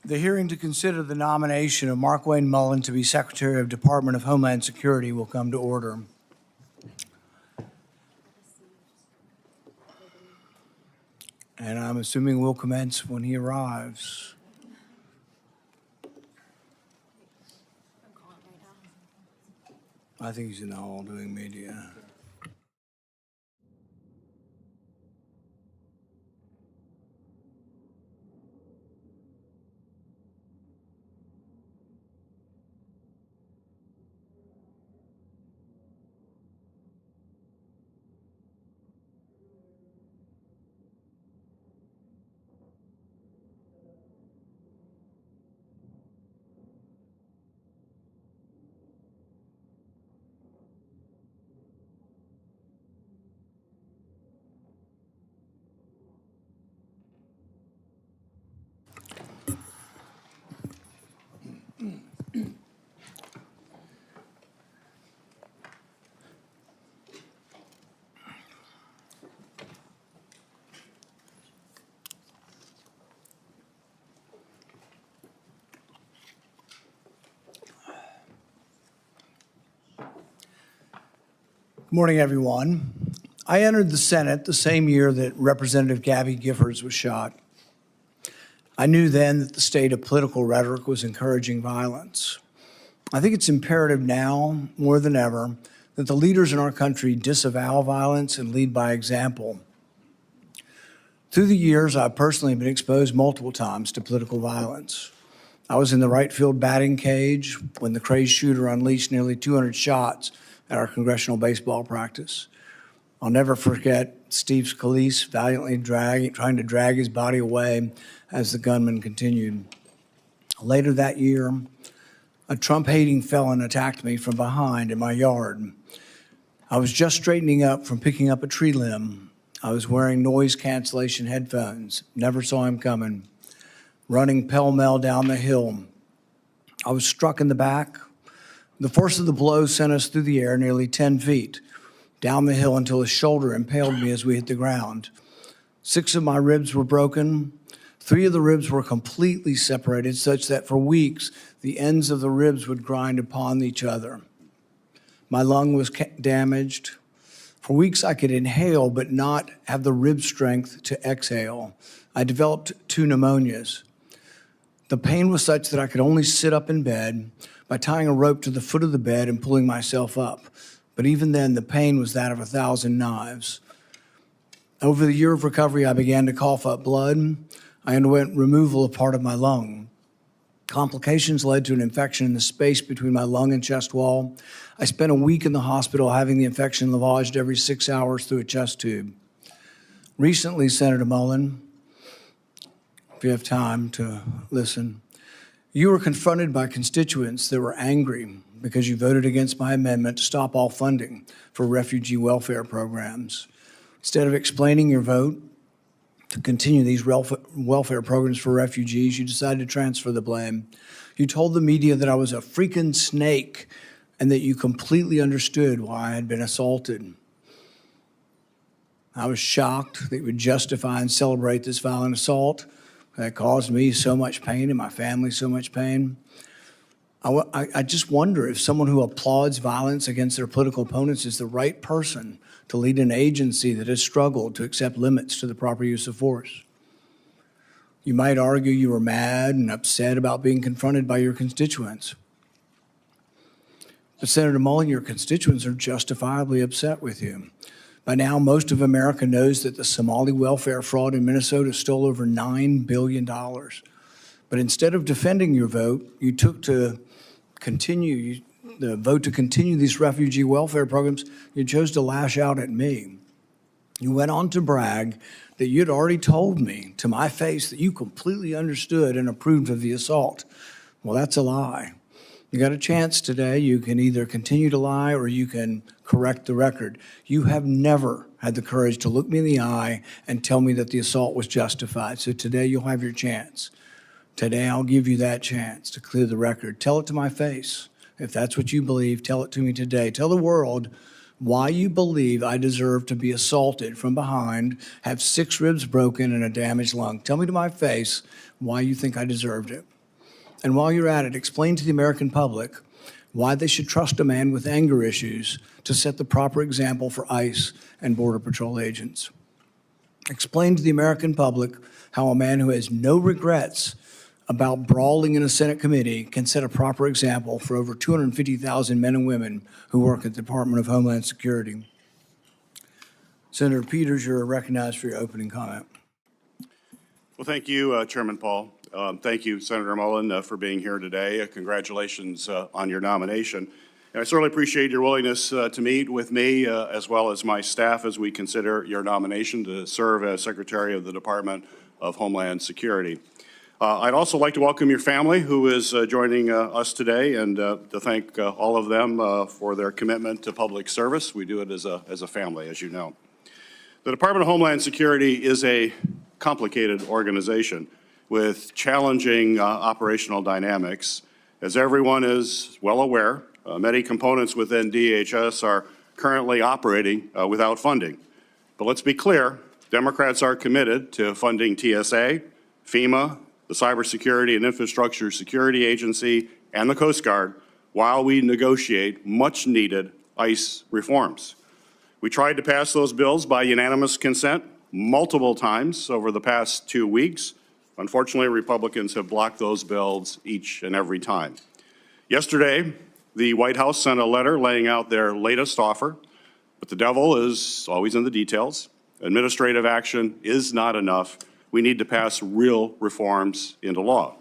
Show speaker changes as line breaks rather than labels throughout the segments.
The hearing to consider the nomination of Markwayne Mullin to be Secretary of Department of Homeland Security will come to order. And I'm assuming we'll commence when he arrives. I think he's in the hall doing media. Good morning, everyone. I entered the Senate the same year that Representative Gabby Giffords was shot. I knew then that the state of political rhetoric was encouraging violence. I think it's imperative now, more than ever, that the leaders in our country disavow violence and lead by example. Through the years, I've personally been exposed multiple times to political violence. I was in the right field batting cage when the crazed shooter unleashed nearly 200 shots at our congressional baseball practice. I'll never forget Steve Scalise valiantly trying to drag his body away as the gunman continued. Later that year, a Trump-hating felon attacked me from behind in my yard. I was just straightening up from picking up a tree limb. I was wearing noise cancellation headphones, never saw him coming, running pell-mell down the hill. I was struck in the back. The force of the blow sent us through the air nearly 10 feet, down the hill until his shoulder impaled me as we hit the ground. 6 of my ribs were broken. 3 of the ribs were completely separated, such that for weeks, the ends of the ribs would grind upon each other. My lung was damaged. For weeks, I could inhale, but not have the rib strength to exhale. I developed 2 pneumonias. The pain was such that I could only sit up in bed by tying a rope to the foot of the bed and pulling myself up. But even then, the pain was that of 1,000 knives. Over the year of recovery, I began to cough up blood. I underwent removal of part of my lung. Complications led to an infection in the space between my lung and chest wall. I spent a week in the hospital having the infection lavaged every 6 hours through a chest tube. Recently, Senator Mullin, if you have time to listen, you were confronted by constituents that were angry because you voted against my amendment to stop all funding for refugee welfare programs. Instead of explaining your vote to continue these welfare programs for refugees, you decided to transfer the blame. You told the media that I was a freaking snake and that you completely understood why I had been assaulted. I was shocked that you would justify and celebrate this violent assault that caused me so much pain and my family so much pain. I just wonder if someone who applauds violence against their political opponents is the right person to lead an agency that has struggled to accept limits to the proper use of force. You might argue you were mad and upset about being confronted by your constituents. But Senator Mullin, your constituents are justifiably upset with you. By now, most of America knows that the Somali welfare fraud in Minnesota stole over $9 billion. But instead of defending your vote, you took to continue the vote to continue these refugee welfare programs. You chose to lash out at me. You went on to brag that you'd already told me to my face that you completely understood and approved of the assault. Well, that's a lie. You got a chance today. You can either continue to lie or you can correct the record. You have never had the courage to look me in the eye and tell me that the assault was justified. So today you'll have your chance. Today I'll give you that chance to clear the record. Tell it to my face. If that's what you believe, tell it to me today. Tell the world why you believe I deserve to be assaulted from behind, have 6 ribs broken and a damaged lung. Tell me to my face why you think I deserved it. And while you're at it, explain to the American public why they should trust a man with anger issues to set the proper example for ICE and Border Patrol agents. Explain to the American public how a man who has no regrets about brawling in a Senate committee can set a proper example for over 250,000 men and women who work at the Department of Homeland Security. Senator Peters, you're recognized for your opening comment.
Well, thank you, Chairman Paul. Thank you, Senator Mullin, for being here today. Congratulations on your nomination. And I certainly appreciate your willingness to meet with me as well as my staff as we consider your nomination to serve as Secretary of the Department of Homeland Security. I'd also like to welcome your family who is joining us today and to thank all of them for their commitment to public service. We do it as a family, as you know. The Department of Homeland Security is a complicated organization with challenging operational dynamics. As everyone is well aware, many components within DHS are currently operating without funding. But let's be clear, Democrats are committed to funding TSA, FEMA, the Cybersecurity and Infrastructure Security Agency, and the Coast Guard while we negotiate much-needed ICE reforms. We tried to pass those bills by unanimous consent multiple times over the past 2 weeks. Unfortunately, Republicans have blocked those bills each and every time. Yesterday, the White House sent a letter laying out their latest offer, but the devil is always in the details. Administrative action is not enough. We need to pass real reforms into law.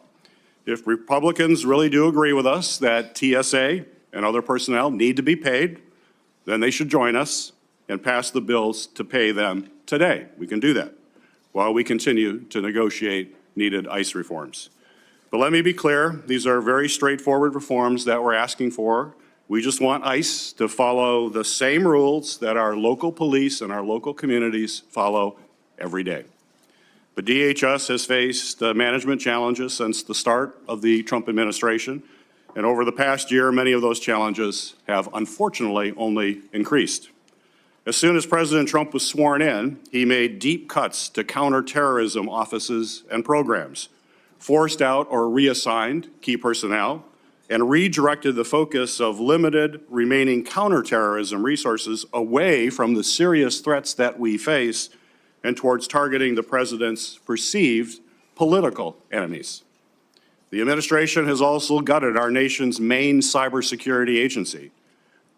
If Republicans really do agree with us that TSA and other personnel need to be paid, then they should join us and pass the bills to pay them today. We can do that while we continue to negotiate needed ICE reforms. But let me be clear, these are very straightforward reforms that we're asking for. We just want ICE to follow the same rules that our local police and our local communities follow every day. But DHS has faced management challenges since the start of the Trump administration, and over the past year, many of those challenges have unfortunately only increased. As soon as President Trump was sworn in, he made deep cuts to counterterrorism offices and programs, forced out or reassigned key personnel, and redirected the focus of limited remaining counterterrorism resources away from the serious threats that we face and towards targeting the president's perceived political enemies. The administration has also gutted our nation's main cybersecurity agency,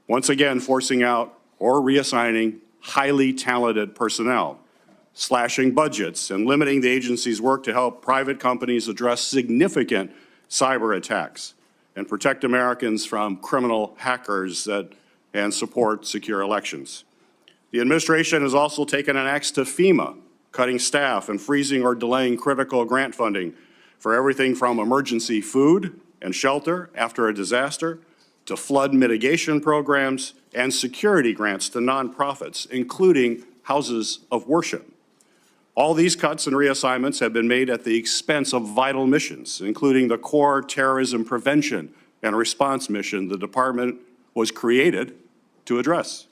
once again forcing out or reassigning highly talented personnel, slashing budgets, and limiting the agency's work to help private companies address significant cyber attacks and protect Americans from criminal hackers and support secure elections. The administration has also taken an axe to FEMA, cutting staff and freezing or delaying critical grant funding for everything from emergency food and shelter after a disaster to flood mitigation programs and security grants to nonprofits, including houses of worship. All these cuts and reassignments have been made at the expense of vital missions, including the core terrorism prevention and response mission the department was created to address.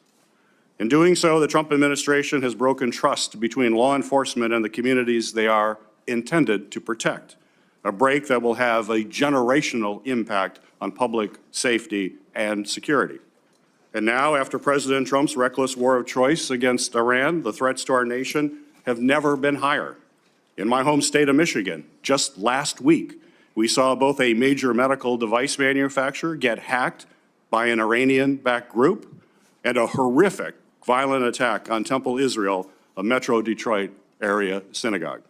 In doing so, the Trump administration has broken trust between law enforcement and the communities they are intended to protect, a break that will have a generational impact on public safety and security. And now, after President Trump's reckless war of choice against Iran, the threats to our nation have never been higher. In my home state of Michigan, just last week, we saw both a major medical device manufacturer get hacked by an Iranian-backed group and a horrific violent attack on Temple Israel, a Metro Detroit area synagogue.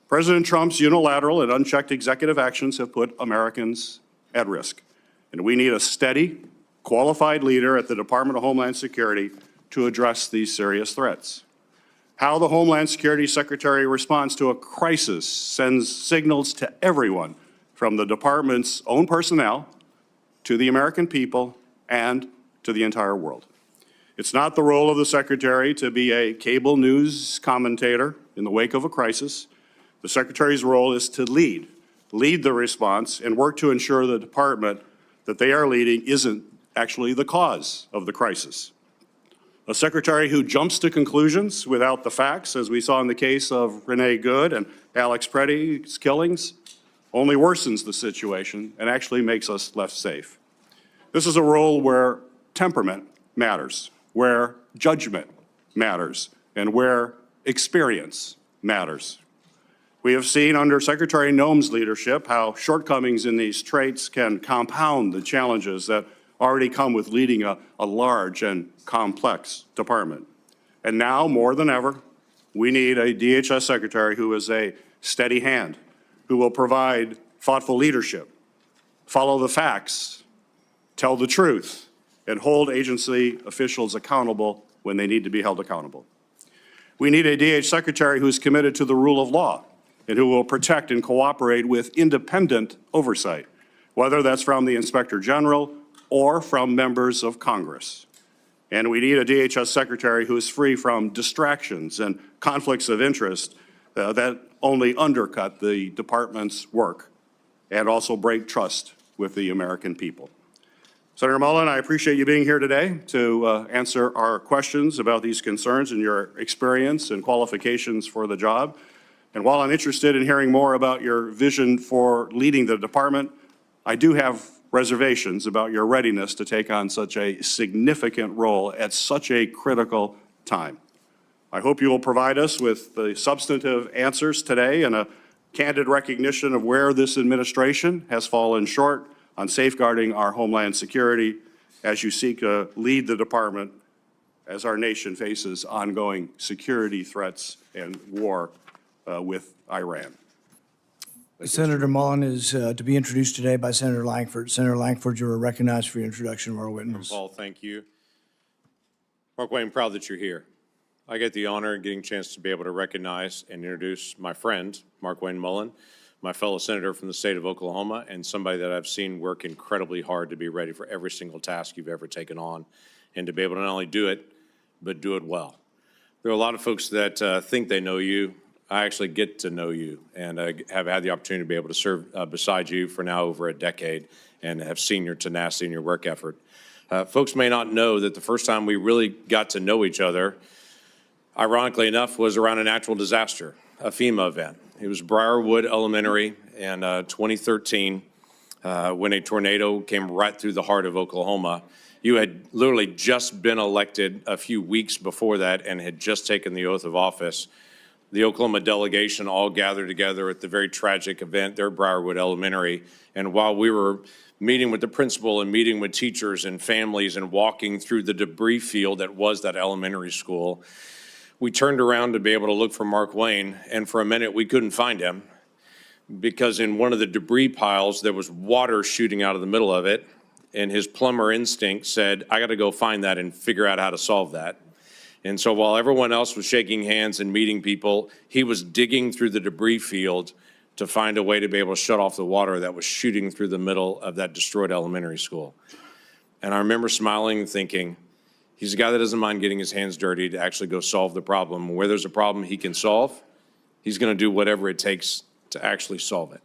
President Trump's unilateral and unchecked executive actions have put Americans at risk, and we need a steady, qualified leader at the Department of Homeland Security to address these serious threats. How the Homeland Security Secretary responds to a crisis sends signals to everyone, from the department's own personnel to the American people and to the entire world. It's not the role of the Secretary to be a cable news commentator in the wake of a crisis. The Secretary's role is to lead the response and work to ensure the department that they are leading isn't actually the cause of the crisis. A Secretary who jumps to conclusions without the facts, as we saw in the case of Renee Good and Alex Preddy's killings, only worsens the situation and actually makes us less safe. This is a role where temperament matters, where judgment matters, and where experience matters. We have seen under Secretary Noem's leadership how shortcomings in these traits can compound the challenges that already come with leading a large and complex department. And now, more than ever, we need a DHS Secretary who is a steady hand, who will provide thoughtful leadership, follow the facts, tell the truth, and hold agency officials accountable when they need to be held accountable. We need a DHS Secretary who is committed to the rule of law and who will protect and cooperate with independent oversight, whether that's from the Inspector General or from members of Congress. And we need a DHS Secretary who is free from distractions and conflicts of interest that only undercut the department's work and also break trust with the American people. Senator Mullin, I appreciate you being here today to answer our questions about these concerns and your experience and qualifications for the job. And while I'm interested in hearing more about your vision for leading the department, I do have reservations about your readiness to take on such a significant role at such a critical time. I hope you will provide us with the substantive answers today and a candid recognition of where this administration has fallen short on safeguarding our homeland security as you seek to lead the department as our nation faces ongoing security threats and war with Iran.
Senator Mullin is to be introduced today by Senator Lankford. Senator Lankford, you are recognized for your introduction of our witness.
Paul, thank you. Markwayne, I'm proud that you're here. I get the honor of getting a chance to be able to recognize and introduce my friend, Markwayne Mullin, my fellow senator from the state of Oklahoma, and somebody that I've seen work incredibly hard to be ready for every single task you've ever taken on, and to be able to not only do it, but do it well. There are a lot of folks that think they know you. I actually get to know you, and I have had the opportunity to be able to serve beside you for now over a decade and have seen your tenacity and your work effort. Folks may not know that the first time we really got to know each other, ironically enough, was around a natural disaster, a FEMA event. It was Briarwood Elementary in 2013 when a tornado came right through the heart of Oklahoma. You had literally just been elected a few weeks before that and had just taken the oath of office. The Oklahoma delegation all gathered together at the very tragic event there at Briarwood Elementary. And while we were meeting with the principal and meeting with teachers and families and walking through the debris field that was that elementary school, we turned around to be able to look for Markwayne, and for a minute we couldn't find him because in one of the debris piles there was water shooting out of the middle of it, and his plumber instinct said, I got to go find that and figure out how to solve that. And so while everyone else was shaking hands and meeting people, he was digging through the debris field to find a way to be able to shut off the water that was shooting through the middle of that destroyed elementary school. And I remember smiling and thinking, he's a guy that doesn't mind getting his hands dirty to actually go solve the problem. Where there's a problem he can solve, he's going to do whatever it takes to actually solve it.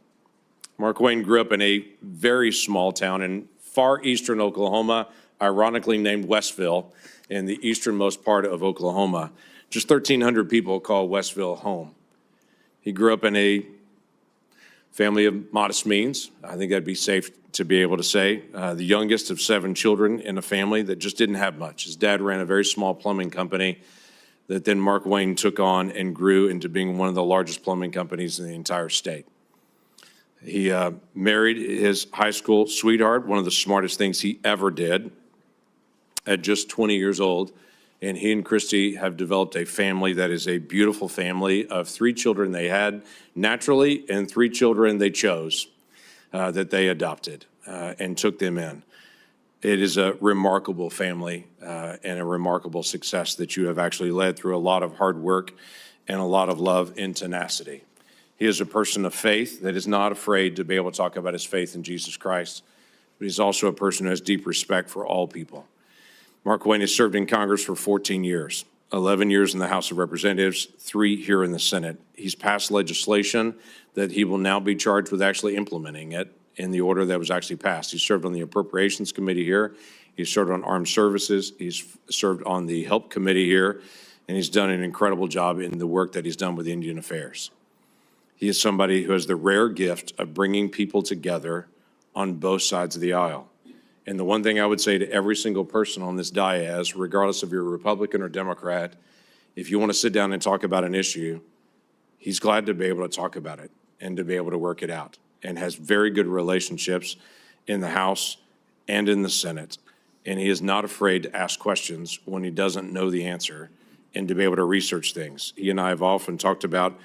Markwayne grew up in a very small town in far eastern Oklahoma, ironically named Westville, in the easternmost part of Oklahoma. Just 1,300 people call Westville home. He grew up in a family of modest means. I think that'd be safe to be able to say. The youngest of 7 children in a family that just didn't have much. His dad ran a very small plumbing company that then Markwayne took on and grew into being one of the largest plumbing companies in the entire state. He married his high school sweetheart, one of the smartest things he ever did, at just 20 years old. And he and Christy have developed a family that is a beautiful family of 3 children they had naturally and 3 children they chose that they adopted and took them in. It is a remarkable family and a remarkable success that you have actually led through a lot of hard work and a lot of love and tenacity. He is a person of faith that is not afraid to be able to talk about his faith in Jesus Christ, but he's also a person who has deep respect for all people. Markwayne has served in Congress for 14 years, 11 years in the House of Representatives, 3 here in the Senate. He's passed legislation that he will now be charged with actually implementing it in the order that was actually passed. He served on the Appropriations Committee here. He's served on Armed Services. He's served on the Help Committee here, and he's done an incredible job in the work that he's done with Indian Affairs. He is somebody who has the rare gift of bringing people together on both sides of the aisle. And the one thing I would say to every single person on this dais, regardless if you're a Republican or Democrat, if you want to sit down and talk about an issue, he's glad to be able to talk about it and to be able to work it out, and has very good relationships in the House and in the Senate. And he is not afraid to ask questions when he doesn't know the answer and to be able to research things. He and I have often talked about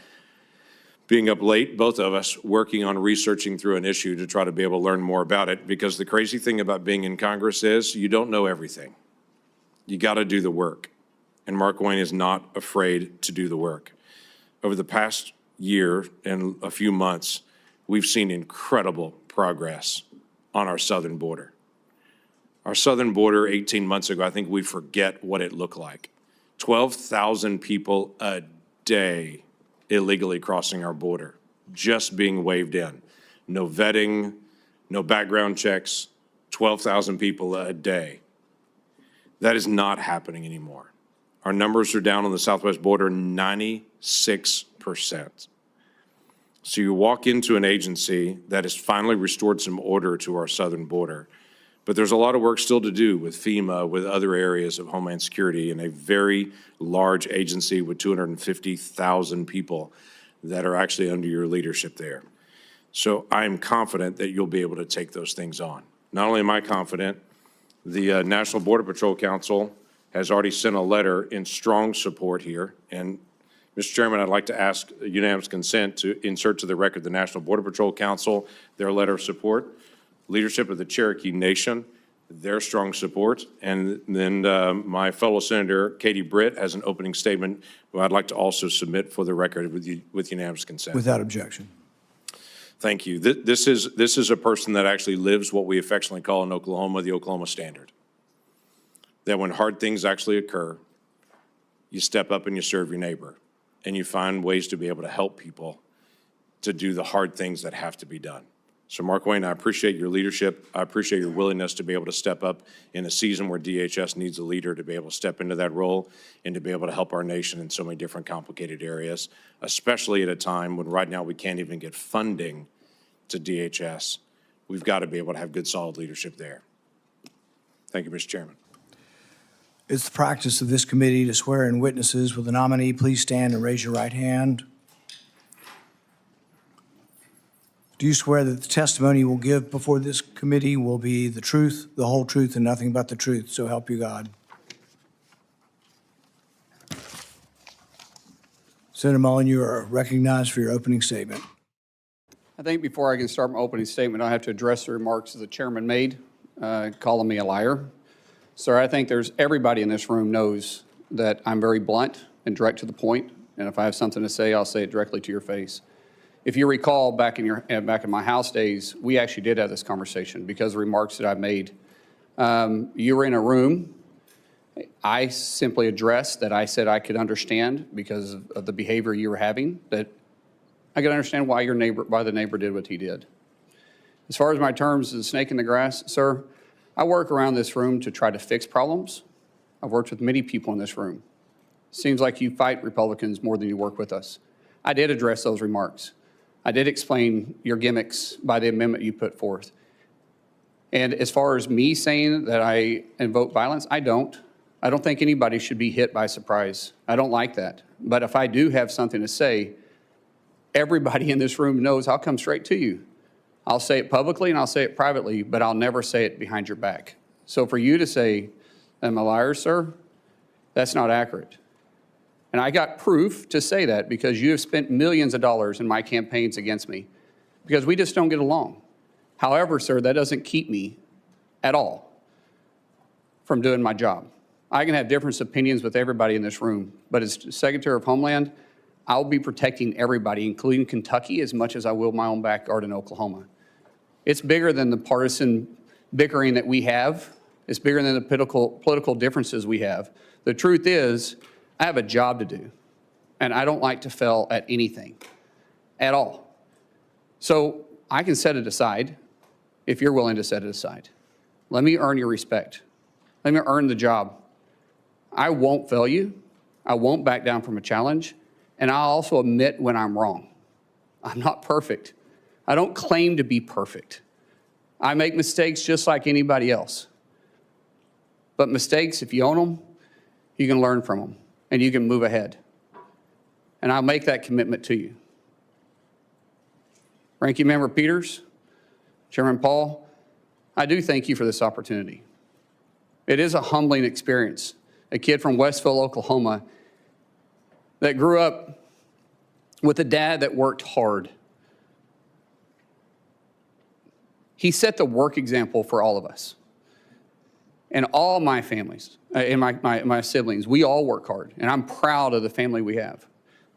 being up late, both of us, working on researching through an issue to try to be able to learn more about it, because the crazy thing about being in Congress is you don't know everything. You got to do the work. And Markwayne is not afraid to do the work. Over the past year and a few months, we've seen incredible progress on our southern border. Our southern border 18 months ago, I think we forget what it looked like. 12,000 people a day illegally crossing our border, just being waved in. No vetting, no background checks, 12,000 people a day. That is not happening anymore. Our numbers are down on the southwest border 96%. So you walk into an agency that has finally restored some order to our southern border, but there's a lot of work still to do with FEMA, with other areas of Homeland Security, and a very large agency with 250,000 people that are actually under your leadership there. So I am confident that you'll be able to take those things on. Not only am I confident, the National Border Patrol Council has already sent a letter in strong support here. And Mr. Chairman, I'd like to ask unanimous consent to insert to the record the National Border Patrol Council, their letter of support, leadership of the Cherokee Nation, their strong support, and then my fellow Senator Katie Britt has an opening statement who I'd like to also submit for the record with unanimous consent.
Without objection.
Thank you. This is a person that actually lives what we affectionately call in Oklahoma the Oklahoma Standard. That when hard things actually occur, you step up and you serve your neighbor, and you find ways to be able to help people to do the hard things that have to be done. So Markwayne, I appreciate your leadership. I appreciate your willingness to be able to step up in a season where DHS needs a leader to be able to step into that role and to be able to help our nation in so many different complicated areas, especially at a time when right now we can't even get funding to DHS. We've got to be able to have good, solid leadership there. Thank you, Mr. Chairman.
It's the practice of this committee to swear in witnesses. Will the nominee please stand and raise your right hand? Do you swear that the testimony you will give before this committee will be the truth, the whole truth, and nothing but the truth? So help you God. Senator Mullin, you are recognized for your opening statement.
I think before I can start my opening statement, I have to address the remarks that the chairman made, calling me a liar. Sir, I think everybody in this room knows that I'm very blunt and direct to the point, and if I have something to say, I'll say it directly to your face. If you recall, back in my House days, we actually did have this conversation because of the remarks that I made. You were in a room. I simply addressed that I said I could understand because of the behavior you were having, that I could understand why the neighbor did what he did. As far as my terms of the snake in the grass, sir, I work around this room to try to fix problems. I've worked with many people in this room. Seems like you fight Republicans more than you work with us. I did address those remarks. I did explain your gimmicks by the amendment you put forth. And as far as me saying that I invoke violence, I don't. I don't think anybody should be hit by surprise. I don't like that. But if I do have something to say, everybody in this room knows I'll come straight to you. I'll say it publicly and I'll say it privately, but I'll never say it behind your back. So for you to say I'm a liar, sir, that's not accurate. And I got proof to say that because you have spent millions of dollars in my campaigns against me because we just don't get along. However, sir, that doesn't keep me at all from doing my job. I can have different opinions with everybody in this room, but as Secretary of Homeland, I'll be protecting everybody, including Kentucky, as much as I will my own backyard in Oklahoma. It's bigger than the partisan bickering that we have. It's bigger than the political differences we have. The truth is, I have a job to do, and I don't like to fail at anything at all. So I can set it aside if you're willing to set it aside. Let me earn your respect. Let me earn the job. I won't fail you. I won't back down from a challenge, and I'll also admit when I'm wrong. I'm not perfect. I don't claim to be perfect. I make mistakes just like anybody else. But mistakes, if you own them, you can learn from them and you can move ahead. And I'll make that commitment to you. Ranking Member Peters, Chairman Paul, I do thank you for this opportunity. It is a humbling experience. A kid from Westville, Oklahoma, that grew up with a dad that worked hard. He set the work example for all of us. And all my families, and my siblings, we all work hard. And I'm proud of the family we have.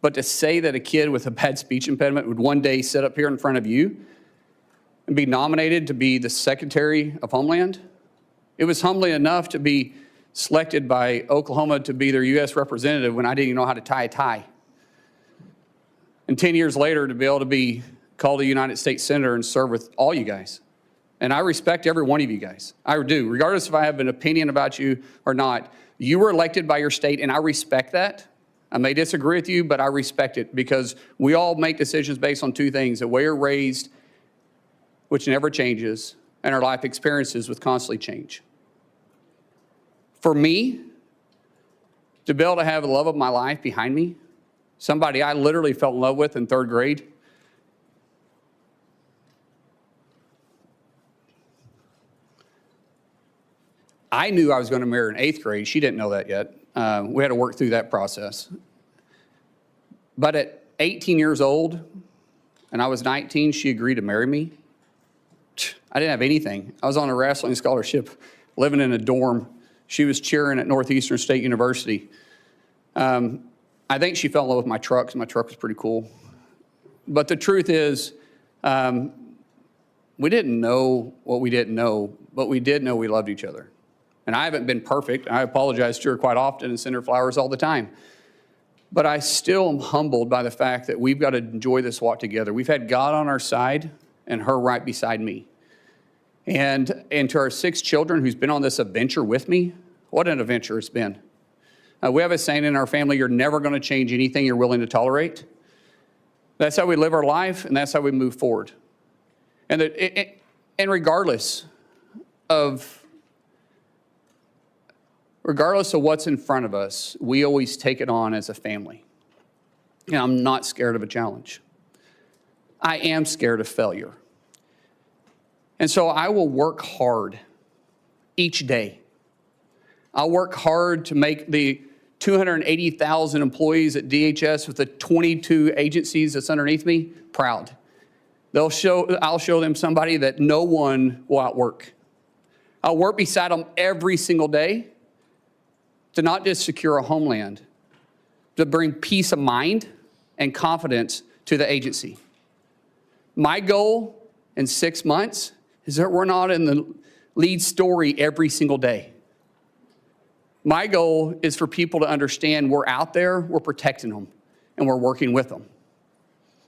But to say that a kid with a bad speech impediment would one day sit up here in front of you and be nominated to be the Secretary of Homeland, it was humbling enough to be selected by Oklahoma to be their U.S. representative when I didn't even know how to tie a tie. And 10 years later, to be able to be called a United States Senator and serve with all you guys. And I respect every one of you guys. I do. Regardless if I have an opinion about you or not, you were elected by your state, and I respect that. I may disagree with you, but I respect it because we all make decisions based on two things: the way we're raised, which never changes, and our life experiences, which constantly change. For me, to be able to have the love of my life behind me, somebody I literally fell in love with in 3rd grade, I knew I was going to marry her in 8th grade. She didn't know that yet. We had to work through that process. But at 18 years old, and I was 19, she agreed to marry me. I didn't have anything. I was on a wrestling scholarship, living in a dorm. She was cheering at Northeastern State University. I think she fell in love with my truck, because my truck was pretty cool. But the truth is, we didn't know what we didn't know, but we did know we loved each other. And I haven't been perfect. I apologize to her quite often and send her flowers all the time. But I still am humbled by the fact that we've got to enjoy this walk together. We've had God on our side and her right beside me. And to our 6 children who's been on this adventure with me, what an adventure it's been. We have a saying in our family: you're never going to change anything you're willing to tolerate. That's how we live our life, and that's how we move forward. And regardless of what's in front of us, we always take it on as a family. And I'm not scared of a challenge. I am scared of failure. And so I will work hard each day. I'll work hard to make the 280,000 employees at DHS with the 22 agencies that's underneath me proud. I'll show them somebody that no one will outwork. I'll work beside them every single day to not just secure a homeland, to bring peace of mind and confidence to the agency. My goal in 6 months is that we're not in the lead story every single day. My goal is for people to understand we're out there, we're protecting them, and we're working with them.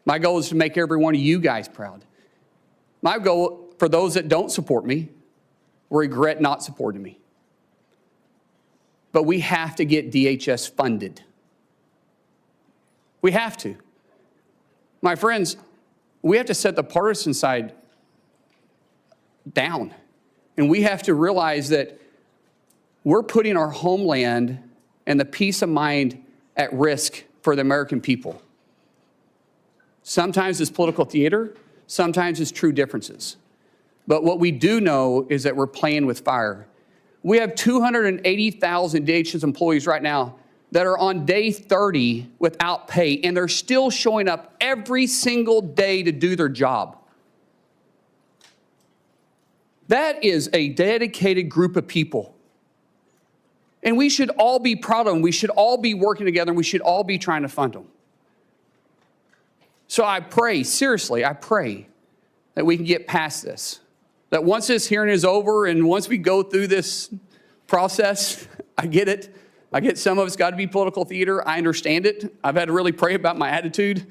My goal is to make every one of you guys proud. My goal for those that don't support me, regret not supporting me. But we have to get DHS funded. We have to. My friends, we have to set the partisan side down. And we have to realize that we're putting our homeland and the peace of mind at risk for the American people. Sometimes it's political theater, sometimes it's true differences. But what we do know is that we're playing with fire. We have 280,000 DHS employees right now that are on day 30 without pay, and they're still showing up every single day to do their job. That is a dedicated group of people. And we should all be proud of them. We should all be working together, and we should all be trying to fund them. So I pray, seriously, I pray that we can get past this. That once this hearing is over and once we go through this process, I get it. I get some of it's got to be political theater. I understand it. I've had to really pray about my attitude.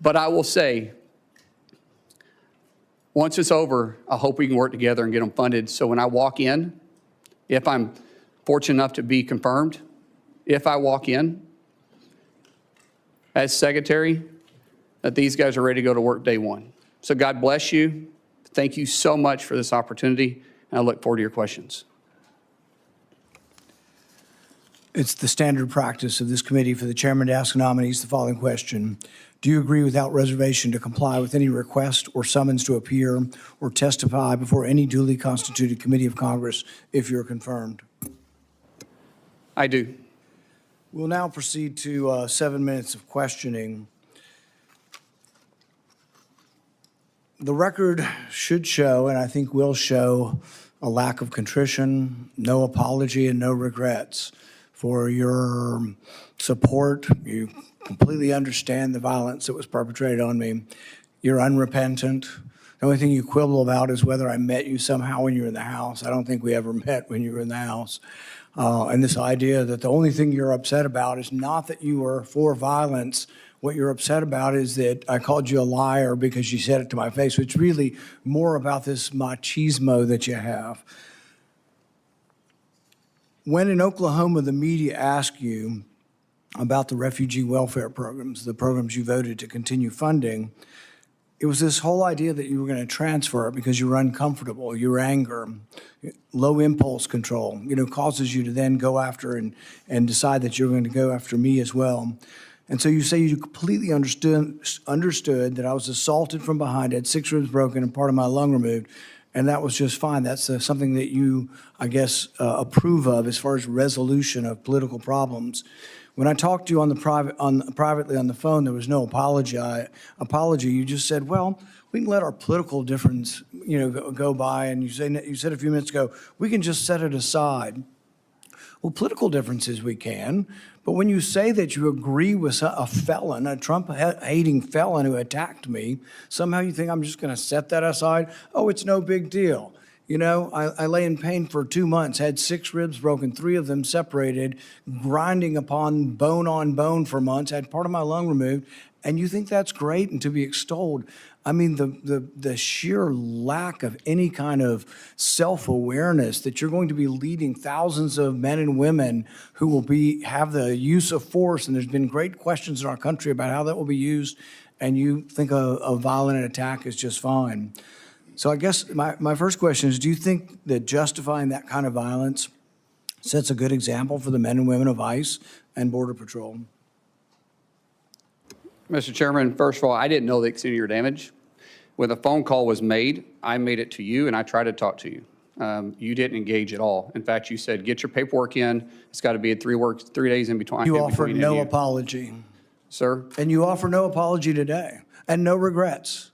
But I will say, once it's over, I hope we can work together and get them funded. So when I walk in, if I'm fortunate enough to be confirmed, if I walk in as secretary, that these guys are ready to go to work day one. So God bless you. Thank you so much for this opportunity, and I look forward to your questions.
It's the standard practice of this committee for the chairman to ask nominees the following question. Do you agree without reservation to comply with any request or summons to appear or testify before any duly constituted committee of Congress if you're confirmed?
I do.
We'll now proceed to 7 minutes of questioning. The record should show, and I think will show, a lack of contrition, no apology, and no regrets for your support. You completely understand the violence that was perpetrated on me. You're unrepentant. The only thing you quibble about is whether I met you somehow when you were in the House. I don't think we ever met when you were in the House. And this idea that the only thing you're upset about is not that you were for violence. What you're upset about is that I called you a liar because you said it to my face. So it's really more about this machismo that you have. When in Oklahoma, the media asked you about the refugee welfare programs, the programs you voted to continue funding, it was this whole idea that you were going to transfer it because you were uncomfortable, your anger, low impulse control, causes you to then go after and decide that you're going to go after me as well. And so you say you completely understood that I was assaulted from behind, had 6 ribs broken and part of my lung removed, and that was just fine. That's something that you, I guess, approve of as far as resolution of political problems. When I talked to you privately on the phone, there was no apology. You just said, well, we can let our political difference, go by. And you said a few minutes ago, we can just set it aside. Well, political differences we can, but when you say that you agree with a felon, a Trump-hating felon who attacked me, somehow you think I'm just going to set that aside? Oh, it's no big deal. I lay in pain for 2 months, had 6 ribs broken, 3 of them separated, grinding upon bone for months, had part of my lung removed, and you think that's great and to be extolled. I mean, the sheer lack of any kind of self-awareness that you're going to be leading thousands of men and women who will have the use of force, and there's been great questions in our country about how that will be used, and you think a violent attack is just fine. So I guess my first question is, do you think that justifying that kind of violence sets a good example for the men and women of ICE and Border Patrol?
Mr. Chairman, first of all, I didn't know the extent of your damage. When the phone call was made, I made it to you and I tried to talk to you. You didn't engage at all. In fact, you said, get your paperwork in. It's got to be 3 days in between.
You offered no apology.
Sir?
And you offer no apology today and no regrets.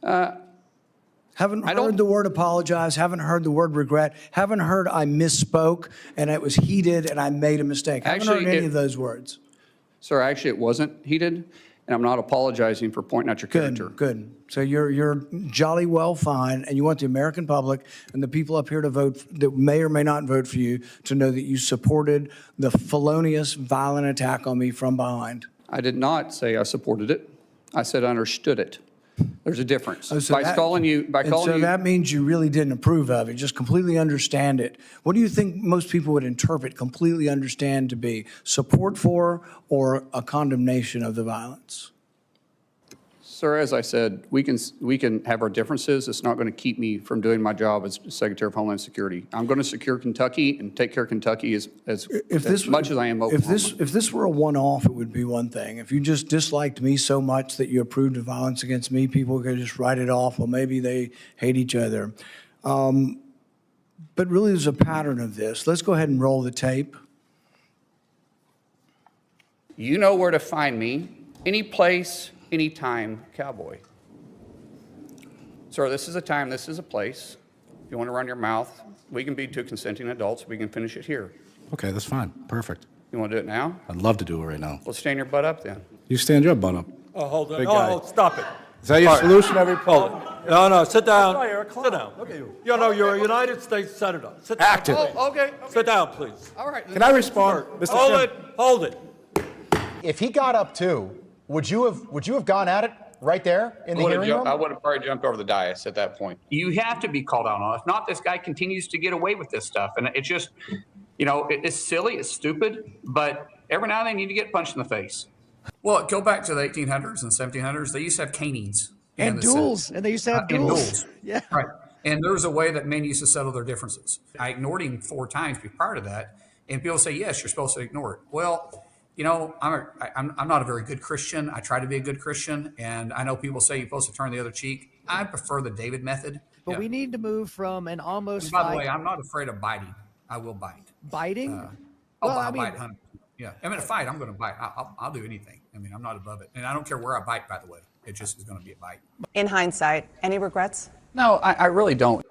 Haven't heard the word apologize, haven't heard the word regret, haven't heard I misspoke and it was heated and I made a mistake. Haven't heard any of those words.
Sir, actually it wasn't heated, and I'm not apologizing for pointing out your character.
Good. So you're jolly well fine, and you want the American public and the people up here to vote, that may or may not vote for you, to know that you supported the felonious, violent attack on me from behind.
I did not say I supported it. I said I understood it. There's a difference.
Oh, so that means you really didn't approve of it, just completely understand it. What do you think most people would interpret completely understand to be? Support for or a condemnation of the violence?
Sir, as I said, we can have our differences. It's not going to keep me from doing my job as Secretary of Homeland Security. I'm going to secure Kentucky and take care of Kentucky as much as I am Oklahoma.
If this were a one-off, it would be one thing. If you just disliked me so much that you approved of violence against me, people could just write it off. Well, maybe they hate each other. But really, there's a pattern of this. Let's go ahead and roll the tape.
You know where to find me, any place, anytime, cowboy. Sir, this is a time, this is a place. If you want to run your mouth, we can be 2 consenting adults. We can finish it here.
Okay, that's fine. Perfect.
You want to do it now?
I'd love to do it right now.
Well, stand your butt up then.
You stand your butt up.
Oh, hold on.
Big guy.
Oh, stop it.
Is that your solution every
Hold it. No, sit down. Sit down. Look at you. You're a United States Senator. Sit down.
Active.
Oh, okay.
Sit down, please.
All right.
Can I respond? Mr. Chairman?
Hold it.
If he got up too, would you have gone at it right there in the hearing room?
I would have probably jumped over the dais at that point. You have to be called out on it. If not, this guy continues to get away with this stuff. And it's just, it's silly, it's stupid, but every now and then you need to get punched in the face. Well, go back to the 1800s and 1700s. They used to have canings. in
And
the Senate.
duels. And they used to have
And
duels.
duels.
Yeah.
Right. And there was a way that men used to settle their differences. I ignored him 4 times prior to that. And people say, yes, you're supposed to ignore it. Well, you know, I'm not a very good Christian. I try to be a good Christian. And I know people say you're supposed to turn the other cheek. I prefer the David method.
But
Yeah.
we need to move from an almost
And by the
fight
way, I'm not afraid of biting. I will bite.
biting.
I'll bite 100%. Yeah. I'm in a fight. I'm going to bite. I'll do anything. I mean, I'm not above it. And I don't care where I bite, by the way. It just is going to be a bite.
In hindsight, any regrets?
No, I really don't.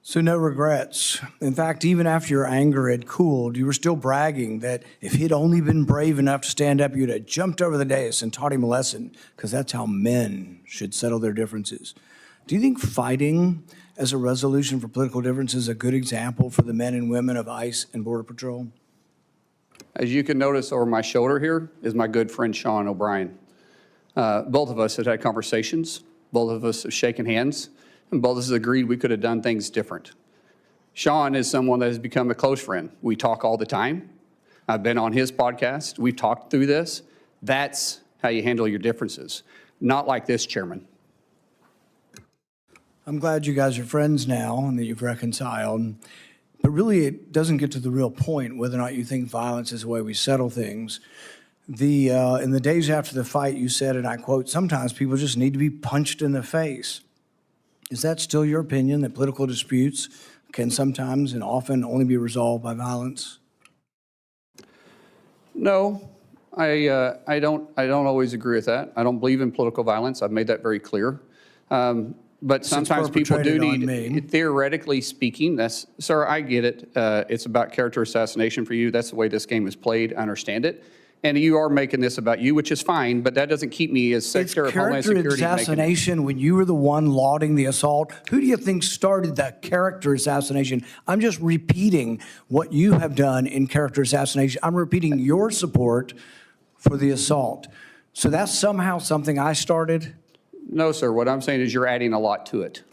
So no regrets. In fact, even after your anger had cooled, you were still bragging that if he'd only been brave enough to stand up, you'd have jumped over the dais and taught him a lesson, because that's how men should settle their differences. Do you think fighting as a resolution for political differences is a good example for the men and women of ICE and Border Patrol?
As you can notice over my shoulder here is my good friend Sean O'Brien. Both of us have had conversations. Both of us have shaken hands. And both of us agreed we could have done things different. Sean is someone that has become a close friend. We talk all the time. I've been on his podcast. We've talked through this. That's how you handle your differences. Not like this, Chairman.
I'm glad you guys are friends now and that you've reconciled. But really, it doesn't get to the real point whether or not you think violence is the way we settle things. In the days after the fight, you said, and I quote, "Sometimes people just need to be punched in the face." Is that still your opinion, that political disputes can sometimes and often only be resolved by violence?
No, I don't always agree with that. I don't believe in political violence. I've made that very clear. But sometimes people do
perpetrated on me.
need, theoretically speaking, sir, I get it. It's about character assassination for you. That's the way this game is played. I understand it. And you are making this about you, which is fine, but that doesn't keep me as Secretary of Homeland Security.
It's character assassination when you were the one lauding the assault. Who do you think started that character assassination? I'm just repeating what you have done in character assassination. I'm repeating your support for the assault. So that's somehow something I started?
No, sir. What I'm saying is you're adding a lot to it.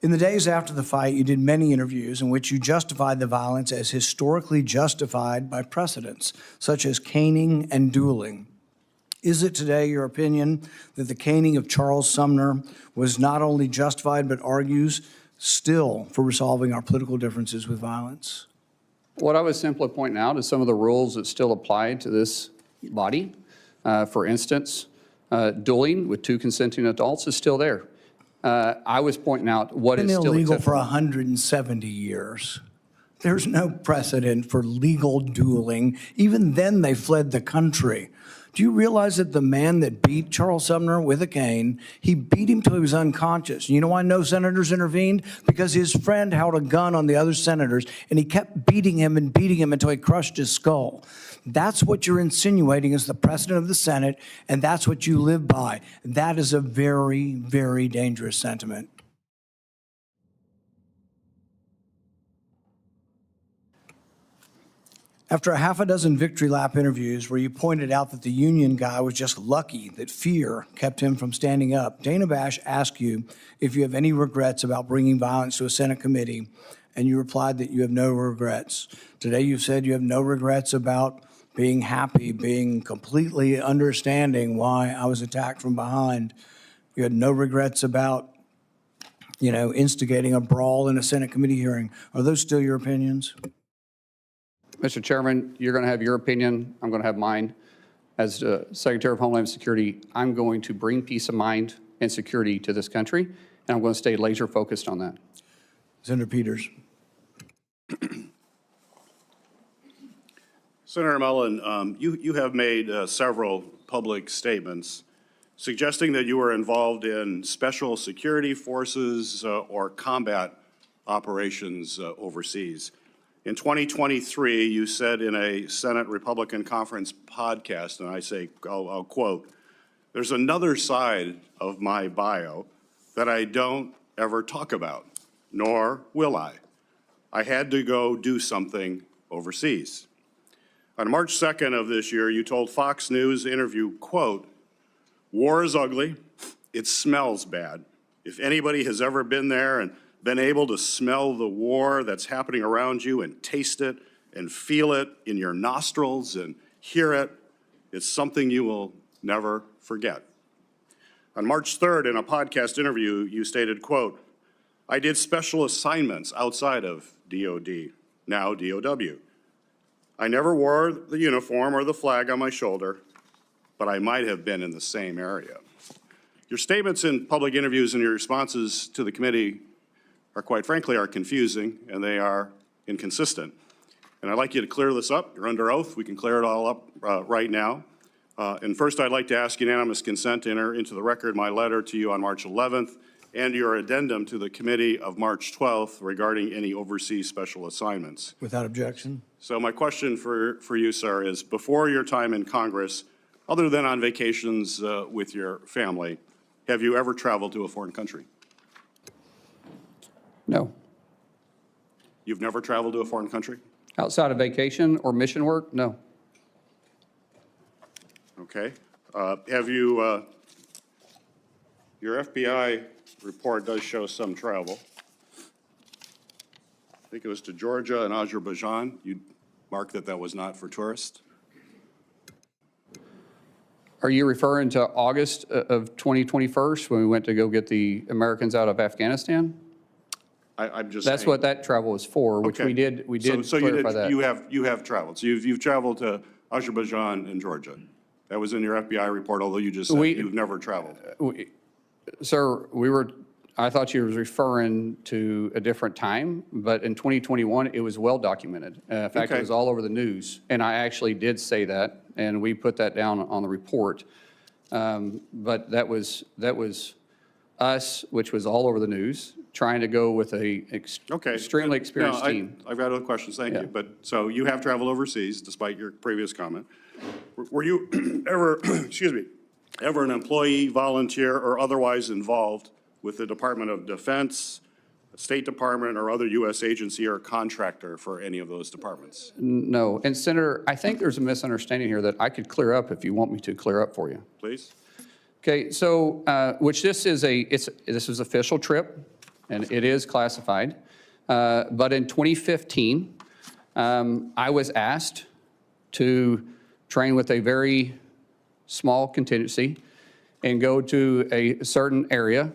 In the days after the fight, you did many interviews in which you justified the violence as historically justified by precedents, such as caning and dueling. Is it today your opinion that the caning of Charles Sumner was not only justified, but argues still for resolving our political differences with violence?
What I was simply pointing out is some of the rules that still apply to this body. For instance, dueling with 2 consenting adults is still there. I was pointing out what is
It's been
still
illegal
acceptable.
for 170 years. There's no precedent for legal dueling. Even then, they fled the country. Do you realize that the man that beat Charles Sumner with a cane, he beat him till he was unconscious? You know why no senators intervened? Because his friend held a gun on the other senators, and he kept beating him until he crushed his skull. That's what you're insinuating as the president of the Senate, and that's what you live by. That is a very, very dangerous sentiment. After a half a dozen victory lap interviews where you pointed out that the union guy was just lucky that fear kept him from standing up, Dana Bash asked you if you have any regrets about bringing violence to a Senate committee, and you replied that you have no regrets. Today you've said you have no regrets about being happy, being completely understanding why I was attacked from behind. You had no regrets about, instigating a brawl in a Senate committee hearing. Are those still your opinions?
Mr. Chairman, you're going to have your opinion. I'm going to have mine. As Secretary of Homeland Security, I'm going to bring peace of mind and security to this country, and I'm going to stay laser focused on that.
Senator Peters.
Senator Mullin, you have made several public statements suggesting that you were involved in special security forces or combat operations overseas. In 2023, you said in a Senate Republican Conference podcast, and I'll quote, "There's another side of my bio that I don't ever talk about, nor will I. I had to go do something overseas." On March 2nd of this year, you told Fox News interview, quote, "War is ugly. It smells bad. If anybody has ever been there and been able to smell the war that's happening around you and taste it and feel it in your nostrils and hear it. It's something you will never forget. On March 3rd, in a podcast interview, you stated, quote, "I did special assignments outside of DOD, now DOW. I never wore the uniform or the flag on my shoulder, but I might have been in the same area." Your statements in public interviews and your responses to the committee are, quite frankly, are confusing and they are inconsistent. And I'd like you to clear this up. You're under oath. We can clear it all up right now. And first, I'd like to ask unanimous consent to enter into the record my letter to you on March 11th and your addendum to the committee of March 12th regarding any overseas special assignments.
Without objection.
So my question for you, sir, is before your time in Congress, other than on vacations with your family, have you ever traveled to a foreign country?
No.
You've never traveled to a foreign country?
Outside of vacation or mission work, no.
Okay. Have you, your FBI report does show some travel. I think it was to Georgia and Azerbaijan. You marked that that was not for tourists?
Are you referring to August of 2021 when we went to go get the Americans out of Afghanistan?
I'm just
That's
saying.
what that travel was for, which
Okay.
we did
So
clarify that.
you have traveled. So you've traveled to Azerbaijan and Georgia. That was in your FBI report, although you just said you've never traveled.
Sir, I thought you was referring to a different time, but in 2021, it was well documented. In fact,
Okay.
it was all over the news, and I actually did say that, and we put that down on the report. But that was us, which was all over the news, trying to go with a
Okay.
extremely experienced
No,
team.
I've got other questions, thank
Yeah.
you. But, so you have traveled overseas, despite your previous comment. Were you ever, excuse me, ever an employee, volunteer, or otherwise involved with the Department of Defense, State Department, or other U.S. agency or contractor for any of those departments?
No, and Senator, I think there's a misunderstanding here that I could clear up if you want me to clear up for you.
Please?
Okay, so, which this is official trip, and it is classified. But in 2015, I was asked to train with a very small contingency and go to a certain area,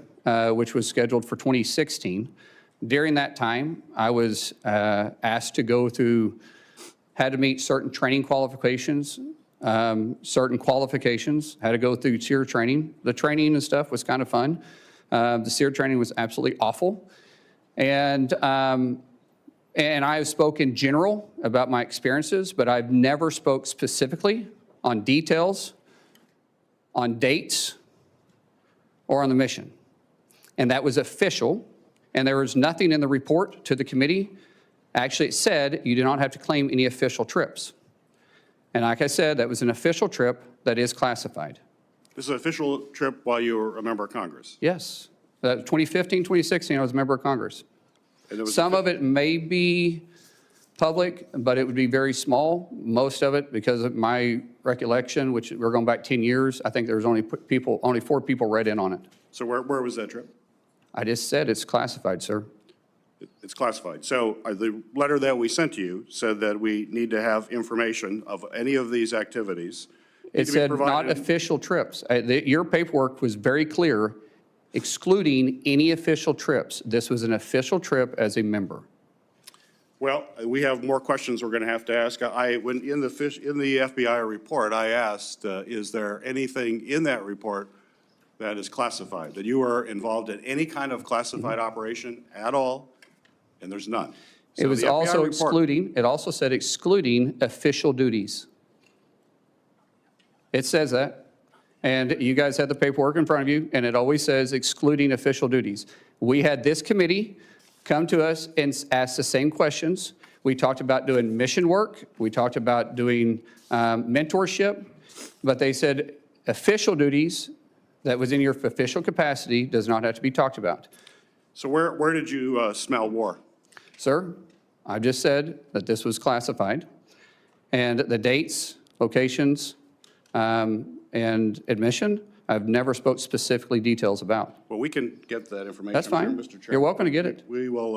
which was scheduled for 2016. During that time, I was asked to go through, had to meet certain training qualifications, had to go through SEER training. The training and stuff was kind of fun. The SEER training was absolutely awful. And I have spoken in general about my experiences, but I've never spoke specifically on details, on dates, or on the mission. And that was official, and there was nothing in the report to the committee. Actually, it said you do not have to claim any official trips. And like I said, that was an official trip that is classified.
This is an official trip while you were a member of Congress?
Yes. 2015, 2016, I was a member of Congress.
And there was
Some of it may be public, but it would be very small. Most of it, because of my recollection, which we're going back 10 years, I think there was only 4 people read in on it.
So where was that trip?
I just said it's classified, sir.
It's classified. So the letter that we sent to you said that we need to have information of any of these activities.
It said not official trips. Your paperwork was very clear, excluding any official trips. This was an official trip as a member.
Well, we have more questions we're going to have to ask. When in the FBI report, I asked, is there anything in that report that is classified, that you were involved in any kind of classified operation at all? And there's none.
It
So
was
the FBI
also
report-
excluding, it also said excluding official duties. It says that. And you guys had the paperwork in front of you, and it always says excluding official duties. We had this committee come to us and ask the same questions. We talked about doing mission work. We talked about doing mentorship. But they said official duties that was in your official capacity does not have to be talked about.
So where did you smell war?
Sir, I just said that this was classified, and the dates, locations, and admission, I've never spoke specifically details about.
Well, we can get that information.
That's fine.
Mr. Chairman.
You're welcome to get it.
We will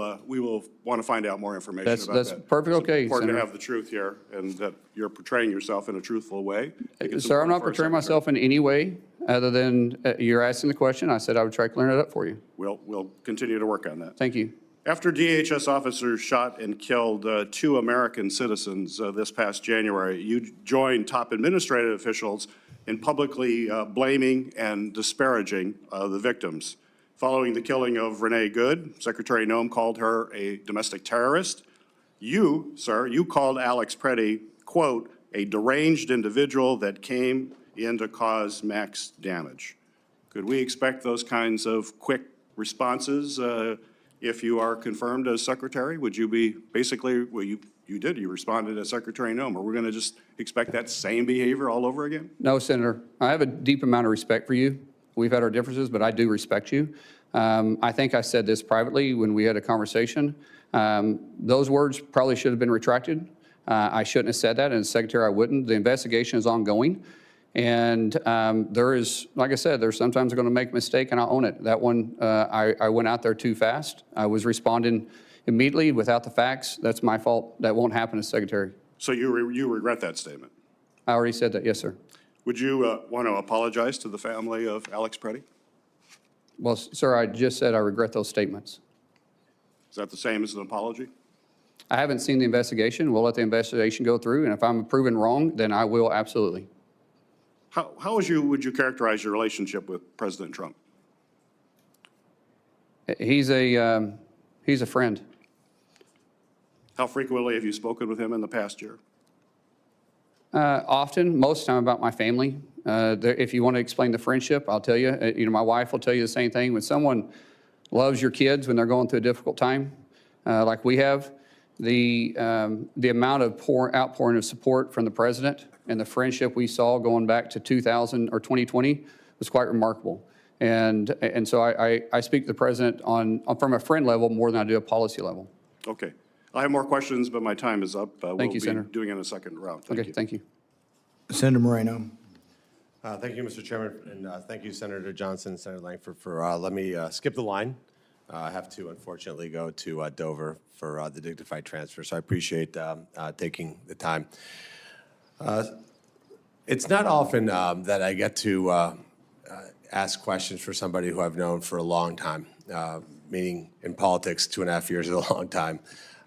want to find out more information
That's-
about
that's
that.
perfectly okay,
It's important to
Senator.
have the truth here and that you're portraying yourself in a truthful way. I think it's
Sir, I'm
important
not
for a
portraying
secretary.
myself in any way other than you're asking the question. I said I would try to clear it up for you.
We'll continue to work on that.
Thank you.
After DHS officers shot and killed 2 American citizens this past January, you joined top administrative officials in publicly blaming and disparaging the victims. Following the killing of Renee Good, Secretary Noem called her a domestic terrorist. You, sir, you called Alex Preddy, quote, a deranged individual that came in to cause max damage. Could we expect those kinds of quick responses if you are confirmed as secretary? Would you be basically, well, you did, you responded as Secretary Noem. Are we going to just expect that same behavior all over again?
No, Senator. I have a deep amount of respect for you. We've had our differences, but I do respect you. I think I said this privately when we had a conversation. Those words probably should have been retracted. I shouldn't have said that, and as Secretary, I wouldn't. The investigation is ongoing. And there is, like I said, there's sometimes going to make a mistake, and I'll own it. That one, I went out there too fast. I was responding immediately without the facts. That's my fault. That won't happen as Secretary.
So you regret that statement?
I already said that, yes, sir.
Would you want to apologize to the family of Alex Preddy?
Well, sir, I just said I regret those statements.
Is that the same as an apology?
I haven't seen the investigation. We'll let the investigation go through, and if I'm proven wrong, then I will absolutely.
How would you characterize your relationship with President Trump?
He's a friend.
How frequently have you spoken with him in the past year?
Often, most of the time about my family. If you want to explain the friendship, I'll tell you. My wife will tell you the same thing. When someone loves your kids when they're going through a difficult time, like we have, the amount of outpouring of support from the president and the friendship we saw going back to 2000 or 2020 was quite remarkable. And so I speak to the president from a friend level more than I do a policy level.
Okay. I have more questions, but my time is up.
Thank you, Senator.
We'll be doing it in a second round.
Okay, thank you.
Senator Moreno.
Thank you, Mr. Chairman, and thank you, Senator Johnson, Senator Langford, for letting me skip the line. I have to, unfortunately, go to Dover for the dignified transfer, so I appreciate taking the time. It's not often that I get to ask questions for somebody who I've known for a long time, meaning in politics, 2.5 years is a long time.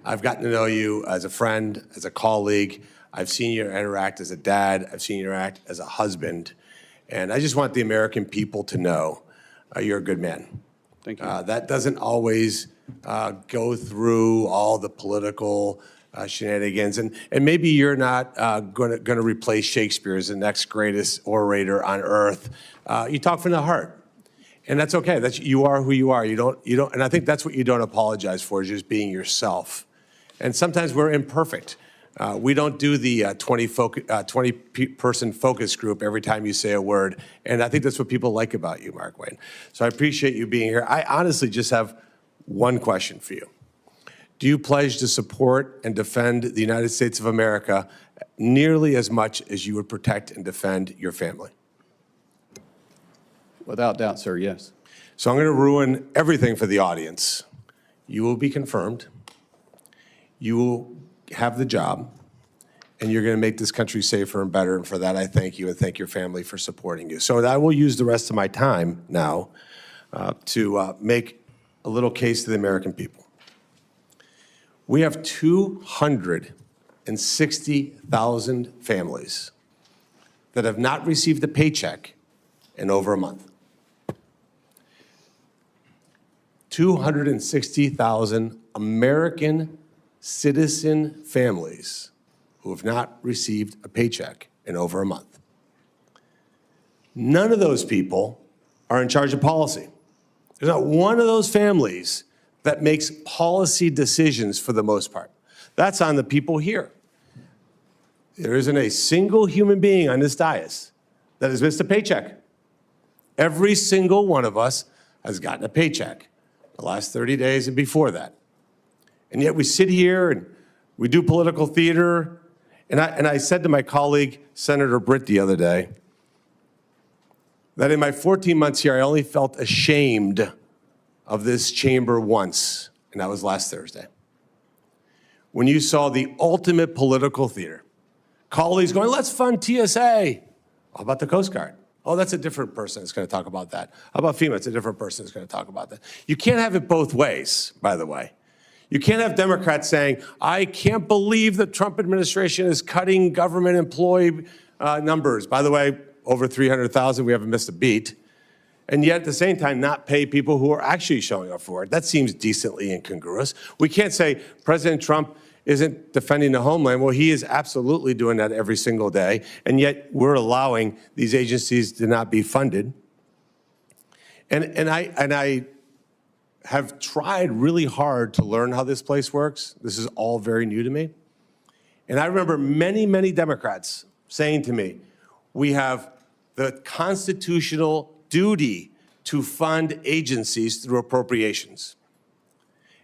I've gotten to know you as a friend, as a colleague. I've seen you interact as a dad. I've seen you interact as a husband. And I just want the American people to know you're a good man.
Thank you.
That doesn't always go through all the political shenanigans. And maybe you're not going to replace Shakespeare as the next greatest orator on earth. You talk from the heart. And that's okay. You are who you are. You don't, and I think that's what you don't apologize for, is just being yourself. And sometimes we're imperfect. We don't do the 20-person focus group every time you say a word. And I think that's what people like about you, Markwayne. So I appreciate you being here. I honestly just have one question for you. Do you pledge to support and defend the United States of America nearly as much as you would protect and defend your family?
Without doubt, sir, yes.
So I'm going to ruin everything for the audience. You will be confirmed. You will have the job, and you're going to make this country safer and better. And for that, I thank you and thank your family for supporting you. So I will use the rest of my time now to make a little case to the American people. We have 260,000 families that have not received a paycheck in over a month. 260,000 American citizen families who have not received a paycheck in over a month. None of those people are in charge of policy. There's not one of those families that makes policy decisions for the most part. That's on the people here. There isn't a single human being on this dais that has missed a paycheck. Every single one of us has gotten a paycheck the last 30 days and before that. And yet we sit here and we do political theater. And I said to my colleague, Senator Britt, the other day, that in my 14 months here, I only felt ashamed of this chamber once, and that was last Thursday. When you saw the ultimate political theater, colleagues going, let's fund TSA. How about the Coast Guard? Oh, that's a different person that's going to talk about that. How about FEMA? It's a different person that's going to talk about that. You can't have it both ways, by the way. You can't have Democrats saying, I can't believe the Trump administration is cutting government employee numbers. By the way, over 300,000, we haven't missed a beat. And yet at the same time, not pay people who are actually showing up for it. That seems decently incongruous. We can't say President Trump isn't defending the homeland. Well, he is absolutely doing that every single day, and yet we're allowing these agencies to not be funded. And I have tried really hard to learn how this place works. This is all very new to me. And I remember many, many Democrats saying to me, we have the constitutional duty to fund agencies through appropriations.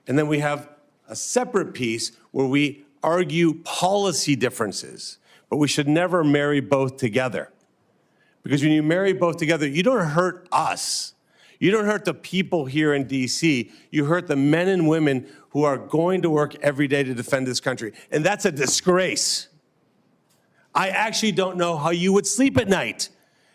And then we have a separate piece where we argue policy differences, but we should never marry both together. Because when you marry both together, you don't hurt us. You don't hurt the people here in DC. You hurt the men and women who are going to work every day to defend this country. And that's a disgrace. I actually don't know how you would sleep at night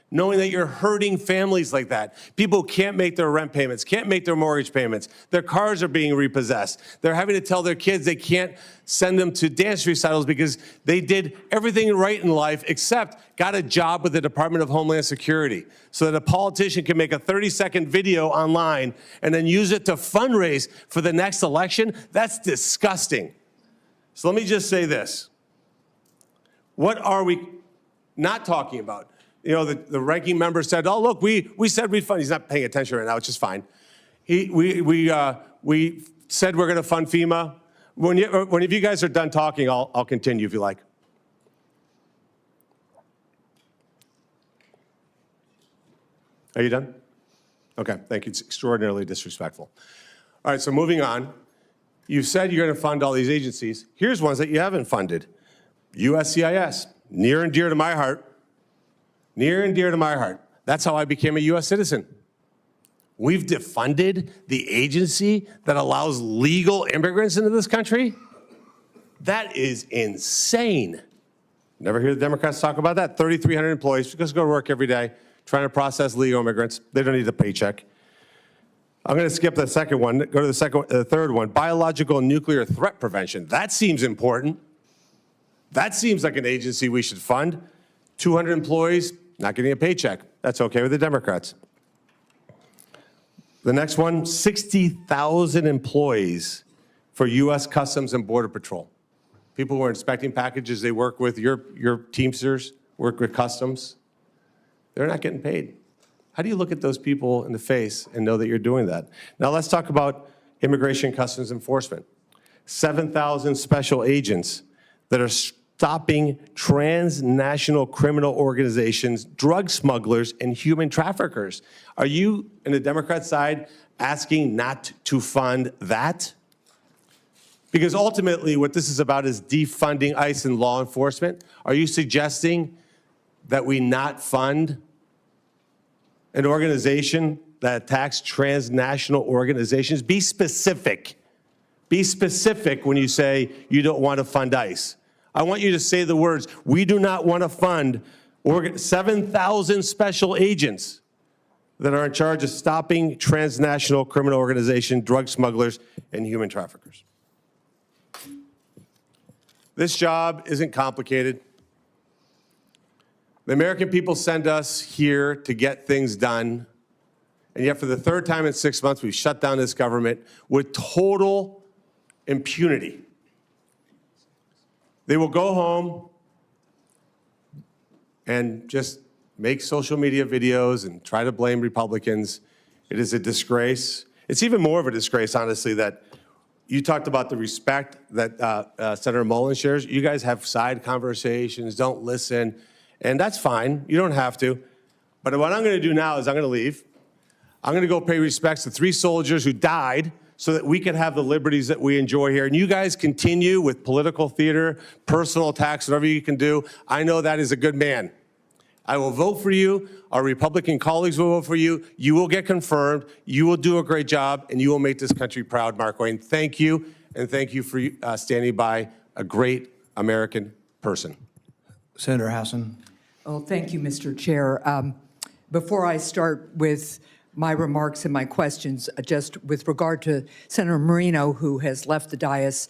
knowing that you're hurting families like that. People can't make their rent payments, can't make their mortgage payments. Their cars are being repossessed. They're having to tell their kids they can't send them to dance recitals because they did everything right in life except got a job with the Department of Homeland Security so that a politician can make a 30-second video online and then use it to fundraise for the next election. That's disgusting. So let me just say this. What are we not talking about? You know, the ranking member said, oh, look, we said we'd fund. He's not paying attention right now, which is fine. We said we're going to fund FEMA. When you guys are done talking, I'll continue if you like. Are you done? Okay, thank you. It's extraordinarily disrespectful. All right, so moving on. You said you're going to fund all these agencies. Here's ones that you haven't funded. USCIS, near and dear to my heart. Near and dear to my heart. That's how I became a U.S. citizen. We've defunded the agency that allows legal immigrants into this country? That is insane. Never hear the Democrats talk about that. 3,300 employees just go to work every day trying to process legal immigrants. They don't need a paycheck. I'm going to skip the second one, go to the third one. Biological and nuclear threat prevention. That seems important. That seems like an agency we should fund. 200 employees, not getting a paycheck. That's okay with the Democrats. The next one, 60,000 employees for U.S. Customs and Border Patrol. People who are inspecting packages, they work with your Teamsters, work with Customs. They're not getting paid. How do you look at those people in the face and know that you're doing that? Now let's talk about Immigration Customs Enforcement. 7,000 special agents that are stopping transnational criminal organizations, drug smugglers, and human traffickers. Are you, on the Democrat side, asking not to fund that? Because ultimately, what this is about is defunding ICE and law enforcement. Are you suggesting that we not fund an organization that attacks transnational organizations? Be specific. Be specific when you say you don't want to fund ICE. I want you to say the words, we do not want to fund 7,000 special agents that are in charge of stopping transnational criminal organizations, drug smugglers, and human traffickers. This job isn't complicated. The American people send us here to get things done, and yet for the third time in 6 months, we've shut down this government with total impunity. They will go home and just make social media videos and try to blame Republicans. It is a disgrace. It's even more of a disgrace, honestly, that you talked about the respect that Senator Mullin shares. You guys have side conversations, don't listen, and that's fine. You don't have to. But what I'm going to do now is I'm going to leave. I'm going to go pay respects to 3 soldiers who died so that we can have the liberties that we enjoy here. And you guys continue with political theater, personal attacks, whatever you can do. I know that is a good man. I will vote for you. Our Republican colleagues will vote for you. You will get confirmed. You will do a great job, and you will make this country proud, Markwayne. Thank you, and thank you for standing by a great American person.
Senator Hassan.
Well, thank you, Mr. Chair. Before I start with my remarks and my questions, just with regard to Senator Marino, who has left the dais,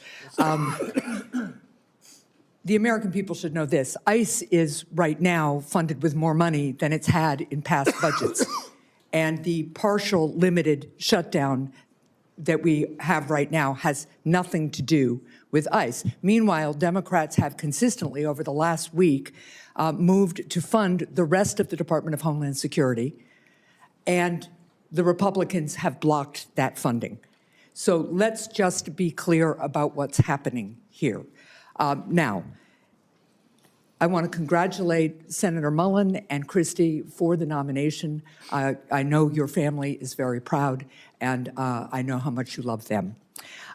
the American people should know this. ICE is right now funded with more money than it's had in past budgets. And the partial limited shutdown that we have right now has nothing to do with ICE. Meanwhile, Democrats have consistently over the last week moved to fund the rest of the Department of Homeland Security, and the Republicans have blocked that funding. So let's just be clear about what's happening here. Now, I want to congratulate Senator Mullin and Christie for the nomination. I know your family is very proud, and I know how much you love them.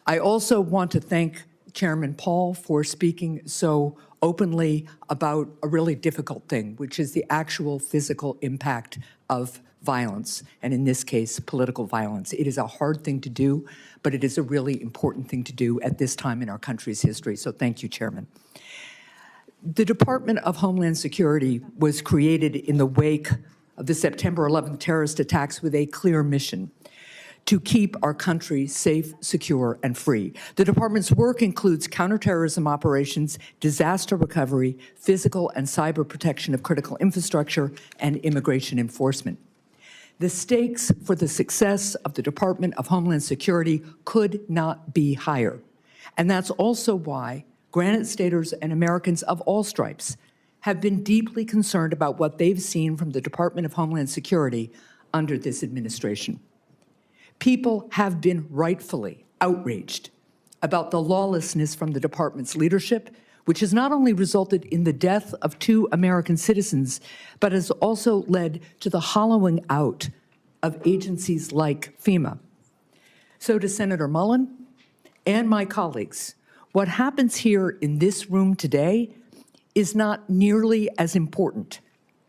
I also want to thank Chairman Paul for speaking so openly about a really difficult thing, which is the actual physical impact of violence, and in this case, political violence. It is a hard thing to do, but it is a really important thing to do at this time in our country's history. So thank you, Chairman. The Department of Homeland Security was created in the wake of the September 11th terrorist attacks with a clear mission: to keep our country safe, secure, and free. The department's work includes counterterrorism operations, disaster recovery, physical and cyber protection of critical infrastructure, and immigration enforcement. The stakes for the success of the Department of Homeland Security could not be higher. And that's also why Granite Staters and Americans of all stripes have been deeply concerned about what they've seen from the Department of Homeland Security under this administration. People have been rightfully outraged about the lawlessness from the department's leadership, which has not only resulted in the death of 2 American citizens, but has also led to the hollowing out of agencies like FEMA. So to Senator Mullin and my colleagues, what happens here in this room today is not nearly as important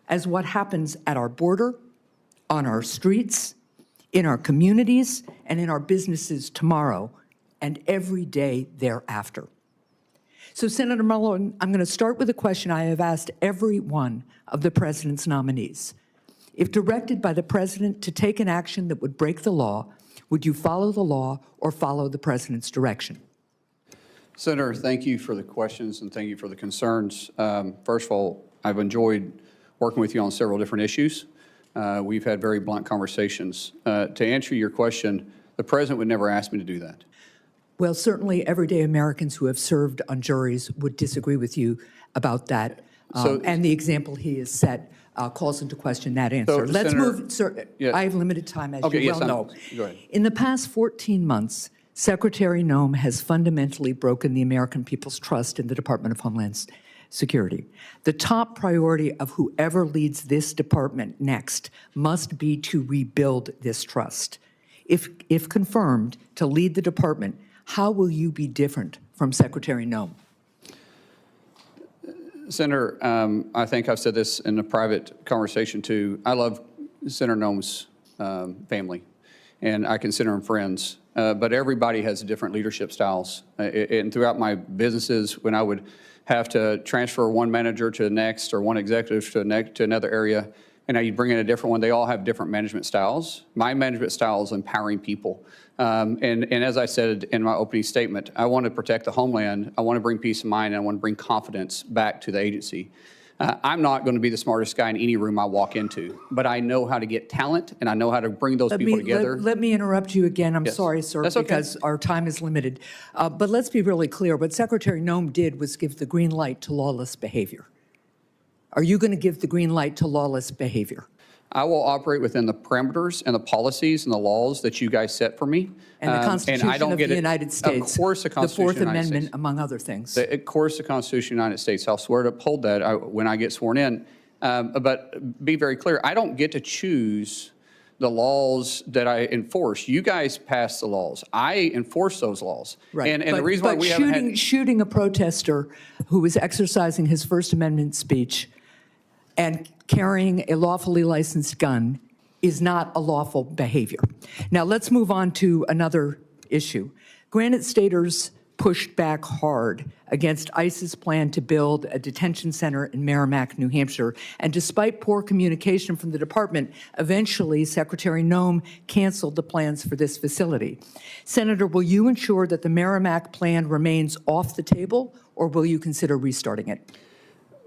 as what happens at our border, on our streets, in our communities, and in our businesses tomorrow and every day thereafter. So, Senator Mullin, I'm going to start with a question I have asked every one of the president's nominees. If directed by the president to take an action that would break the law, would you follow the law or follow the president's direction?
Senator, thank you for the questions and thank you for the concerns. First of all, I've enjoyed working with you on several different issues. We've had very blunt conversations. To answer your question, the president would never ask me to do that.
Well, certainly everyday Americans who have served on juries would disagree with you about that. And the example he has set calls into question that answer. Let's
Senator,
move, sir.
yeah.
I have limited time, as
Okay,
you
yes,
well know.
go ahead.
In the past 14 months, Secretary Noem has fundamentally broken the American people's trust in the Department of Homeland Security. The top priority of whoever leads this department next must be to rebuild this trust. If confirmed to lead the department, how will you be different from Secretary Noem?
Senator, I think I've said this in a private conversation too. I love Senator Noem's family, and I consider them friends. But everybody has different leadership styles. And throughout my businesses, when I would have to transfer one manager to the next or one executive to another area, and you'd bring in a different one, they all have different management styles. My management style is empowering people. And as I said in my opening statement, I want to protect the homeland. I want to bring peace of mind, and I want to bring confidence back to the agency. I'm not going to be the smartest guy in any room I walk into, but I know how to get talent, and I know how to bring those people together.
Let me interrupt you again. I'm
Yes.
sorry, sir,
That's okay.
because our time is limited. But let's be really clear. What Secretary Noem did was give the green light to lawless behavior. Are you going to give the green light to lawless behavior?
I will operate within the parameters and the policies and the laws that you guys set for me.
And the Constitution
I don't
of
get
the
it.
United States.
Of course, the
The
Constitution
Fourth
of the United
Amendment,
States.
among other things.
Of course, the Constitution of the United States. I'll swear to uphold that when I get sworn in. But be very clear, I don't get to choose the laws that I enforce. You guys pass the laws. I enforce those laws.
Right.
And
but,
the reason why
but
we haven't had...
shooting a protester who was exercising his First Amendment speech and carrying a lawfully licensed gun is not a lawful behavior. Now, let's move on to another issue. Granite Staters pushed back hard against ICE's plan to build a detention center in Merrimack, New Hampshire. And despite poor communication from the department, eventually Secretary Noem canceled the plans for this facility. Senator, will you ensure that the Merrimack plan remains off the table, or will you consider restarting it?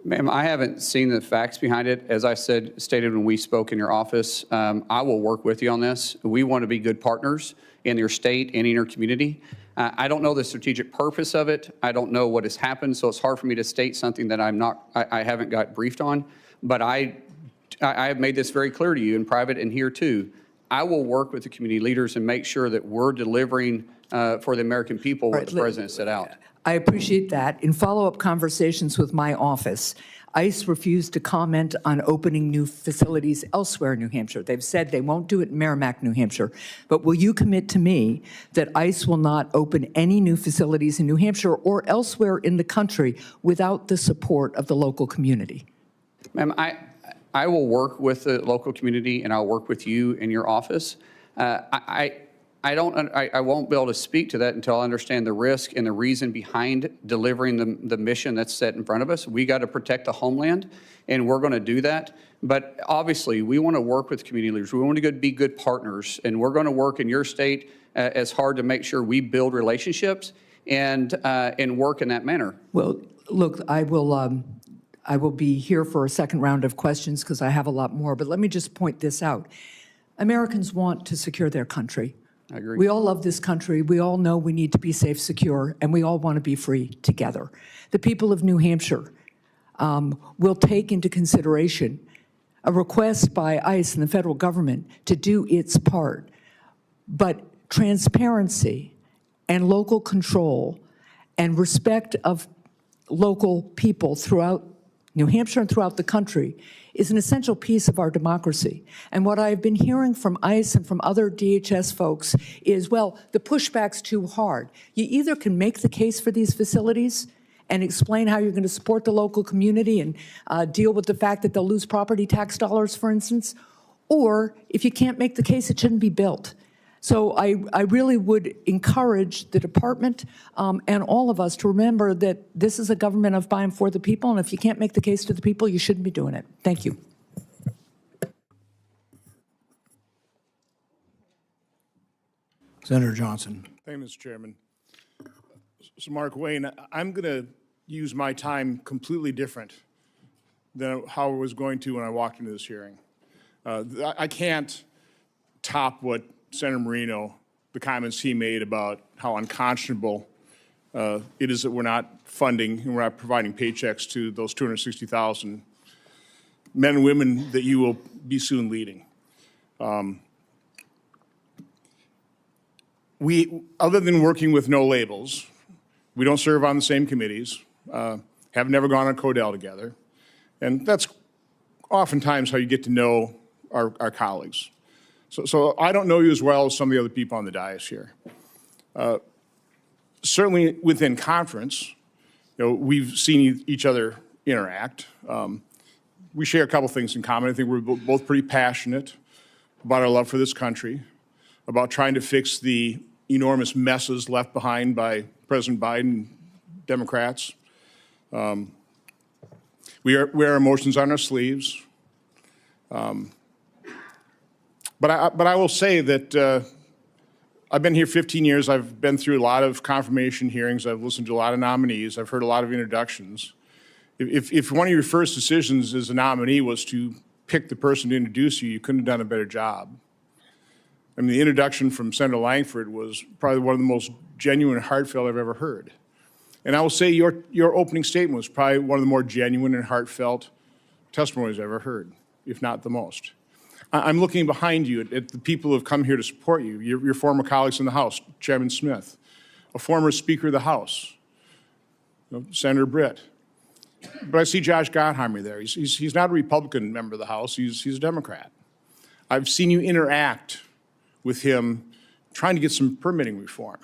Ma'am, I haven't seen the facts behind it. As I stated when we spoke in your office, I will work with you on this. We want to be good partners in your state and in your community. I don't know the strategic purpose of it. I don't know what has happened, so it's hard for me to state something that I haven't got briefed on. But I have made this very clear to you in private and here too. I will work with the community leaders and make sure that we're delivering for the American people what the president set out.
I appreciate that. In follow-up conversations with my office, ICE refused to comment on opening new facilities elsewhere in New Hampshire. They've said they won't do it in Merrimack, New Hampshire. But will you commit to me that ICE will not open any new facilities in New Hampshire or elsewhere in the country without the support of the local community?
Ma'am, I will work with the local community and I'll work with you in your office. I won't be able to speak to that until I understand the risk and the reason behind delivering the mission that's set in front of us. We got to protect the homeland, and we're going to do that. But obviously, we want to work with community leaders. We want to be good partners, and we're going to work in your state as hard to make sure we build relationships and work in that manner.
Well, look, I will be here for a second round of questions because I have a lot more. But let me just point this out. Americans want to secure their country.
I agree.
We all love this country. We all know we need to be safe, secure, and we all want to be free together. The people of New Hampshire will take into consideration a request by ICE and the federal government to do its part. But transparency and local control and respect of local people throughout New Hampshire and throughout the country is an essential piece of our democracy. And what I've been hearing from ICE and from other DHS folks is, well, the pushback's too hard. You either can make the case for these facilities and explain how you're going to support the local community and deal with the fact that they'll lose property tax dollars, for instance, or if you can't make the case, it shouldn't be built. So I really would encourage the department and all of us to remember that this is a government of by and for the people, and if you can't make the case to the people, you shouldn't be doing it. Thank you.
Senator Johnson.
Thank you, Mr. Chairman. So, Markwayne, I'm going to use my time completely different than how I was going to when I walked into this hearing. I can't top what Senator Marino, the comments he made about how unconscionable it is that we're not funding and we're not providing paychecks to those 260,000 men and women that you will be soon leading. Other than working with no labels, we don't serve on the same committees, have never gone on Codell together, and that's oftentimes how you get to know our colleagues. So I don't know you as well as some of the other people on the dais here. Certainly within conference, we've seen each other interact. We share a couple things in common. I think we're both pretty passionate about our love for this country, about trying to fix the enormous messes left behind by President Biden, Democrats. We wear our emotions on our sleeves. But I will say that I've been here 15 years. I've been through a lot of confirmation hearings. I've listened to a lot of nominees. I've heard a lot of introductions. If one of your first decisions as a nominee was to pick the person to introduce you, you couldn't have done a better job. I mean, the introduction from Senator Langford was probably one of the most genuine and heartfelt I've ever heard. And I will say your opening statement was probably one of the more genuine and heartfelt testimonies I've ever heard, if not the most. I'm looking behind you at the people who have come here to support you, your former colleagues in the House, Chairman Smith, a former Speaker of the House, Senator Britt. But I see Josh Gottheimer there. He's not a Republican member of the House. He's a Democrat. I've seen you interact with him trying to get some permitting reform.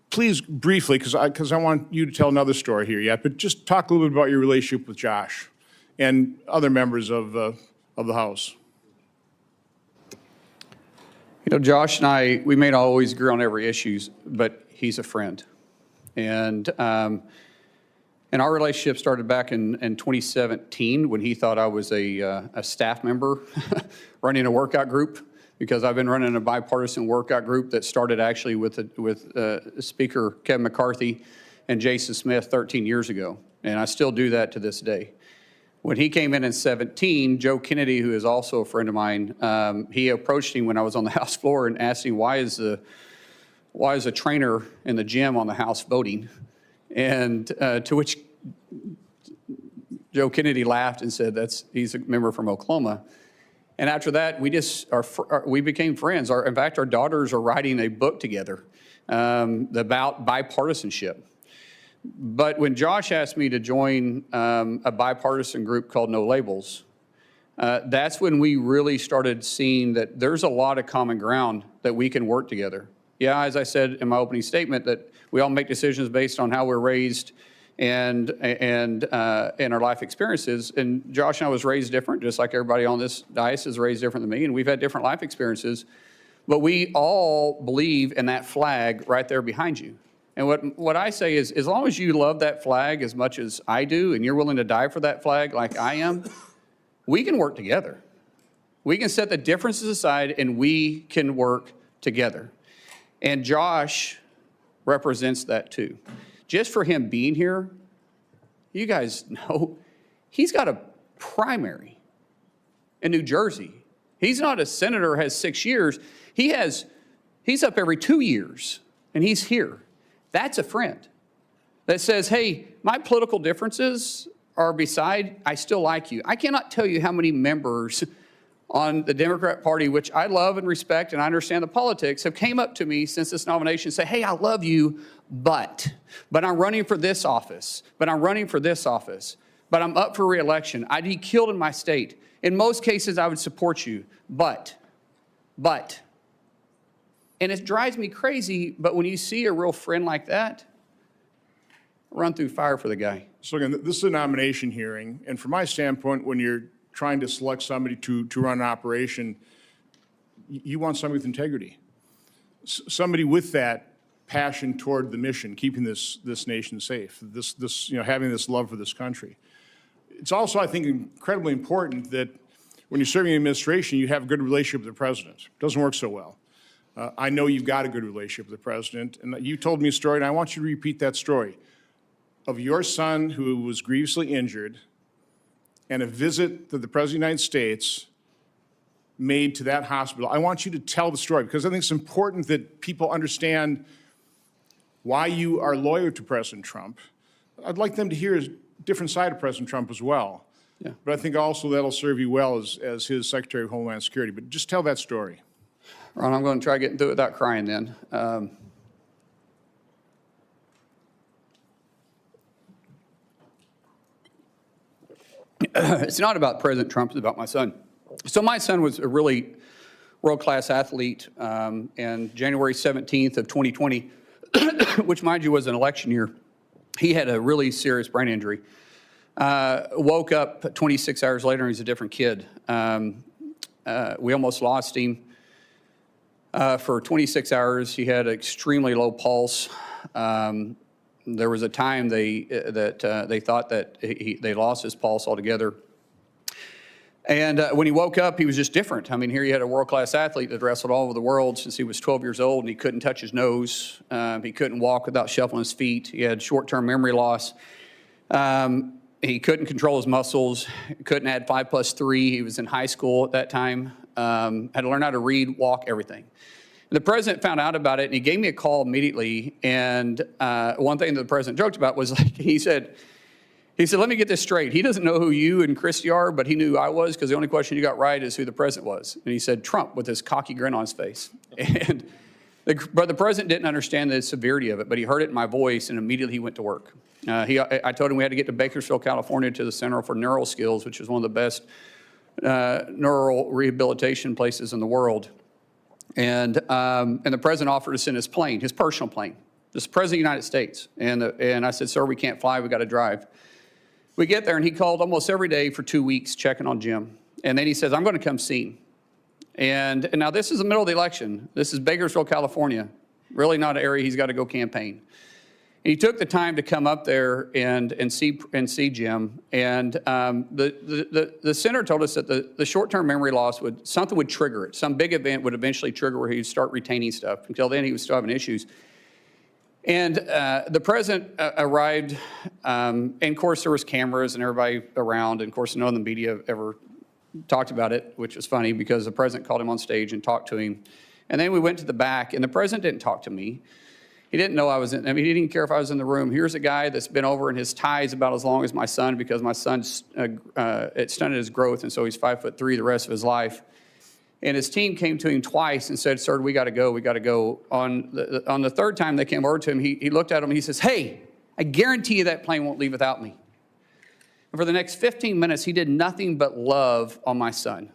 Please, briefly, because I want you to tell another story here yet, but just talk a little bit about your relationship with Josh and other members of the House.
You know, Josh and I, we may not always agree on every issue, but he's a friend. And our relationship started back in 2017 when he thought I was a staff member running a workout group, because I've been running a bipartisan workout group that started actually with Speaker Kevin McCarthy and Jason Smith 13 years ago. And I still do that to this day. When he came in 2017, Joe Kennedy, who is also a friend of mine, he approached him when I was on the House floor and asked him, why is a trainer in the gym on the House voting? And to which Joe Kennedy laughed and said, he's a member from Oklahoma. And after that, we became friends. In fact, our daughters are writing a book together about bipartisanship. But when Josh asked me to join a bipartisan group called No Labels, that's when we really started seeing that there's a lot of common ground that we can work together. Yeah, as I said in my opening statement, that we all make decisions based on how we're raised and our life experiences. And Josh and I was raised different, just like everybody on this dais is raised different than me, and we've had different life experiences. But we all believe in that flag right there behind you. And what I say is, as long as you love that flag as much as I do, and you're willing to die for that flag like I am, we can work together. We can set the differences aside, and we can work together. And Josh represents that too. Just for him being here, you guys know, he's got a primary in New Jersey. He's not a senator, has 6 years. He's up every 2 years, and he's here. That's a friend that says, hey, my political differences are beside, I still like you. I cannot tell you how many members on the Democrat Party, which I love and respect, and I understand the politics, have came up to me since this nomination and say, hey, I love you, but I'm running for this office, but I'm running for this office, but I'm up for re-election. I'd be killed in my state. In most cases, I would support you, but. And it drives me crazy, but when you see a real friend like that, run through fire for the guy.
So again, this is a nomination hearing, and from my standpoint, when you're trying to select somebody to run an operation, you want somebody with integrity. Somebody with that passion toward the mission, keeping this nation safe, having this love for this country. It's also, I think, incredibly important that when you're serving in administration, you have a good relationship with the president. It doesn't work so well. I know you've got a good relationship with the president, and you told me a story, and I want you to repeat that story of your son who was grievously injured and a visit that the President of the United States made to that hospital. I want you to tell the story, because I think it's important that people understand why you are loyal to President Trump. I'd like them to hear a different side of President Trump as well.
Yeah.
But I think also that'll serve you well as his Secretary of Homeland Security. But just tell that story.
Ron, I'm going to try getting through it without crying then. It's not about President Trump, it's about my son. So my son was a really world-class athlete, and January 17th of 2020, which mind you was an election year, he had a really serious brain injury. Woke up 26 hours later and he's a different kid. We almost lost him. For 26 hours, he had an extremely low pulse. There was a time they thought that they lost his pulse altogether. And when he woke up, he was just different. I mean, here you had a world-class athlete that wrestled all over the world since he was 12 years old, and he couldn't touch his nose. He couldn't walk without shuffling his feet. He had short-term memory loss. He couldn't control his muscles. Couldn't add 5 + 3. He was in high school at that time. Had to learn how to read, walk, everything. The president found out about it, and he gave me a call immediately. And one thing that the president joked about was, like, he said, let me get this straight. He doesn't know who you and Christy are, but he knew who I was, because the only question you got right is who the president was. And he said, Trump, with his cocky grin on his face. And but the president didn't understand the severity of it, but he heard it in my voice, and immediately he went to work. I told him we had to get to Bakersfield, California, to the Center for Neural Skills, which is one of the best neural rehabilitation places in the world. And the president offered to send his plane, his personal plane, this president of the United States. And I said, sir, we can't fly, we got to drive. We get there, and he called almost every day for 2 weeks checking on Jim. And then he says, I'm going to come see him. And now this is the middle of the election. This is Bakersfield, California. Really not an area he's got to go campaign. And he took the time to come up there and see Jim. And the senator told us that the short-term memory loss something would trigger it. Some big event would eventually trigger where he'd start retaining stuff. Until then, he was still having issues. And the president arrived, and of course there was cameras and everybody around, and of course none of the media ever talked about it, which was funny because the president called him on stage and talked to him. And then we went to the back, and the president didn't talk to me. He didn't know I was in, I mean, he didn't even care if I was in the room. Here's a guy that's been over, and his tie is about as long as my son because my son's, it stunted his growth, and so he's 5'3" the rest of his life. And his team came to him twice and said, sir, we got to go, we got to go. On the third time they came over to him, he looked at him and he says, hey, I guarantee you that plane won't leave without me. And for the next 15 minutes, he did nothing but love on my son.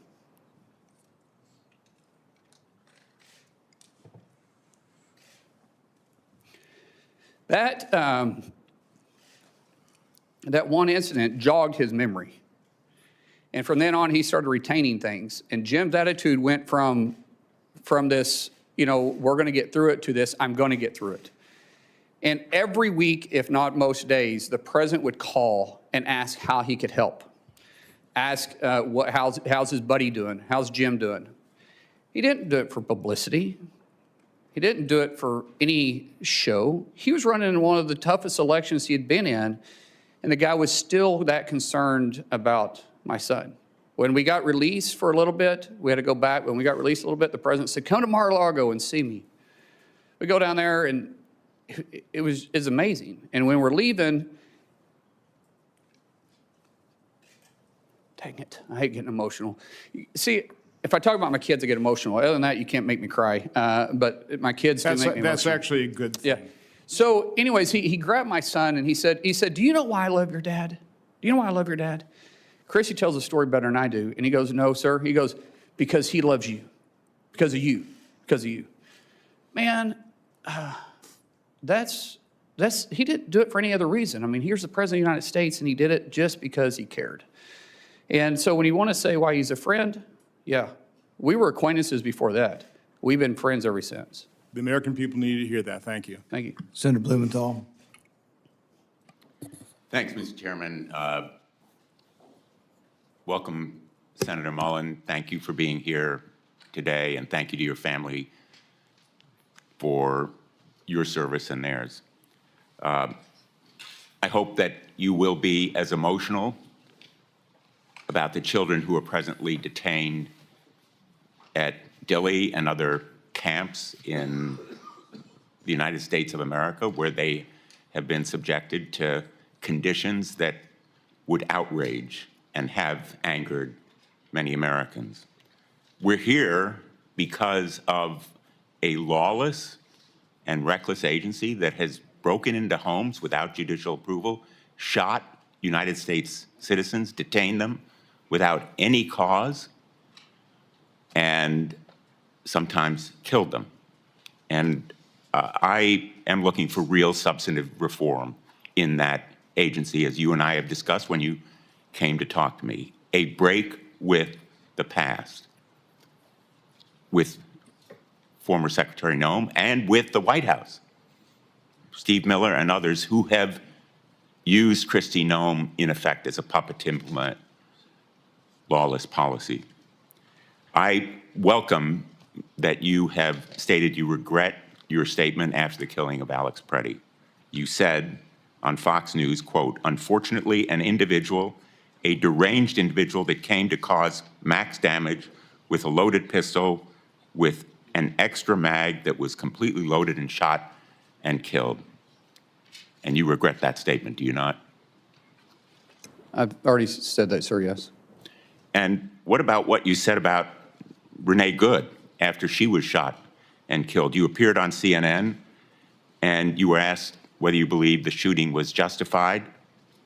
That one incident jogged his memory. And from then on, he started retaining things. And Jim's attitude went from this, you know, we're going to get through it, to this, I'm going to get through it. And every week, if not most days, the president would call and ask how he could help. Ask how's his buddy doing? How's Jim doing? He didn't do it for publicity. He didn't do it for any show. He was running in one of the toughest elections he had been in, and the guy was still that concerned about my son. When we got released for a little bit, we had to go back. When we got released a little bit, the president said, come to Mar-a-Lago and see me. We go down there, and it's amazing. And when we're leaving, dang it, I hate getting emotional. See, if I talk about my kids, I get emotional. Other than that, you can't make me cry. But my kids do make me emotional.
That's actually a good thing.
Yeah. So anyways, he grabbed my son, and he said, do you know why I love your dad? Do you know why I love your dad? Chrissy tells the story better than I do. And he goes, no, sir. He goes, because he loves you. Because of you. Because of you. Man, he didn't do it for any other reason. I mean, here's the President of the United States, and he did it just because he cared. And so when you want to say why he's a friend, yeah, we were acquaintances before that. We've been friends ever since.
The American people need to hear that. Thank you.
Thank you.
Senator Blumenthal.
Thanks, Mr. Chairman. Welcome, Senator Mullin. Thank you for being here today, and thank you to your family for your service and theirs. I hope that you will be as emotional about the children who are presently detained at Dilley and other camps in the United States of America, where they have been subjected to conditions that would outrage and have angered many Americans. We're here because of a lawless and reckless agency that has broken into homes without judicial approval, shot United States citizens, detained them without any cause, and sometimes killed them. And I am looking for real substantive reform in that agency, as you and I have discussed when you came to talk to me. A break with the past, with former Secretary Noem and with the White House, Steve Miller and others who have used Kristi Noem, in effect, as a puppet to implement lawless policy. I welcome that you have stated you regret your statement after the killing of Alex Preddy. You said on Fox News, quote, unfortunately, an individual, a deranged individual that came to cause max damage with a loaded pistol with an extra mag that was completely loaded and shot and killed. And you regret that statement, do you not?
I've already said that, sir, yes.
And what about what you said about Renee Good after she was shot and killed? You appeared on CNN, and you were asked whether you believed the shooting was justified,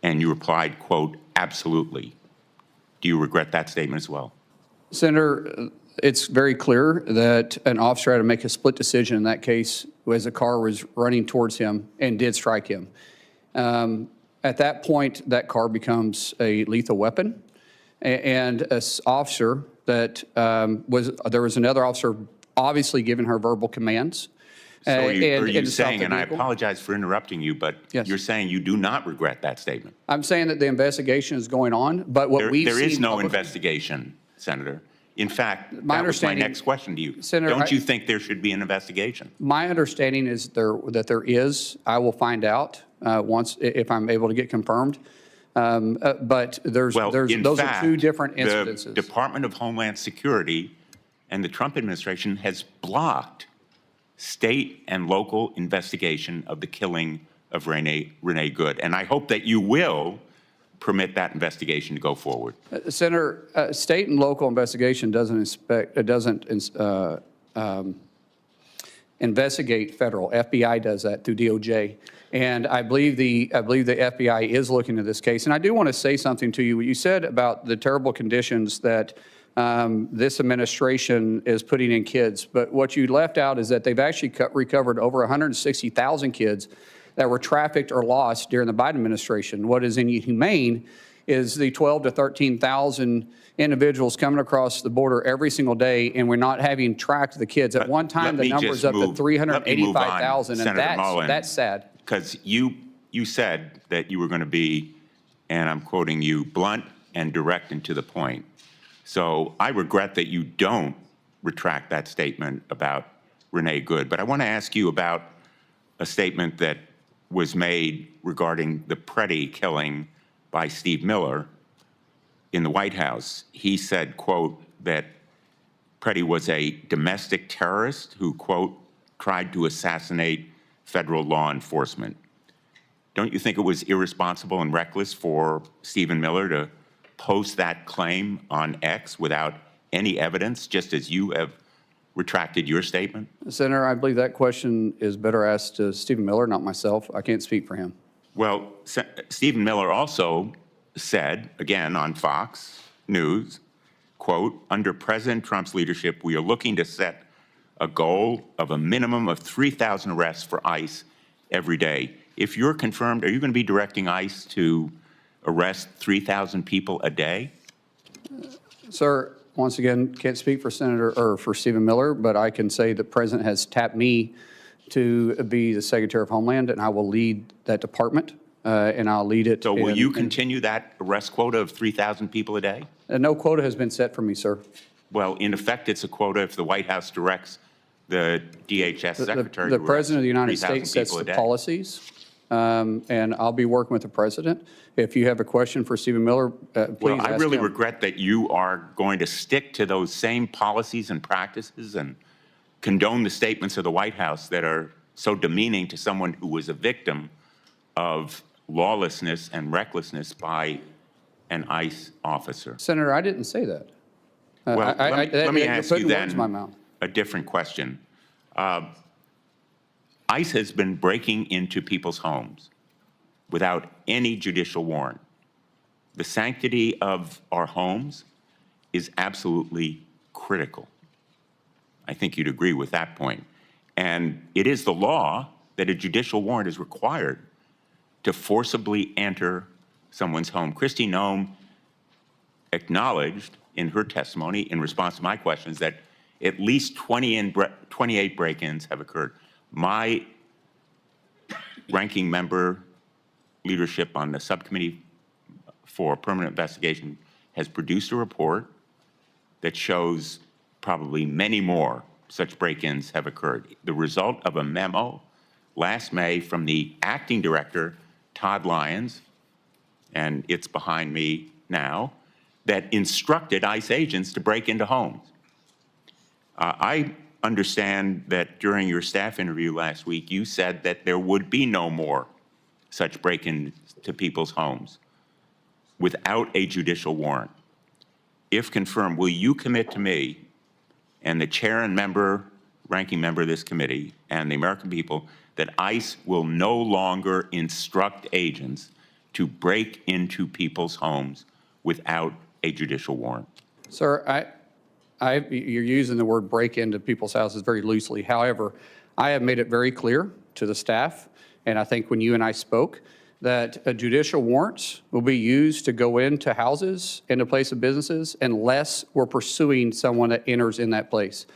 and you replied, quote, absolutely. Do you regret that statement as well?
Senator, it's very clear that an officer had to make a split decision in that case as a car was running towards him and did strike him. At that point, that car becomes a lethal weapon. And an officer that there was another officer obviously giving her verbal commands.
So are you
and
saying, and I
vehicle.
apologize for interrupting you, but
Yes.
you're saying you do not regret that statement?
I'm saying that the investigation is going on, but what we've seen...
There is no
publicly-
investigation, Senator. In fact, that was my
understanding-
next question to you.
Senator,
Don't you think there should be an investigation?
My understanding is that there is. I will find out if I'm able to get confirmed. But those are two different incidences.
The Department of Homeland Security and the Trump administration has blocked state and local investigation of the killing of Renee Good. And I hope that you will permit that investigation to go forward.
Senator, state and local investigation doesn't investigate federal. FBI does that through DOJ. And I believe the FBI is looking at this case. And I do want to say something to you. What you said about the terrible conditions that this administration is putting in kids. But what you left out is that they've actually recovered over 160,000 kids that were trafficked or lost during the Biden administration. What is inhumane is the 12 to 13,000 individuals coming across the border every single day, and we're not having tracked the kids. At one time, the number is up to 385,000, and that's sad.
Because you said that you were going to be, and I'm quoting you, blunt and direct and to the point. So I regret that you don't retract that statement about Renee Good. But I want to ask you about a statement that was made regarding the Preddy killing by Steve Miller in the White House. He said, quote, that Preddy was a domestic terrorist who, quote, tried to assassinate federal law enforcement. Don't you think it was irresponsible and reckless for Stephen Miller to post that claim on X without any evidence, just as you have retracted your statement?
Senator, I believe that question is better asked to Stephen Miller, not myself. I can't speak for him.
Well, Stephen Miller also said, again on Fox News, quote, under President Trump's leadership, we are looking to set a goal of a minimum of 3,000 arrests for ICE every day. If you're confirmed, are you going to be directing ICE to arrest 3,000 people a day?
Sir, once again, can't speak for for Stephen Miller, but I can say the President has tapped me to be the Secretary of Homeland, and I will lead that department, and I'll lead it.
So will you continue that arrest quota of 3,000 people a day?
No quota has been set for me, sir.
Well, in effect, it's a quota if the White House directs the DHS Secretary
The
to
President of the United
3,000
States sets
people a
the
day.
policies, and I'll be working with the President. If you have a question for Stephen Miller, please
Well, I
ask
really
him.
regret that you are going to stick to those same policies and practices and condone the statements of the White House that are so demeaning to someone who was a victim of lawlessness and recklessness by an ICE officer.
Senator, I didn't say that.
Well, let me ask you
words in my
then
mouth.
a different question. ICE has been breaking into people's homes without any judicial warrant. The sanctity of our homes is absolutely critical. I think you'd agree with that point. And it is the law that a judicial warrant is required to forcibly enter someone's home. Kristi Noem acknowledged in her testimony in response to my questions that at least 28 break-ins have occurred. My ranking member leadership on the subcommittee for permanent investigation has produced a report that shows probably many more such break-ins have occurred. The result of a memo last May from the acting director, Todd Lyons, and it's behind me now, that instructed ICE agents to break into homes. I understand that during your staff interview last week, you said that there would be no more such break-ins to people's homes without a judicial warrant. If confirmed, will you commit to me and the chair and ranking member of this committee and the American people that ICE will no longer instruct agents to break into people's homes without a judicial warrant?
Sir, you're using the word break into people's houses very loosely. However, I have made it very clear to the staff, and I think when you and I spoke, that judicial warrants will be used to go into houses, into place of businesses, unless we're pursuing someone that enters in that place.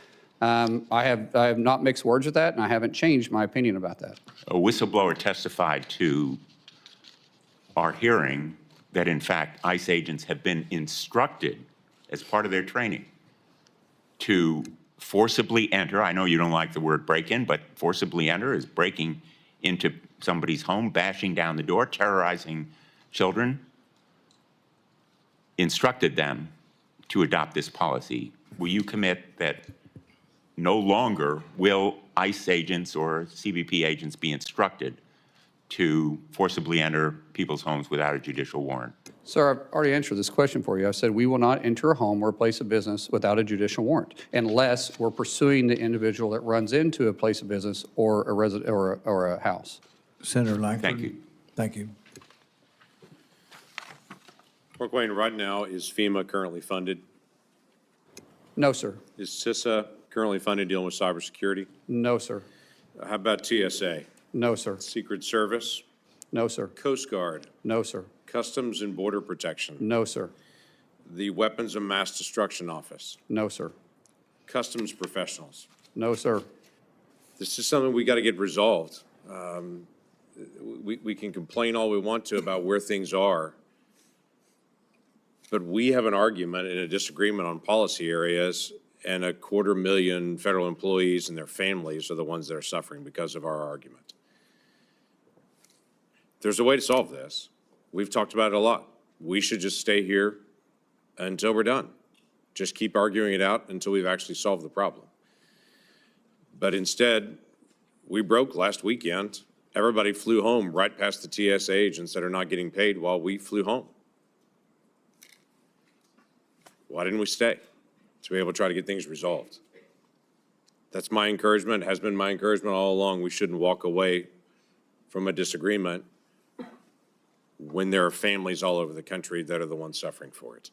I have not mixed words with that, and I haven't changed my opinion about that.
A whistleblower testified to our hearing that, in fact, ICE agents have been instructed as part of their training to forcibly enter. I know you don't like the word break-in, but forcibly enter is breaking into somebody's home, bashing down the door, terrorizing children, instructed them to adopt this policy. Will you commit that no longer will ICE agents or CBP agents be instructed to forcibly enter people's homes without a judicial warrant?
Sir, I've already answered this question for you. I said we will not enter a home or a place of business without a judicial warrant unless we're pursuing the individual that runs into a place of business or a resident or a house.
Senator Langford.
Thank you.
Thank you.
Markwayne, right now, is FEMA currently funded?
No, sir.
Is CISA currently funded dealing with cybersecurity?
No, sir.
How about TSA?
No, sir.
Secret Service?
No, sir.
Coast Guard?
No, sir.
Customs and Border Protection?
No, sir.
The Weapons of Mass Destruction Office?
No, sir.
Customs professionals?
No, sir.
This is something we got to get resolved. We can complain all we want to about where things are, but we have an argument and a disagreement on policy areas, and 250,000 federal employees and their families are the ones that are suffering because of our argument. There's a way to solve this. We've talked about it a lot. We should just stay here until we're done. Just keep arguing it out until we've actually solved the problem. But instead, we broke last weekend. Everybody flew home right past the TSA agents that are not getting paid while we flew home. Why didn't we stay? To be able to try to get things resolved. That's my encouragement, has been my encouragement all along. We shouldn't walk away from a disagreement when there are families all over the country that are the ones suffering for it.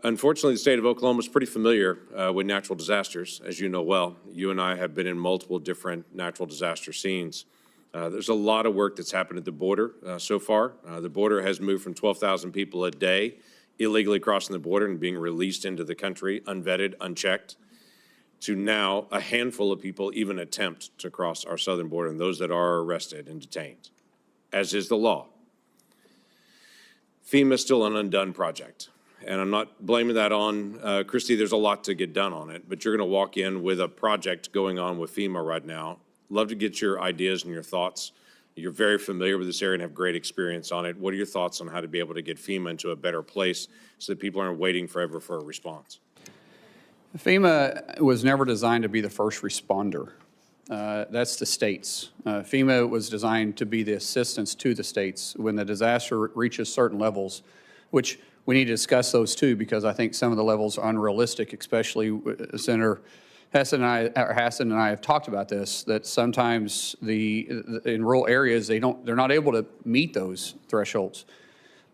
Unfortunately, the state of Oklahoma is pretty familiar with natural disasters, as you know well. You and I have been in multiple different natural disaster scenes. There's a lot of work that's happened at the border so far. The border has moved from 12,000 people a day illegally crossing the border and being released into the country, unvetted, unchecked, to now a handful of people even attempt to cross our southern border, and those that are arrested and detained, as is the law. FEMA is still an undone project. And I'm not blaming that on Christy. There's a lot to get done on it, but you're going to walk in with a project going on with FEMA right now. Love to get your ideas and your thoughts. You're very familiar with this area and have great experience on it. What are your thoughts on how to be able to get FEMA into a better place so that people aren't waiting forever for a response?
FEMA was never designed to be the first responder. That's the states. FEMA was designed to be the assistance to the states when the disaster reaches certain levels, which we need to discuss those too, because I think some of the levels are unrealistic, especially Senator Hassan and I have talked about this, that sometimes in rural areas, they're not able to meet those thresholds.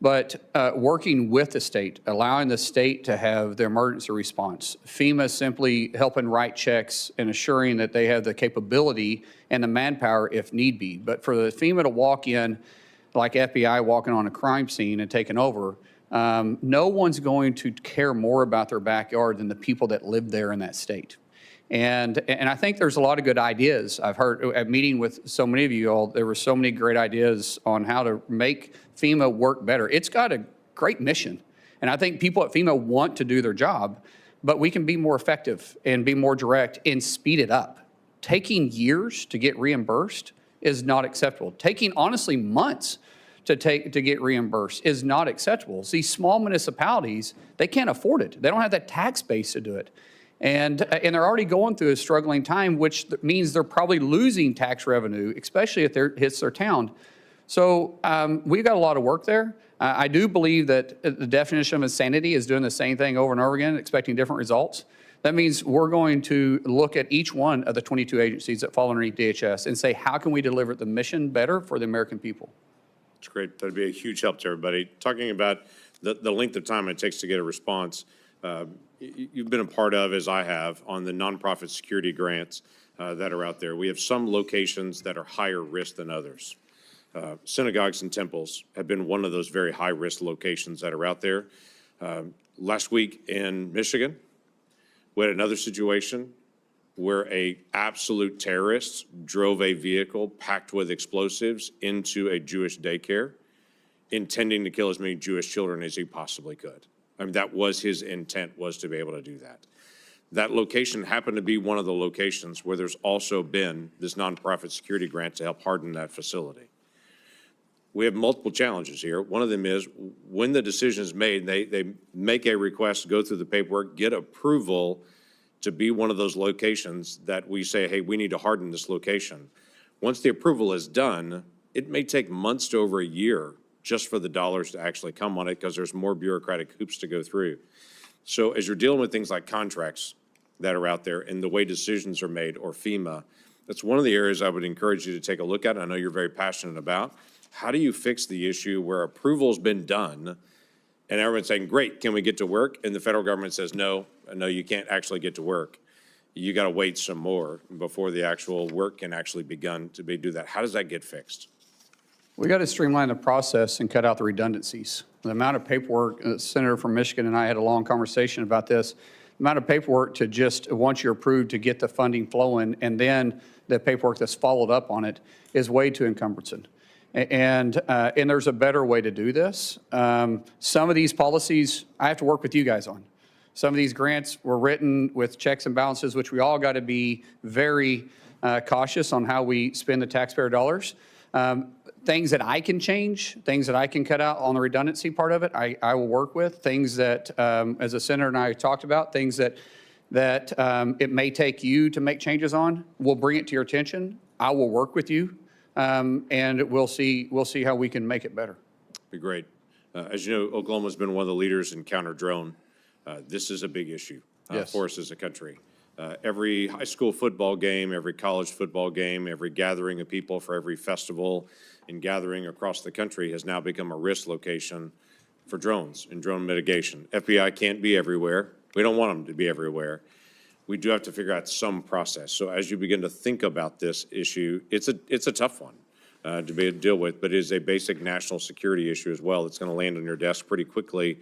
But working with the state, allowing the state to have their emergency response, FEMA simply helping write checks and assuring that they have the capability and the manpower if need be. But for the FEMA to walk in like FBI walking on a crime scene and taking over, no one's going to care more about their backyard than the people that live there in that state. And I think there's a lot of good ideas. I've heard at meeting with so many of you all, there were so many great ideas on how to make FEMA work better. It's got a great mission. And I think people at FEMA want to do their job, but we can be more effective and be more direct and speed it up. Taking years to get reimbursed is not acceptable. Taking, honestly, months to get reimbursed is not acceptable. See, small municipalities, they can't afford it. They don't have that tax base to do it. And they're already going through a struggling time, which means they're probably losing tax revenue, especially if it hits their town. So we've got a lot of work there. I do believe that the definition of insanity is doing the same thing over and over again, expecting different results. That means we're going to look at each one of the 22 agencies that fall underneath DHS and say, how can we deliver the mission better for the American people?
That's great. That'd be a huge help to everybody. Talking about the length of time it takes to get a response, you've been a part of, as I have, on the nonprofit security grants that are out there. We have some locations that are higher risk than others. Synagogues and temples have been one of those very high-risk locations that are out there. Last week in Michigan, we had another situation where a absolute terrorist drove a vehicle packed with explosives into a Jewish daycare, intending to kill as many Jewish children as he possibly could. I mean, that was his intent, was to be able to do that. That location happened to be one of the locations where there's also been this nonprofit security grant to help harden that facility. We have multiple challenges here. One of them is when the decision is made, they make a request, go through the paperwork, get approval to be one of those locations that we say, hey, we need to harden this location. Once the approval is done, it may take months to over a year just for the dollars to actually come on it because there's more bureaucratic hoops to go through. So as you're dealing with things like contracts that are out there and the way decisions are made, or FEMA, that's one of the areas I would encourage you to take a look at. I know you're very passionate about. How do you fix the issue where approval's been done and everyone's saying, great, can we get to work? And the federal government says, no, you can't actually get to work. You got to wait some more before the actual work can actually begin to do that. How does that get fixed?
We got to streamline the process and cut out the redundancies. The amount of paperwork, the senator from Michigan and I had a long conversation about this, the amount of paperwork to just, once you're approved, to get the funding flowing, and then the paperwork that's followed up on it is way too encumbersome. And there's a better way to do this. Some of these policies I have to work with you guys on. Some of these grants were written with checks and balances, which we all got to be very cautious on how we spend the taxpayer dollars. Things that I can change, things that I can cut out on the redundancy part of it, I will work with. Things that, as a senator and I talked about, things that it may take you to make changes on, we'll bring it to your attention. I will work with you, and we'll see how we can make it better.
Be great. As you know, Oklahoma's been one of the leaders in counter-drone. This is a big issue for us as a country. Every high school football game, every college football game, every gathering of people for every festival and gathering across the country has now become a risk location for drones and drone mitigation. FBI can't be everywhere. We don't want them to be everywhere. We do have to figure out some process. So as you begin to think about this issue, it's a tough one to be able to deal with, but it is a basic national security issue as well. It's going to land on your desk pretty quickly,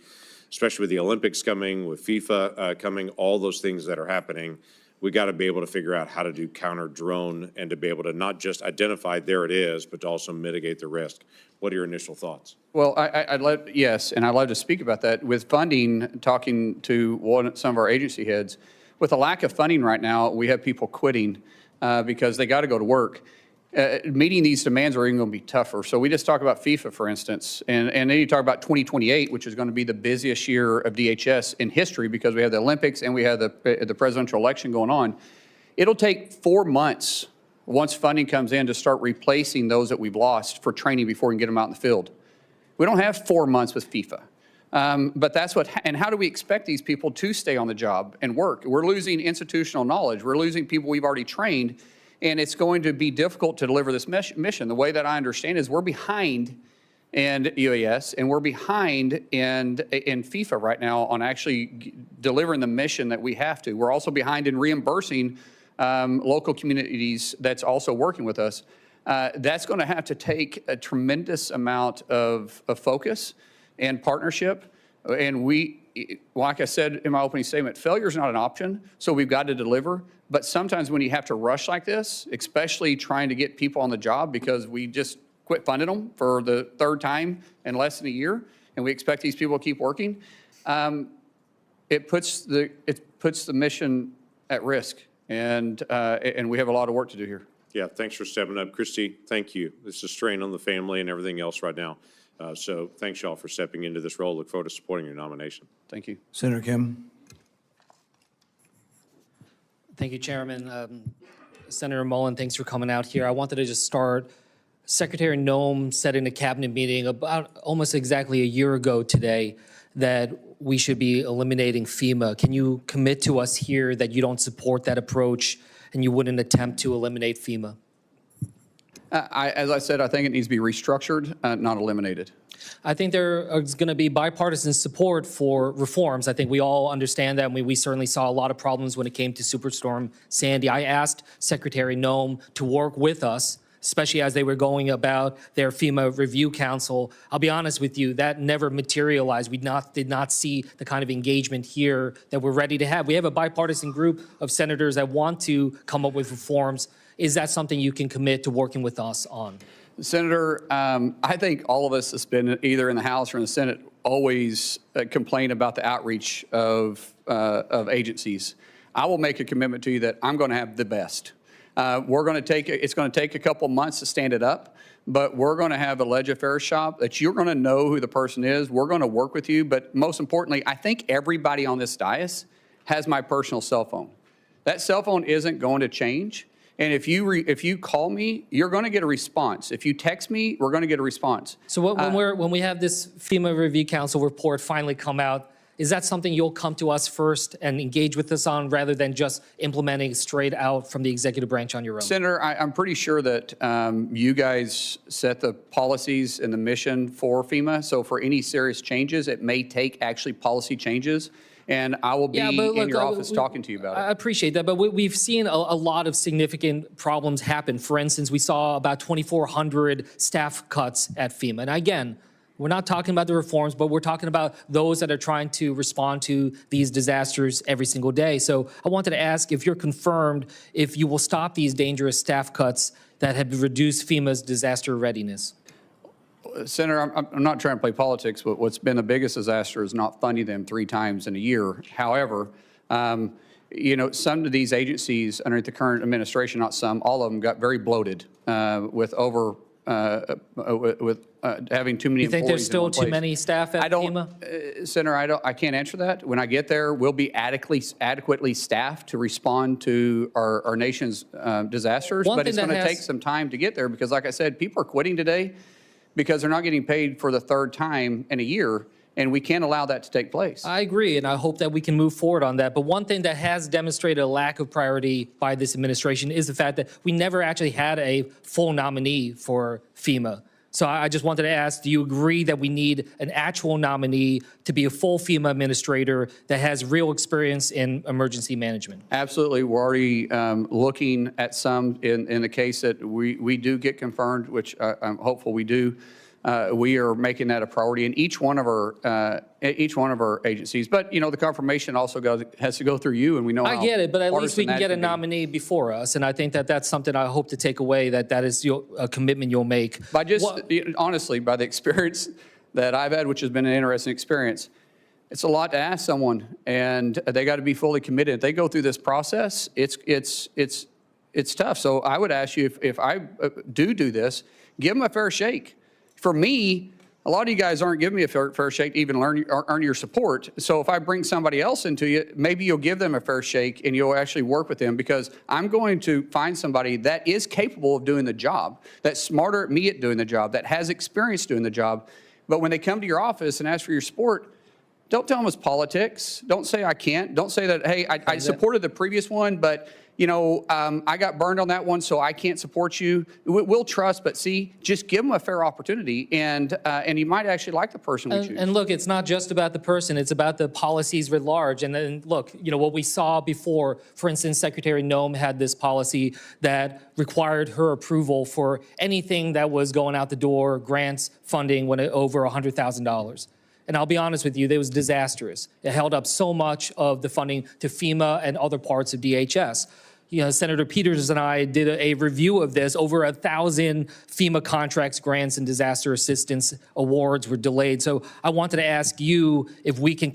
especially with the Olympics coming, with FIFA coming, all those things that are happening. We got to be able to figure out how to do counter drone and to be able to not just identify there it is, but to also mitigate the risk. What are your initial thoughts?
Well, I'd love to speak about that. With funding, talking to some of our agency heads, with a lack of funding right now, we have people quitting because they got to go to work. Meeting these demands are even going to be tougher. So we just talk about FIFA, for instance, and then you talk about 2028, which is going to be the busiest year of DHS in history because we have the Olympics and we have the presidential election going on. It'll take 4 months once funding comes in to start replacing those that we've lost for training before we can get them out in the field. We don't have 4 months with FIFA. But that's and how do we expect these people to stay on the job and work? We're losing institutional knowledge. We're losing people we've already trained. And it's going to be difficult to deliver this mission. The way that I understand is we're behind in UAS and we're behind in FIFA right now on actually delivering the mission that we have to. We're also behind in reimbursing local communities that's also working with us. That's going to have to take a tremendous amount of focus and partnership. And like I said in my opening statement, failure is not an option, so we've got to deliver. But sometimes when you have to rush like this, especially trying to get people on the job because we just quit funding them for the third time in less than a year, and we expect these people to keep working, it puts the mission at risk, and we have a lot of work to do here.
Yeah, thanks for stepping up. Christy, thank you. This is a strain on the family and everything else right now. So thanks, y'all, for stepping into this role. Look forward to supporting your nomination.
Thank you.
Senator Kim.
Thank you, Chairman. Senator Mullin, thanks for coming out here. I wanted to just start. Secretary Noem said in a cabinet meeting about almost exactly a year ago today that we should be eliminating FEMA. Can you commit to us here that you don't support that approach and you wouldn't attempt to eliminate FEMA?
As I said, I think it needs to be restructured, not eliminated.
I think there is going to be bipartisan support for reforms. I think we all understand that, and we certainly saw a lot of problems when it came to Superstorm Sandy. I asked Secretary Noem to work with us especially as they were going about their FEMA Review Council. I'll be honest with you, that never materialized. We did not see the kind of engagement here that we're ready to have. We have a bipartisan group of senators that want to come up with reforms. Is that something you can commit to working with us on?
Senator, I think all of us that's been either in the House or in the Senate always complain about the outreach of agencies. I will make a commitment to you that I'm going to have the best. It's going to take a couple months to stand it up, but we're going to have a ledge affairs shop that you're going to know who the person is. We're going to work with you, but most importantly, I think everybody on this dais has my personal cell phone. That cell phone isn't going to change. And if you call me, you're going to get a response. If you text me, we're going to get a response.
So when we have this FEMA Review Council report finally come out, is that something you'll come to us first and engage with us on rather than just implementing straight out from the executive branch on your own?
Senator, I'm pretty sure that you guys set the policies and the mission for FEMA. So for any serious changes, it may take actually policy changes. And I will be in your office talking to you about it.
I appreciate that, but we've seen a lot of significant problems happen. For instance, we saw about 2,400 staff cuts at FEMA. And again, we're not talking about the reforms, but we're talking about those that are trying to respond to these disasters every single day. So I wanted to ask if you're confirmed if you will stop these dangerous staff cuts that have reduced FEMA's disaster readiness.
Senator, I'm not trying to play politics, but what's been the biggest disaster is not funding them 3 times in a year. However, you know, some of these agencies under the current administration, not some, all of them got very bloated with having too many employees.
You think there's still too many staff at FEMA?
Senator, I can't answer that. When I get there, we'll be adequately staffed to respond to our nation's disasters. But it's going to take some time to get there because, like I said, people are quitting today because they're not getting paid for the 3rd time in a year, and we can't allow that to take place.
I agree, and I hope that we can move forward on that. But one thing that has demonstrated a lack of priority by this administration is the fact that we never actually had a full nominee for FEMA. So I just wanted to ask, do you agree that we need an actual nominee to be a full FEMA administrator that has real experience in emergency management?
Absolutely. We're already looking at some in the case that we do get confirmed, which I'm hopeful we do. We are making that a priority in each one of our agencies. But you know, the confirmation also has to go through you, and we know.
I get it, but at least we can get a nominee before us, and I think that that's something I hope to take away. That is a commitment you'll make.
By honestly, by the experience that I've had, which has been an interesting experience, it's a lot to ask someone, and they got to be fully committed. If they go through this process, it's tough. So I would ask you if I do this, give them a fair shake. For me, a lot of you guys aren't giving me a fair shake to even earn your support. So if I bring somebody else into you, maybe you'll give them a fair shake and you'll actually work with them because I'm going to find somebody that is capable of doing the job, that's smarter at me at doing the job, that has experience doing the job. But when they come to your office and ask for your support, don't tell them it's politics. Don't say I can't. Don't say that, hey, I supported the previous one, but you know, I got burned on that one, so I can't support you. We'll trust, but see, just give them a fair opportunity, and you might actually like the person we choose.
And look, it's not just about the person; it's about the policies writ large. And then, look, you know what we saw before. For instance, Secretary Noem had this policy that required her approval for anything that was going out the door, grants, funding, when it over $100,000. And I'll be honest with you, it was disastrous. It held up so much of the funding to FEMA and other parts of DHS. You know, Senator Peters and I did a review of this. Over 1,000 FEMA contracts, grants, and disaster assistance awards were delayed. So I wanted to ask you if you can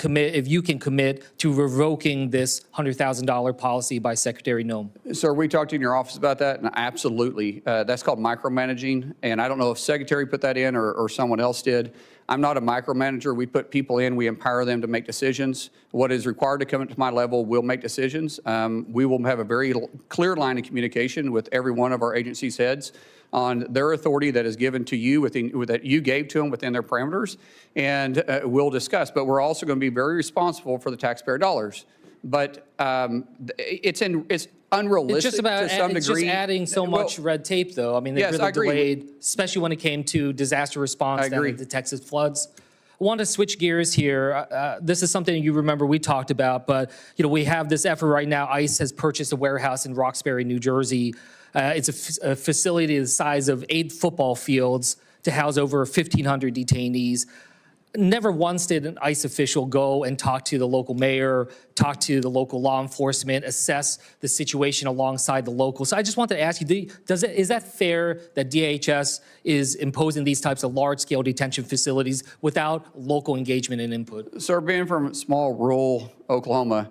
commit to revoking this $100,000 policy by Secretary Noem.
Sir, we talked in your office about that, and absolutely. That's called micromanaging, and I don't know if Secretary put that in or someone else did. I'm not a micromanager. We put people in, we empower them to make decisions. What is required to come up to my level, we'll make decisions. We will have a very clear line of communication with every one of our agency's heads on their authority that is given to you, that you gave to them within their parameters, and we'll discuss. But we're also going to be very responsible for the taxpayer dollars. But it's unrealistic to some degree.
It's just adding so much red tape, though. I mean, they really delayed, especially when it came to disaster response down at the Texas floods. I want to switch gears here. This is something you remember we talked about, but you know we have this effort right now. ICE has purchased a warehouse in Roxbury, New Jersey. It's a facility the size of 8 football fields to house over 1,500 detainees. Never once did an ICE official go and talk to the local mayor, talk to the local law enforcement, assess the situation alongside the locals. So I just wanted to ask you, is that fair that DHS is imposing these types of large-scale detention facilities without local engagement and input?
Sir, being from small rural Oklahoma,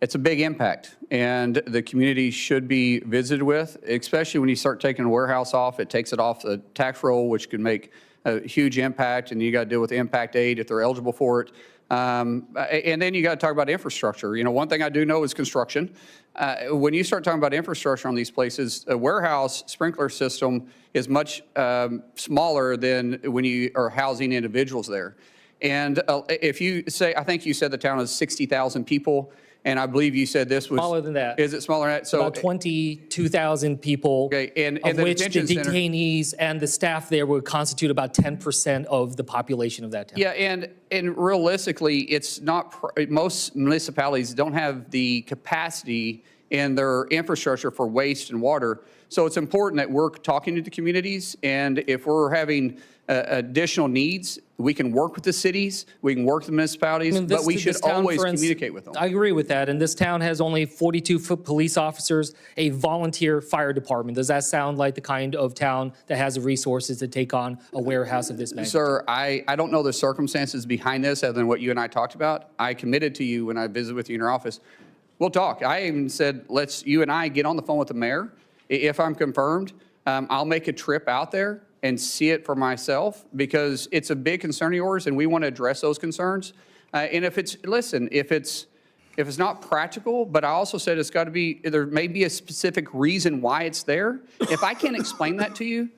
it's a big impact, and the community should be visited with, especially when you start taking a warehouse off. It takes it off the tax roll, which could make a huge impact, and you got to deal with impact aid if they're eligible for it. And then you got to talk about infrastructure. You know, one thing I do know is construction. When you start talking about infrastructure on these places, a warehouse sprinkler system is much smaller than when you are housing individuals there. And if you say, I think you said the town is 60,000 people, and I believe you said this was
Smaller than that.
Is it smaller than that? So
about 22,000 people,
okay, and
of
the
which the
detention center-
detainees and the staff there would constitute about 10% of the population of that town.
Yeah, and realistically, it's not, most municipalities don't have the capacity in their infrastructure for waste and water. So it's important that we're talking to the communities, and if we're having additional needs, we can work with the cities, we can work with the municipalities, but we should always communicate with them.
I agree with that, and this town has only 42 police officers, a volunteer fire department. Does that sound like the kind of town that has the resources to take on a warehouse of this magnitude?
Sir, I don't know the circumstances behind this other than what you and I talked about. I committed to you when I visited with you in your office. We'll talk. I even said, let's, you and I get on the phone with the mayor. If I'm confirmed, I'll make a trip out there and see it for myself, because it's a big concern of yours and we want to address those concerns. And if it's, listen, if it's not practical, but I also said it's got to be, there may be a specific reason why it's there. If I can't explain that to you,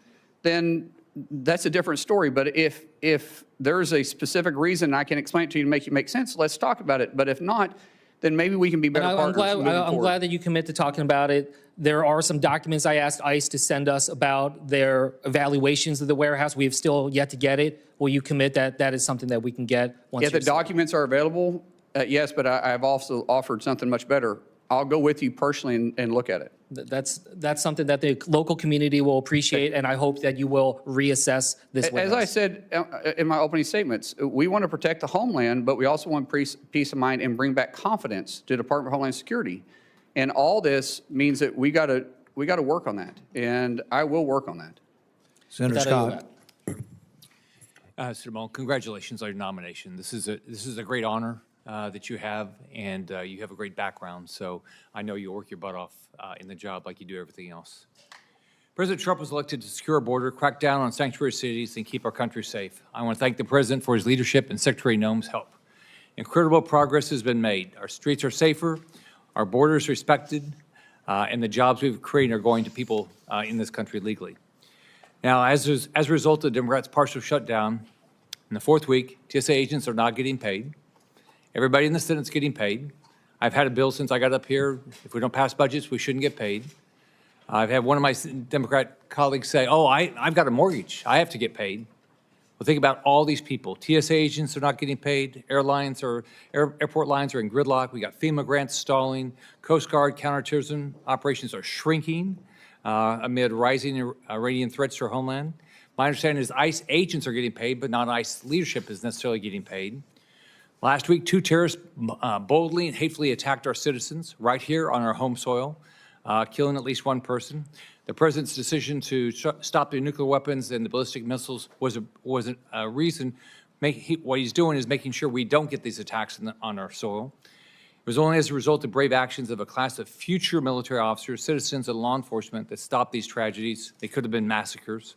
then that's a different story. But if there's a specific reason and I can explain it to you to make it make sense, let's talk about it. But if not, then maybe we can be better partners moving forward.
I'm glad that you commit to talking about it. There are some documents I asked ICE to send us about their evaluations of the warehouse. We have still yet to get it. Will you commit that that is something that we can get once?
If the documents are available, yes, but I've also offered something much better. I'll go with you personally and look at it.
That's something that the local community will appreciate, and I hope that you will reassess this warehouse.
As I said in my opening statements, we want to protect the homeland, but we also want peace of mind and bring back confidence to the Department of Homeland Security. And all this means that we got to work on that, and I will work on that.
Senator Scott.
Senator Mullin, congratulations on your nomination. This is a great honor that you have, and you have a great background. So I know you'll work your butt off in the job like you do everything else. President Trump was elected to secure our border, crack down on sanctuary cities, and keep our country safe. I want to thank the President for his leadership and Secretary Noem's help. Incredible progress has been made. Our streets are safer, our borders respected, and the jobs we've created are going to people in this country legally. Now, as a result of the Democrats' partial shutdown, in the fourth week, TSA agents are not getting paid. Everybody in the Senate's getting paid. I've had a bill since I got up here. If we don't pass budgets, we shouldn't get paid. I've had one of my Democrat colleagues say, oh, I've got a mortgage. I have to get paid. Well, think about all these people. TSA agents are not getting paid. Airlines or airport lines are in gridlock. We got FEMA grants stalling. Coast Guard counterterrorism operations are shrinking amid rising Iranian threats to our homeland. My understanding is ICE agents are getting paid, but not ICE leadership is necessarily getting paid. Last week, 2 terrorists boldly and hatefully attacked our citizens right here on our home soil, killing at least 1 person. The President's decision to stop the nuclear weapons and the ballistic missiles was a reason. What he's doing is making sure we don't get these attacks on our soil. It was only as a result of brave actions of a class of future military officers, citizens, and law enforcement that stopped these tragedies. They could have been massacres.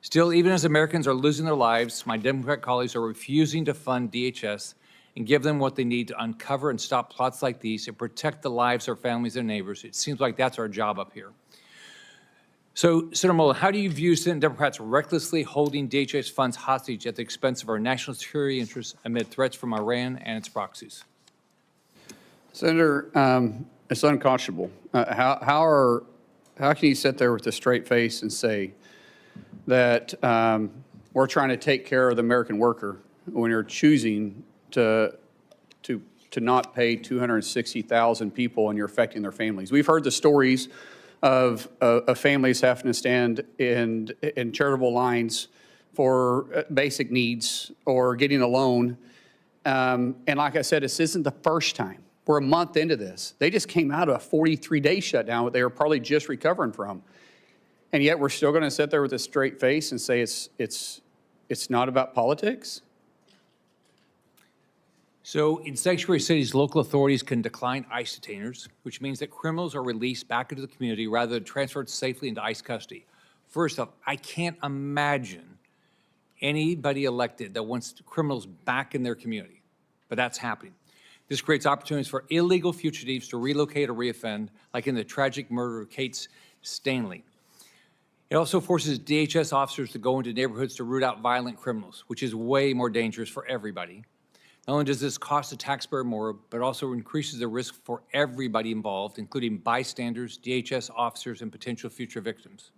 Still, even as Americans are losing their lives, my Democrat colleagues are refusing to fund DHS and give them what they need to uncover and stop plots like these and protect the lives of our families and neighbors. It seems like that's our job up here. So, Senator Mullin, how do you view Senate Democrats recklessly holding DHS funds hostage at the expense of our national security interests amid threats from Iran and its proxies?
Senator, it's unconscionable. How can you sit there with a straight face and say that we're trying to take care of the American worker when you're choosing to not pay 260,000 people and you're affecting their families? We've heard the stories of families having to stand in charitable lines for basic needs or getting a loan. And like I said, this isn't the first time. We're a month into this. They just came out of a 43-day shutdown that they were probably just recovering from. And yet we're still going to sit there with a straight face and say it's not about politics?
So in sanctuary cities, local authorities can decline ICE detainers, which means that criminals are released back into the community rather than transferred safely into ICE custody. First off, I can't imagine anybody elected that wants criminals back in their community, but that's happening. This creates opportunities for illegal fugitives to relocate or reoffend, like in the tragic murder of Kate Stanley. It also forces DHS officers to go into neighborhoods to root out violent criminals, which is way more dangerous for everybody. Not only does this cost the taxpayer more, but also increases the risk for everybody involved, including bystanders, DHS officers, and potential future victims.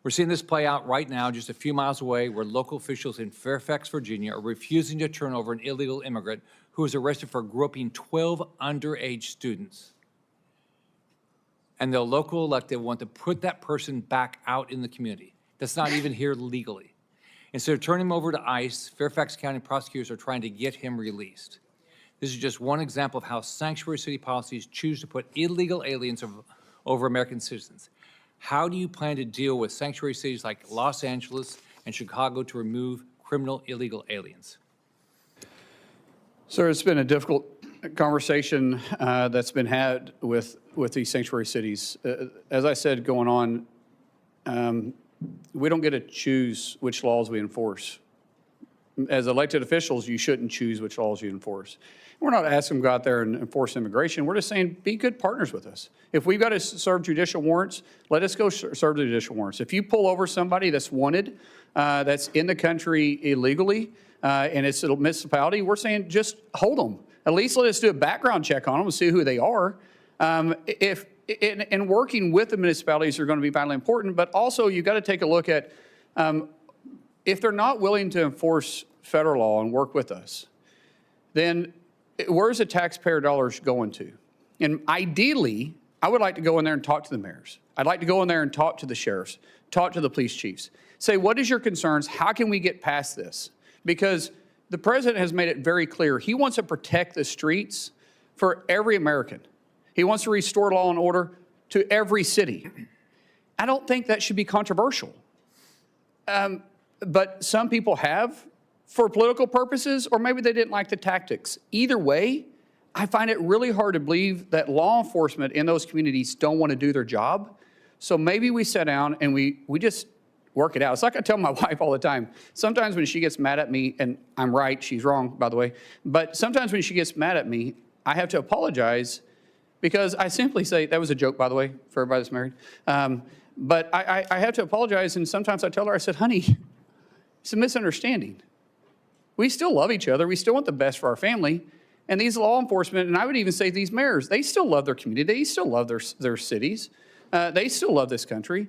We're seeing this play out right now, just a few miles away, where local officials in Fairfax, Virginia, are refusing to turn over an illegal immigrant who was arrested for groping 12 underage students. And the local elected want to put that person back out in the community. That's not even here legally. Instead of turning him over to ICE, Fairfax County prosecutors are trying to get him released. This is just one example of how sanctuary city policies choose to put illegal aliens over American citizens. How do you plan to deal with sanctuary cities like Los Angeles and Chicago to remove criminal illegal aliens?
Sir, it's been a difficult conversation that's been had with these sanctuary cities. As I said, going on, we don't get to choose which laws we enforce. As elected officials, you shouldn't choose which laws you enforce. We're not asking them to go out there and enforce immigration. We're just saying, be good partners with us. If we've got to serve judicial warrants, let us go serve the judicial warrants. If you pull over somebody that's wanted, that's in the country illegally, and it's a municipality, we're saying just hold them. At least let us do a background check on them and see who they are. And working with the municipalities are going to be vitally important, but also you've got to take a look at if they're not willing to enforce federal law and work with us, then where's the taxpayer dollars going to? And ideally, I would like to go in there and talk to the mayors. I'd like to go in there and talk to the sheriffs, talk to the police chiefs. Say, what is your concerns? How can we get past this? Because the president has made it very clear he wants to protect the streets for every American. He wants to restore law and order to every city. I don't think that should be controversial. But some people have for political purposes, or maybe they didn't like the tactics. Either way, I find it really hard to believe that law enforcement in those communities don't want to do their job. So maybe we sit down and we just work it out. It's like I tell my wife all the time. Sometimes when she gets mad at me, and I'm right, she's wrong, by the way, but sometimes when she gets mad at me, I have to apologize because I simply say, that was a joke, by the way, for everybody that's married. But I have to apologize, and sometimes I tell her, I said, honey, it's a misunderstanding. We still love each other. We still want the best for our family. And these law enforcement, and I would even say these mayors, they still love their community. They still love their cities. They still love this country.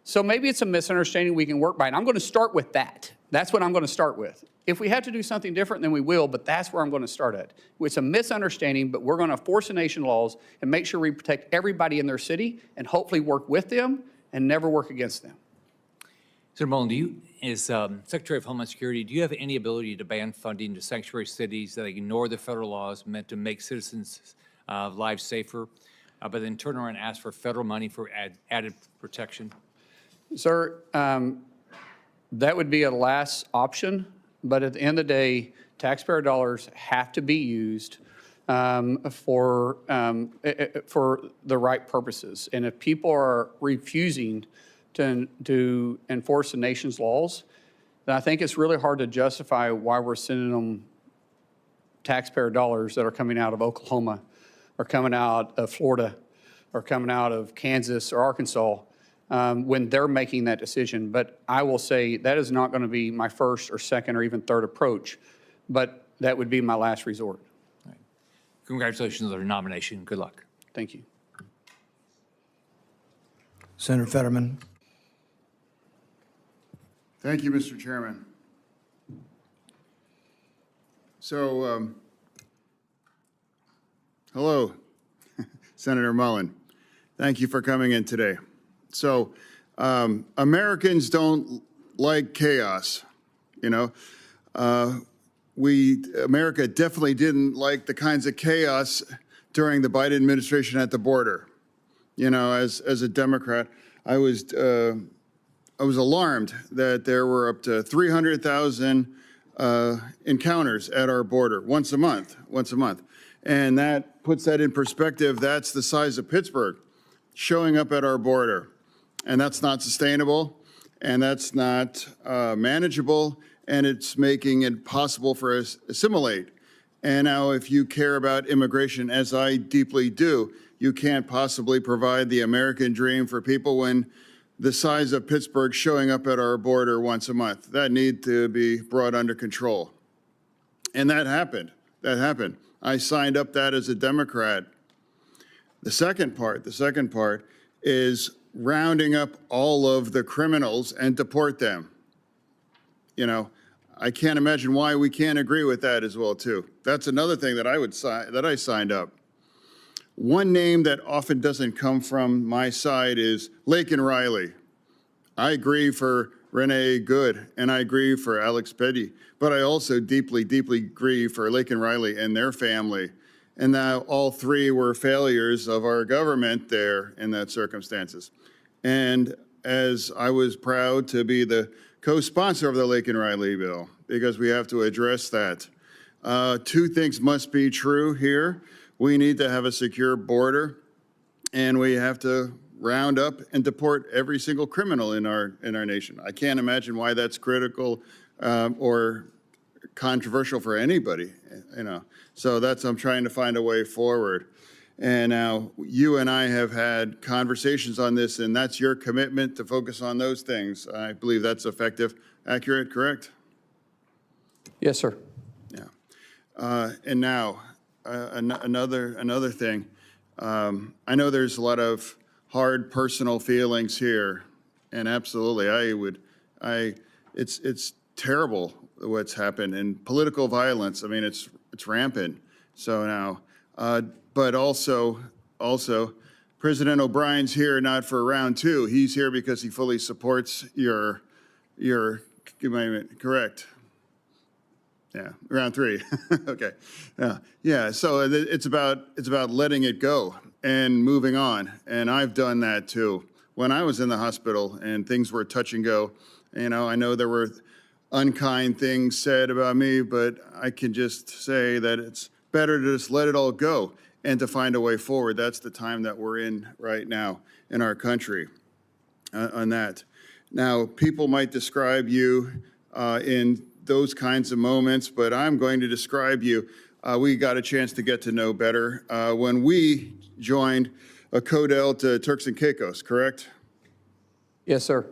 So maybe it's a misunderstanding we can work by. And I'm going to start with that. That's what I'm going to start with. If we have to do something different, then we will, but that's where I'm going to start at. It's a misunderstanding, but we're going to force the nation laws and make sure we protect everybody in their city and hopefully work with them and never work against them.
Senator Mullin, as Secretary of Homeland Security, do you have any ability to ban funding to sanctuary cities that ignore the federal laws meant to make citizens' lives safer, but then turn around and ask for federal money for added protection?
Sir, that would be a last option, but at the end of the day, taxpayer dollars have to be used for the right purposes. And if people are refusing to enforce the nation's laws, then I think it's really hard to justify why we're sending them taxpayer dollars that are coming out of Oklahoma or coming out of Florida or coming out of Kansas or Arkansas when they're making that decision. But I will say that is not going to be my first or second or even third approach, but that would be my last resort.
Right. Congratulations on your nomination. Good luck.
Thank you.
Senator Fetterman.
Thank you, Mr. Chairman. So, hello, Senator Mullin. Thank you for coming in today. So, Americans don't like chaos, you know. America definitely didn't like the kinds of chaos during the Biden administration at the border. You know, as a Democrat, I was alarmed that there were up to 300,000 encounters at our border once a month. And that puts that in perspective. That's the size of Pittsburgh showing up at our border. And that's not sustainable, and that's not manageable, and it's making it possible for us to assimilate. And now if you care about immigration, as I deeply do, you can't possibly provide the American dream for people when the size of Pittsburgh showing up at our border once a month. That need to be brought under control. And that happened. I signed up that as a Democrat. The second part is rounding up all of the criminals and deport them. You know, I can't imagine why we can't agree with that as well, too. That's another thing that I signed up. One name that often doesn't come from my side is Laken Riley. I agree for Renee Good, and I agree for Alex Petty, but I also deeply, deeply agree for Laken Riley and their family. And now all three were failures of our government there in that circumstances. And as I was proud to be the co-sponsor of the Laken Riley bill, because we have to address that. Two things must be true here. We need to have a secure border, and we have to round up and deport every single criminal in our nation. I can't imagine why that's critical or controversial for anybody, you know. So I'm trying to find a way forward. And now you and I have had conversations on this, and that's your commitment to focus on those things. I believe that's effective, accurate, correct?
Yes, sir.
Yeah. And now another thing. I know there's a lot of hard personal feelings here, and absolutely, it's terrible what's happened, and political violence. I mean, it's rampant. So now, but also, President O'Brien's here not for round two. He's here because he fully supports your correct. Yeah, round three. Okay. Yeah. So it's about letting it go and moving on. And I've done that too. When I was in the hospital and things were touch and go, you know, I know there were unkind things said about me, but I can just say that it's better to just let it all go and to find a way forward. That's the time that we're in right now in our country on that. Now, people might describe you in those kinds of moments, but I'm going to describe you. We got a chance to get to know better when we joined a Codel to Turks and Caicos, correct?
Yes, sir.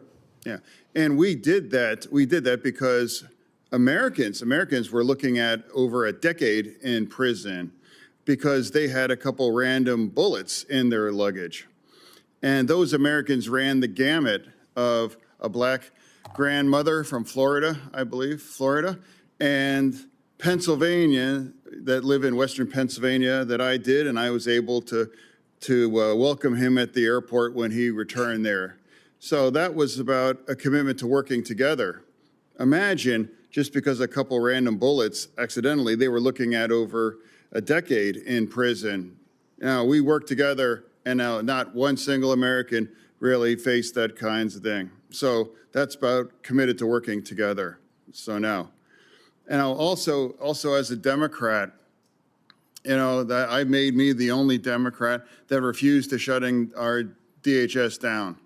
Yeah, and we did that because Americans were looking at over a decade in prison because they had a couple random bullets in their luggage. And those Americans ran the gamut of a black grandmother from Florida, I believe, and Pennsylvania, that live in Western Pennsylvania that I did, and I was able to welcome him at the airport when he returned there. So that was about a commitment to working together. Imagine just because a couple random bullets accidentally, they were looking at over a decade in prison. Now we worked together, and now not one single American really faced that kinds of thing. So that's about committed to working together. So now, and also as a Democrat, you know, that I made me the only Democrat that refused to shutting our DHS down.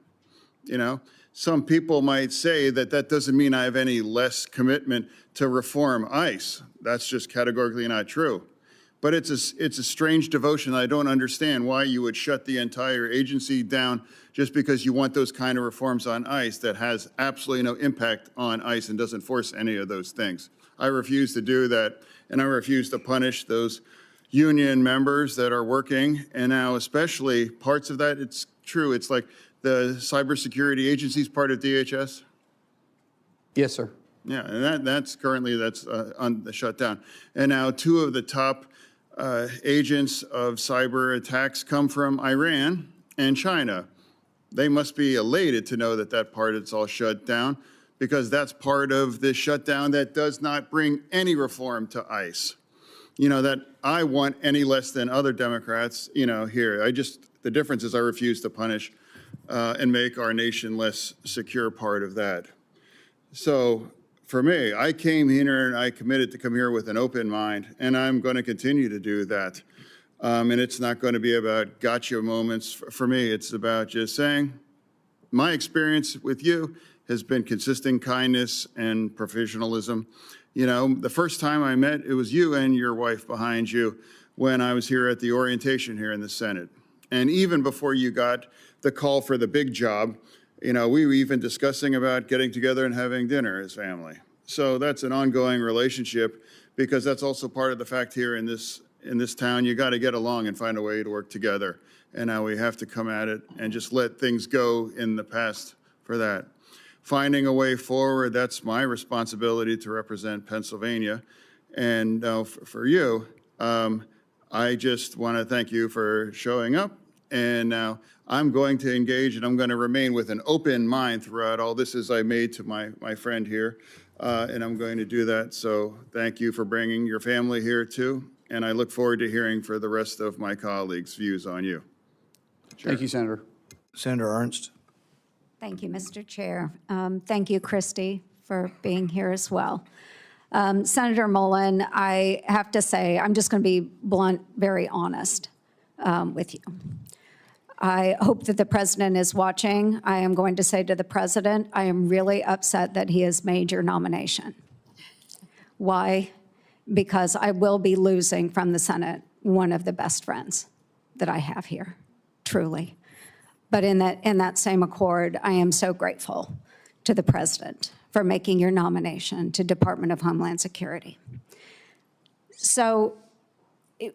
You know, some people might say that that doesn't mean I have any less commitment to reform ICE. That's just categorically not true. But it's a strange devotion. I don't understand why you would shut the entire agency down just because you want those kind of reforms on ICE that has absolutely no impact on ICE and doesn't force any of those things. I refuse to do that, and I refuse to punish those union members that are working. And now especially parts of that, it's true. It's like the cybersecurity agency is part of DHS.
Yes, sir.
Yeah, and that's currently on the shutdown. And now two of the top agents of cyber attacks come from Iran, and China. They must be elated to know that that part is all shut down, because that's part of the shutdown that does not bring any reform to ICE. You know, that I want any less than other Democrats, you know, here. The difference is I refuse to punish and make our nation less secure part of that. So for me, I came here and I committed to come here with an open mind, and I'm going to continue to do that. And it's not going to be about gotcha moments. For me, it's about just saying, my experience with you has been consistent kindness and professionalism. You know, the first time I met, it was you and your wife behind you when I was here at the orientation here in the Senate. And even before you got the call for the big job, you know, we were even discussing about getting together and having dinner as family. So that's an ongoing relationship, because that's also part of the fact here in this town, you got to get along and find a way to work together. And now we have to come at it and just let things go in the past for that. Finding a way forward, that's my responsibility to represent Pennsylvania. And for you, I just want to thank you for showing up. And now I'm going to engage, and I'm going to remain with an open mind throughout all this, as I made to my friend here. And I'm going to do that. So thank you for bringing your family here too. And I look forward to hearing for the rest of my colleagues' views on you. Chair.
Thank you, Senator.
Senator Ernst.
Thank you, Mr. Chair. Thank you, Christy, for being here as well. Senator Mullin, I have to say, I'm just going to be blunt, very honest with you. I hope that the president is watching. I am going to say to the president, I am really upset that he has made your nomination. Why? Because I will be losing from the Senate one of the best friends that I have here, truly. But in that same accord, I am so grateful to the president for making your nomination to Department of Homeland Security. So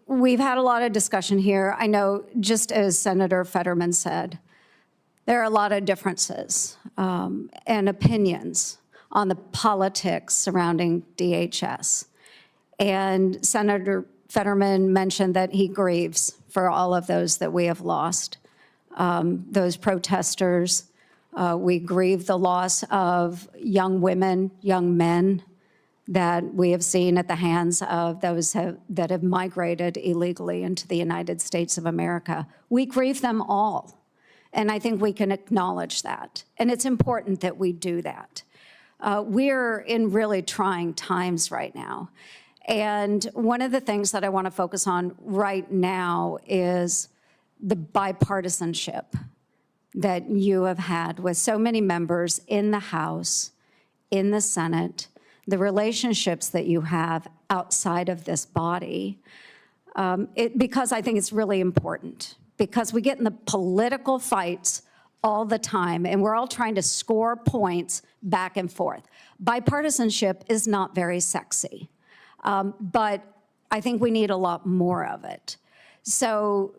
we've had a lot of discussion here. I know, just as Senator Fetterman said, there are a lot of differences and opinions on the politics surrounding DHS. And Senator Fetterman mentioned that he grieves for all of those that we have lost. Those protesters, we grieve the loss of young women, young men that we have seen at the hands of those that have migrated illegally into the United States of America. We grieve them all, and I think we can acknowledge that, and it's important that we do that. We're in really trying times right now, and one of the things that I want to focus on right now is the bipartisanship that you have had with so many members in the House, in the Senate, the relationships that you have outside of this body, because I think it's really important, because we get in the political fights all the time, and we're all trying to score points back and forth. Bipartisanship is not very sexy, but I think we need a lot more of it. So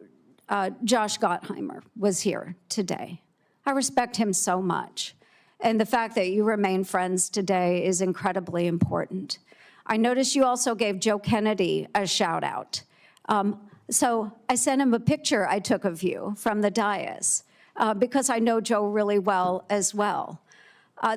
Josh Gottheimer was here today. I respect him so much. And the fact that you remain friends today is incredibly important. I noticed you also gave Joe Kennedy a shout out. So I sent him a picture I took of you from the dais because I know Joe really well as well.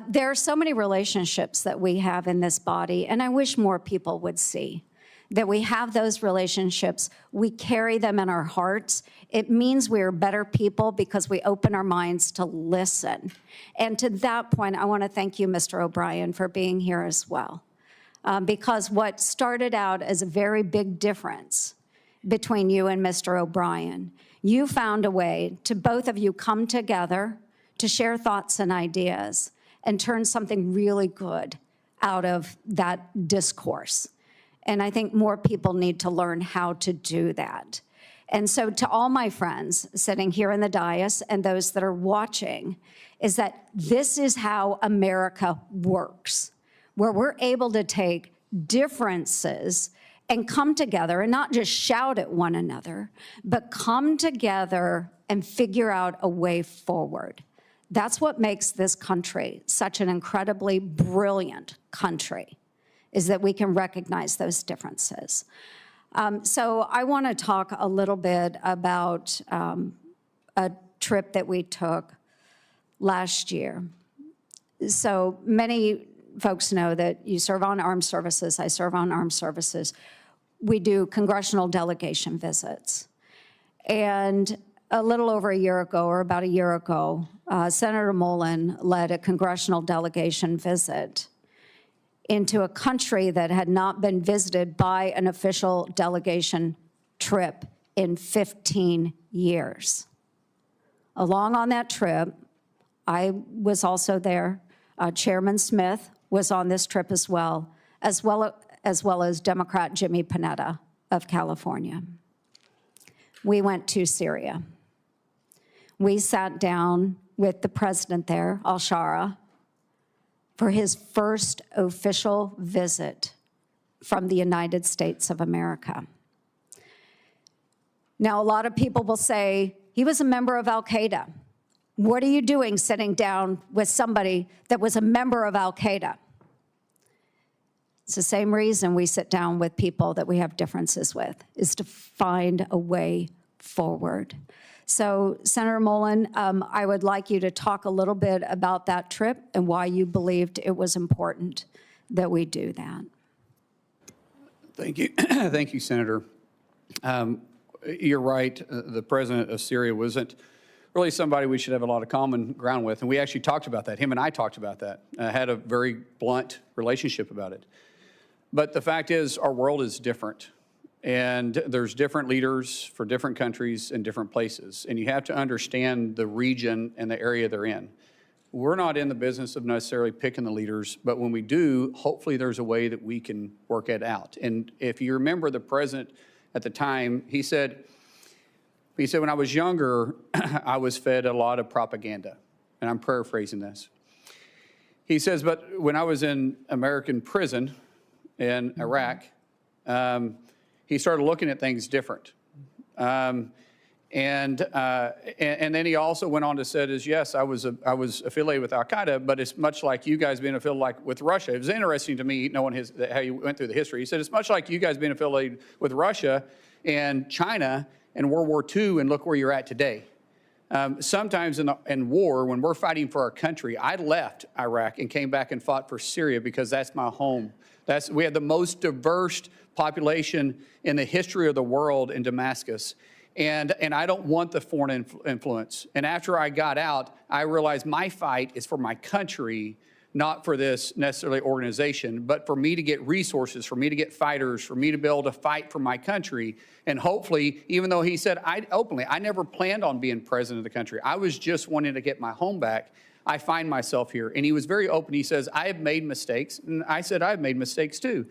There are so many relationships that we have in this body, and I wish more people would see that we have those relationships. We carry them in our hearts. It means we are better people because we open our minds to listen. And to that point, I want to thank you, Mr. O'Brien, for being here as well. Because what started out as a very big difference between you and Mr. O'Brien, you found a way to both of you come together to share thoughts and ideas and turn something really good out of that discourse. And I think more people need to learn how to do that. And so to all my friends sitting here in the dais and those that are watching, is that this is how America works, where we're able to take differences and come together and not just shout at one another, but come together and figure out a way forward. That's what makes this country such an incredibly brilliant country, is that we can recognize those differences. So I want to talk a little bit about a trip that we took last year. So many folks know that you serve on armed services, I serve on armed services. We do congressional delegation visits. And a little over a year ago, or about a year ago, Senator Mullin led a congressional delegation visit into a country that had not been visited by an official delegation trip in 15 years. Along on that trip, I was also there. Chairman Smith was on this trip as well as Democrat Jimmy Panetta of California. We went to Syria. We sat down with the president there, al-Shara, for his first official visit from the United States of America. Now, a lot of people will say, he was a member of al-Qaeda. What are you doing sitting down with somebody that was a member of al-Qaeda? It's the same reason we sit down with people that we have differences with, is to find a way forward. So, Senator Mullin, I would like you to talk a little bit about that trip and why you believed it was important that we do that.
Thank you. Thank you, Senator. You're right. The president of Syria wasn't really somebody we should have a lot of common ground with. And we actually talked about that. Him and I talked about that. Had a very blunt relationship about it. But the fact is, our world is different. And there's different leaders for different countries and different places. And you have to understand the region and the area they're in. We're not in the business of necessarily picking the leaders, but when we do, hopefully there's a way that we can work it out. And if you remember the president at the time, he said, when I was younger, I was fed a lot of propaganda. And I'm paraphrasing this. He says, but when I was in American prison in Iraq, he started looking at things different. And then he also went on to say, yes, I was affiliated with al-Qaeda, but it's much like you guys being affiliated with Russia. It was interesting to me knowing how you went through the history. He said, it's much like you guys being affiliated with Russia and China and World War II, and look where you're at today. Sometimes in war, when we're fighting for our country, I left Iraq and came back and fought for Syria because that's my home. We have the most diverse population in the history of the world in Damascus. And I don't want the foreign influence. And after I got out, I realized my fight is for my country, not for this necessarily organization, but for me to get resources, for me to get fighters, for me to be able to fight for my country. And hopefully, even though he said openly, I never planned on being president of the country. I was just wanting to get my home back. I find myself here. And he was very open. He says, I have made mistakes. And I said, I've made mistakes too.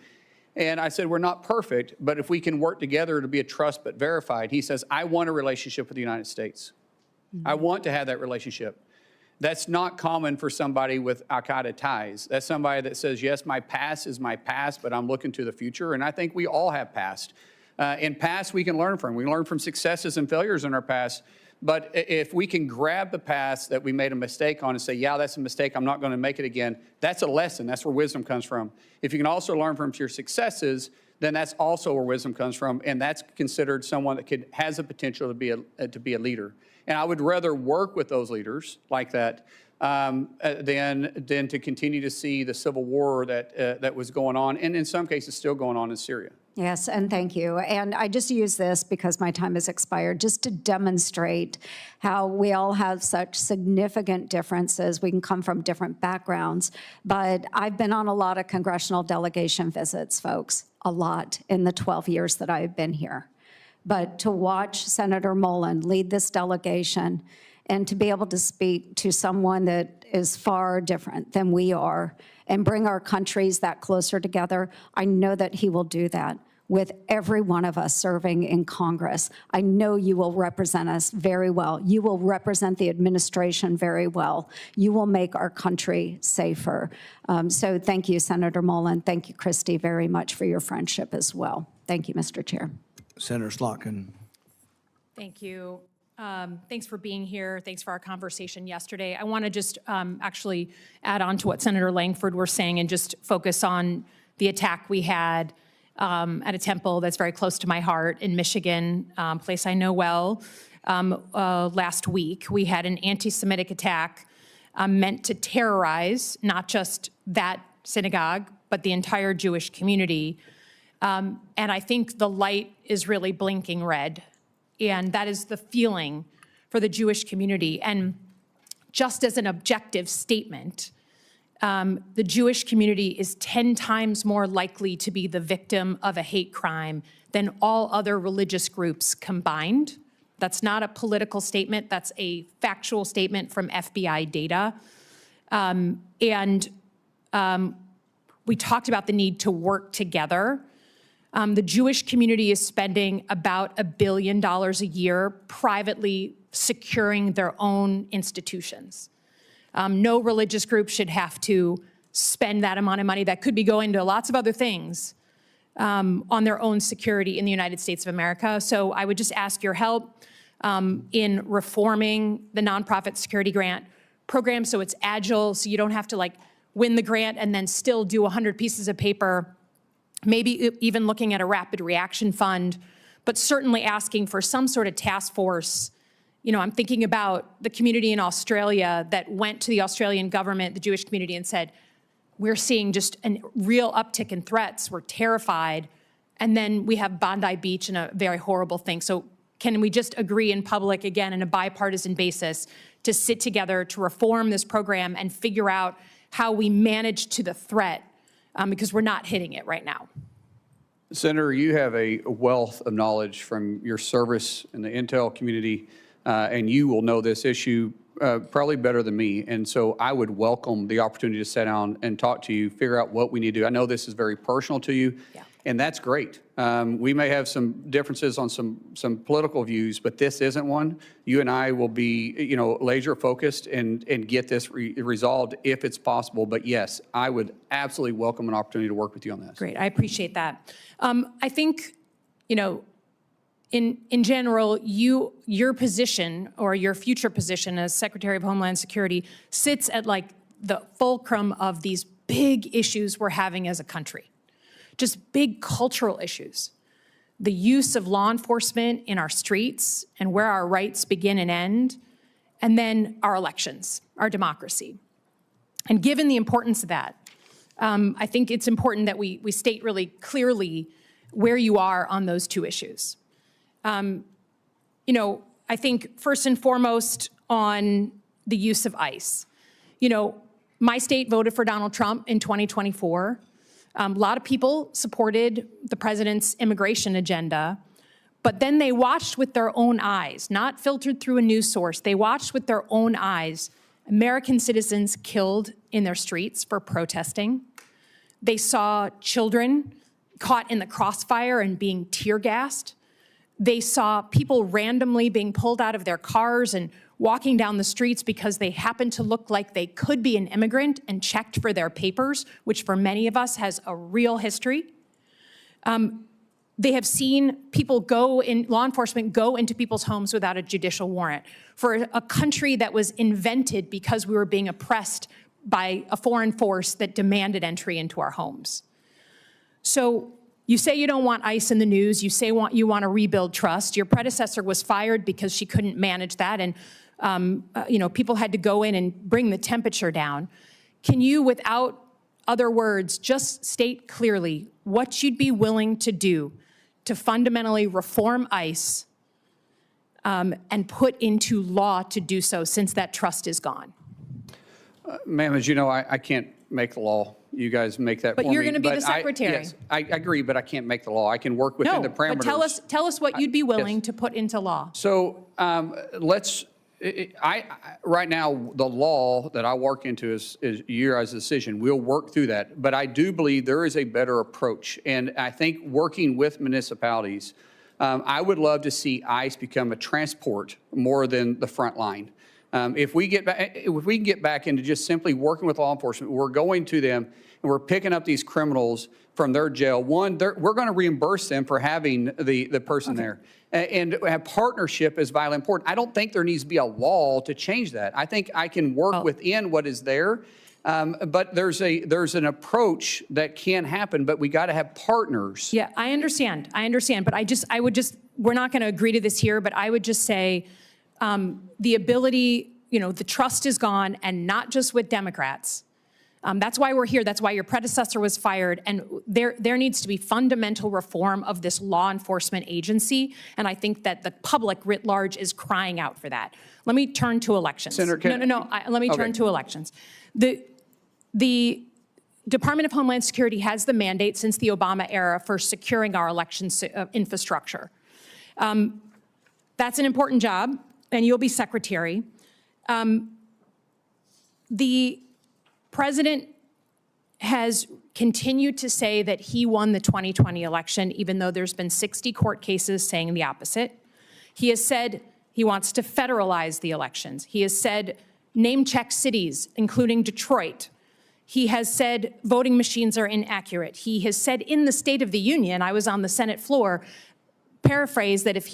And I said, we're not perfect, but if we can work together to be a trust but verified, he says, I want a relationship with the United States. I want to have that relationship. That's not common for somebody with al-Qaeda ties. That's somebody that says, yes, my past is my past, but I'm looking to the future. And I think we all have past. In past, we can learn from. We learn from successes and failures in our past. But if we can grab the past that we made a mistake on and say, yeah, that's a mistake, I'm not going to make it again, that's a lesson. That's where wisdom comes from. If you can also learn from your successes, then that's also where wisdom comes from, and that's considered someone that has the potential to be a leader. And I would rather work with those leaders like that than to continue to see the civil war that was going on, and in some cases still going on in Syria.
Yes, and thank you. And I just use this because my time has expired, just to demonstrate how we all have such significant differences. We can come from different backgrounds, but I've been on a lot of congressional delegation visits, folks, a lot in the 12 years that I've been here. But to watch Senator Mullin lead this delegation and to be able to speak to someone that is far different than we are and bring our countries that closer together, I know that he will do that with every one of us serving in Congress. I know you will represent us very well. You will represent the administration very well. You will make our country safer. So thank you, Senator Mullin. Thank you, Christy, very much for your friendship as well. Thank you, Mr. Chair.
Senator Slotkin.
Thank you. Thanks for being here. Thanks for our conversation yesterday. I want to just actually add on to what Senator Langford was saying and just focus on the attack we had at a temple that's very close to my heart in Michigan, a place I know well. Last week, we had an anti-Semitic attack meant to terrorize not just that synagogue, but the entire Jewish community. And I think the light is really blinking red. And that is the feeling for the Jewish community. And just as an objective statement, the Jewish community is 10 times more likely to be the victim of a hate crime than all other religious groups combined. That's not a political statement. That's a factual statement from FBI data. We talked about the need to work together. The Jewish community is spending about $1 billion a year privately securing their own institutions. No religious group should have to spend that amount of money that could be going to lots of other things on their own security in the United States of America. So I would just ask your help in reforming the nonprofit security grant program so it's agile, so you don't have to win the grant and then still do 100 pieces of paper, maybe even looking at a rapid reaction fund, but certainly asking for some sort of task force. You know, I'm thinking about the community in Australia that went to the Australian government, the Jewish community, and said, we're seeing just a real uptick in threats. We're terrified. And then we have Bondi Beach and a very horrible thing. So can we just agree in public, again, on a bipartisan basis, to sit together to reform this program and figure out how we manage to the threat, because we're not hitting it right now.
Senator, you have a wealth of knowledge from your service in the intel community, and you will know this issue probably better than me. And so I would welcome the opportunity to sit down and talk to you, figure out what we need to do. I know this is very personal to you, and that's great. We may have some differences on some political views, but this isn't one. You and I will be, laser focused and get this resolved if it's possible. But yes, I would absolutely welcome an opportunity to work with you on this.
Great, I appreciate that. I think, in general, your position or your future position as Secretary of Homeland Security sits at the fulcrum of these big issues we're having as a country. Just big cultural issues. The use of law enforcement in our streets and where our rights begin and end, and then our elections, our democracy. And given the importance of that, I think it's important that we state really clearly where you are on those two issues. I think first and foremost on the use of ICE. My state voted for Donald Trump in 2024. A lot of people supported the president's immigration agenda, but then they watched with their own eyes, not filtered through a news source. They watched with their own eyes American citizens killed in their streets for protesting. They saw children caught in the crossfire and being tear gassed. They saw people randomly being pulled out of their cars and walking down the streets because they happened to look like they could be an immigrant and checked for their papers, which for many of us has a real history. They have seen law enforcement go into people's homes without a judicial warrant for a country that was invented because we were being oppressed by a foreign force that demanded entry into our homes. So you say you don't want ICE in the news. You say you want to rebuild trust. Your predecessor was fired because she couldn't manage that, and people had to go in and bring the temperature down. Can you, without other words, just state clearly what you'd be willing to do to fundamentally reform ICE and put into law to do so, since that trust is gone?
Ma'am, as you know, I can't make the law. You guys make that for me.
But you're going to be the secretary.
Yes, I agree, but I can't make the law. I can work within the parameters.
But tell us what you'd be willing to put into law.
So right now, the law that I work into is your guys' decision. We'll work through that. But I do believe there is a better approach. And I think working with municipalities, I would love to see ICE become a transport more than the front line. If we can get back into just simply working with law enforcement, we're going to them and we're picking up these criminals from their jail. One, we're going to reimburse them for having the person there. And have partnership is vitally important. I don't think there needs to be a law to change that. I think I can work within what is there. But there's an approach that can happen, but we got to have partners.
Yeah, I understand, but we're not going to agree to this here, but I would just say the ability, the trust is gone, and not just with Democrats. That's why we're here. That's why your predecessor was fired. And there needs to be fundamental reform of this law enforcement agency. And I think that the public writ large is crying out for that. Let me turn to elections.
Senator,
let me turn to elections. The Department of Homeland Security has the mandate since the Obama era for securing our election infrastructure. That's an important job, and you'll be secretary. The president has continued to say that he won the 2020 election, even though there's been 60 court cases saying the opposite. He has said he wants to federalize the elections. He has said name-check cities, including Detroit. He has said voting machines are inaccurate. He has said in the State of the Union, I was on the Senate floor, paraphrase that if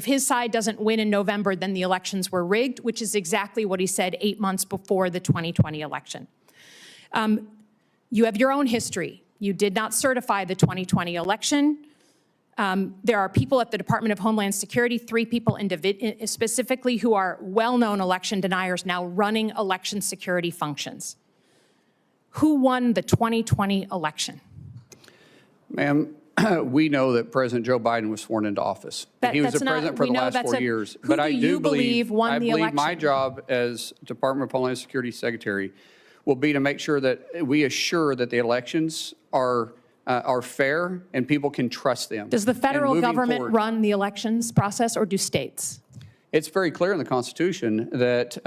his side doesn't win in November, then the elections were rigged, which is exactly what he said 8 months before the 2020 election. You have your own history. You did not certify the 2020 election. There are people at the Department of Homeland Security, 3 people specifically, who are well-known election deniers now running election security functions. Who won the 2020 election?
Ma'am, we know that President Joe Biden was sworn into office. He was the president for the last 4 years.
But I do believe won the election?
My job as Department of Homeland Security Secretary will be to make sure that we assure that the elections are fair and people can trust them.
Does the federal government run the elections process, or do states?
It's very clear in the Constitution that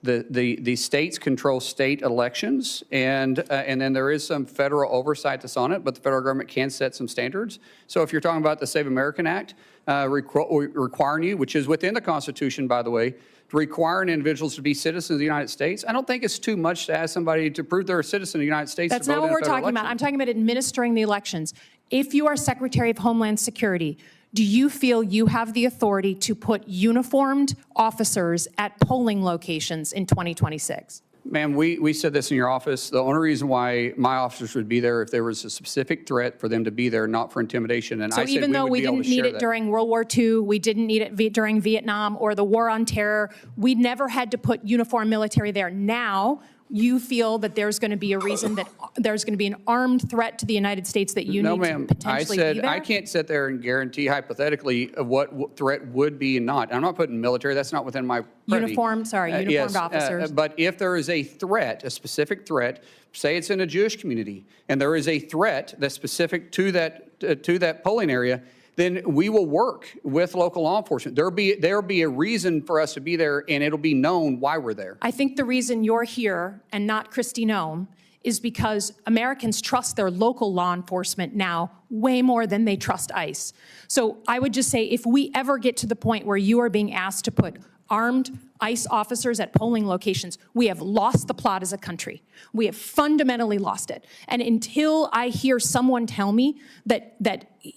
the states control state elections, and then there is some federal oversight that's on it, but the federal government can set some standards. So if you're talking about the Save American Act, requiring you, which is within the Constitution, by the way, requiring individuals to be citizens of the United States, I don't think it's too much to ask somebody to prove they're a citizen of the United States.
That's not what we're talking about. I'm talking about administering the elections. If you are Secretary of Homeland Security, do you feel you have the authority to put uniformed officers at polling locations in 2026?
Ma'am, we said this in your office. The only reason why my officers would be there if there was a specific threat for them to be there, not for intimidation. And
so even though we didn't need it during World War II, we didn't need it during Vietnam or the War on Terror, we never had to put uniformed military there. Now, you feel that there's going to be a reason that there's going to be an armed threat to the United States that you need to potentially be there?
I can't sit there and guarantee hypothetically what threat would be and not. I'm not putting military. That's not within my
uniformed officers.
But if there is a threat, a specific threat, say it's in a Jewish community, and there is a threat that's specific to that polling area, then we will work with local law enforcement. There'll be a reason for us to be there, and it'll be known why we're there.
I think the reason you're here and not Kristi Noem is because Americans trust their local law enforcement now way more than they trust ICE. So I would just say, if we ever get to the point where you are being asked to put armed ICE officers at polling locations, we have lost the plot as a country. We have fundamentally lost it. And until I hear someone tell me that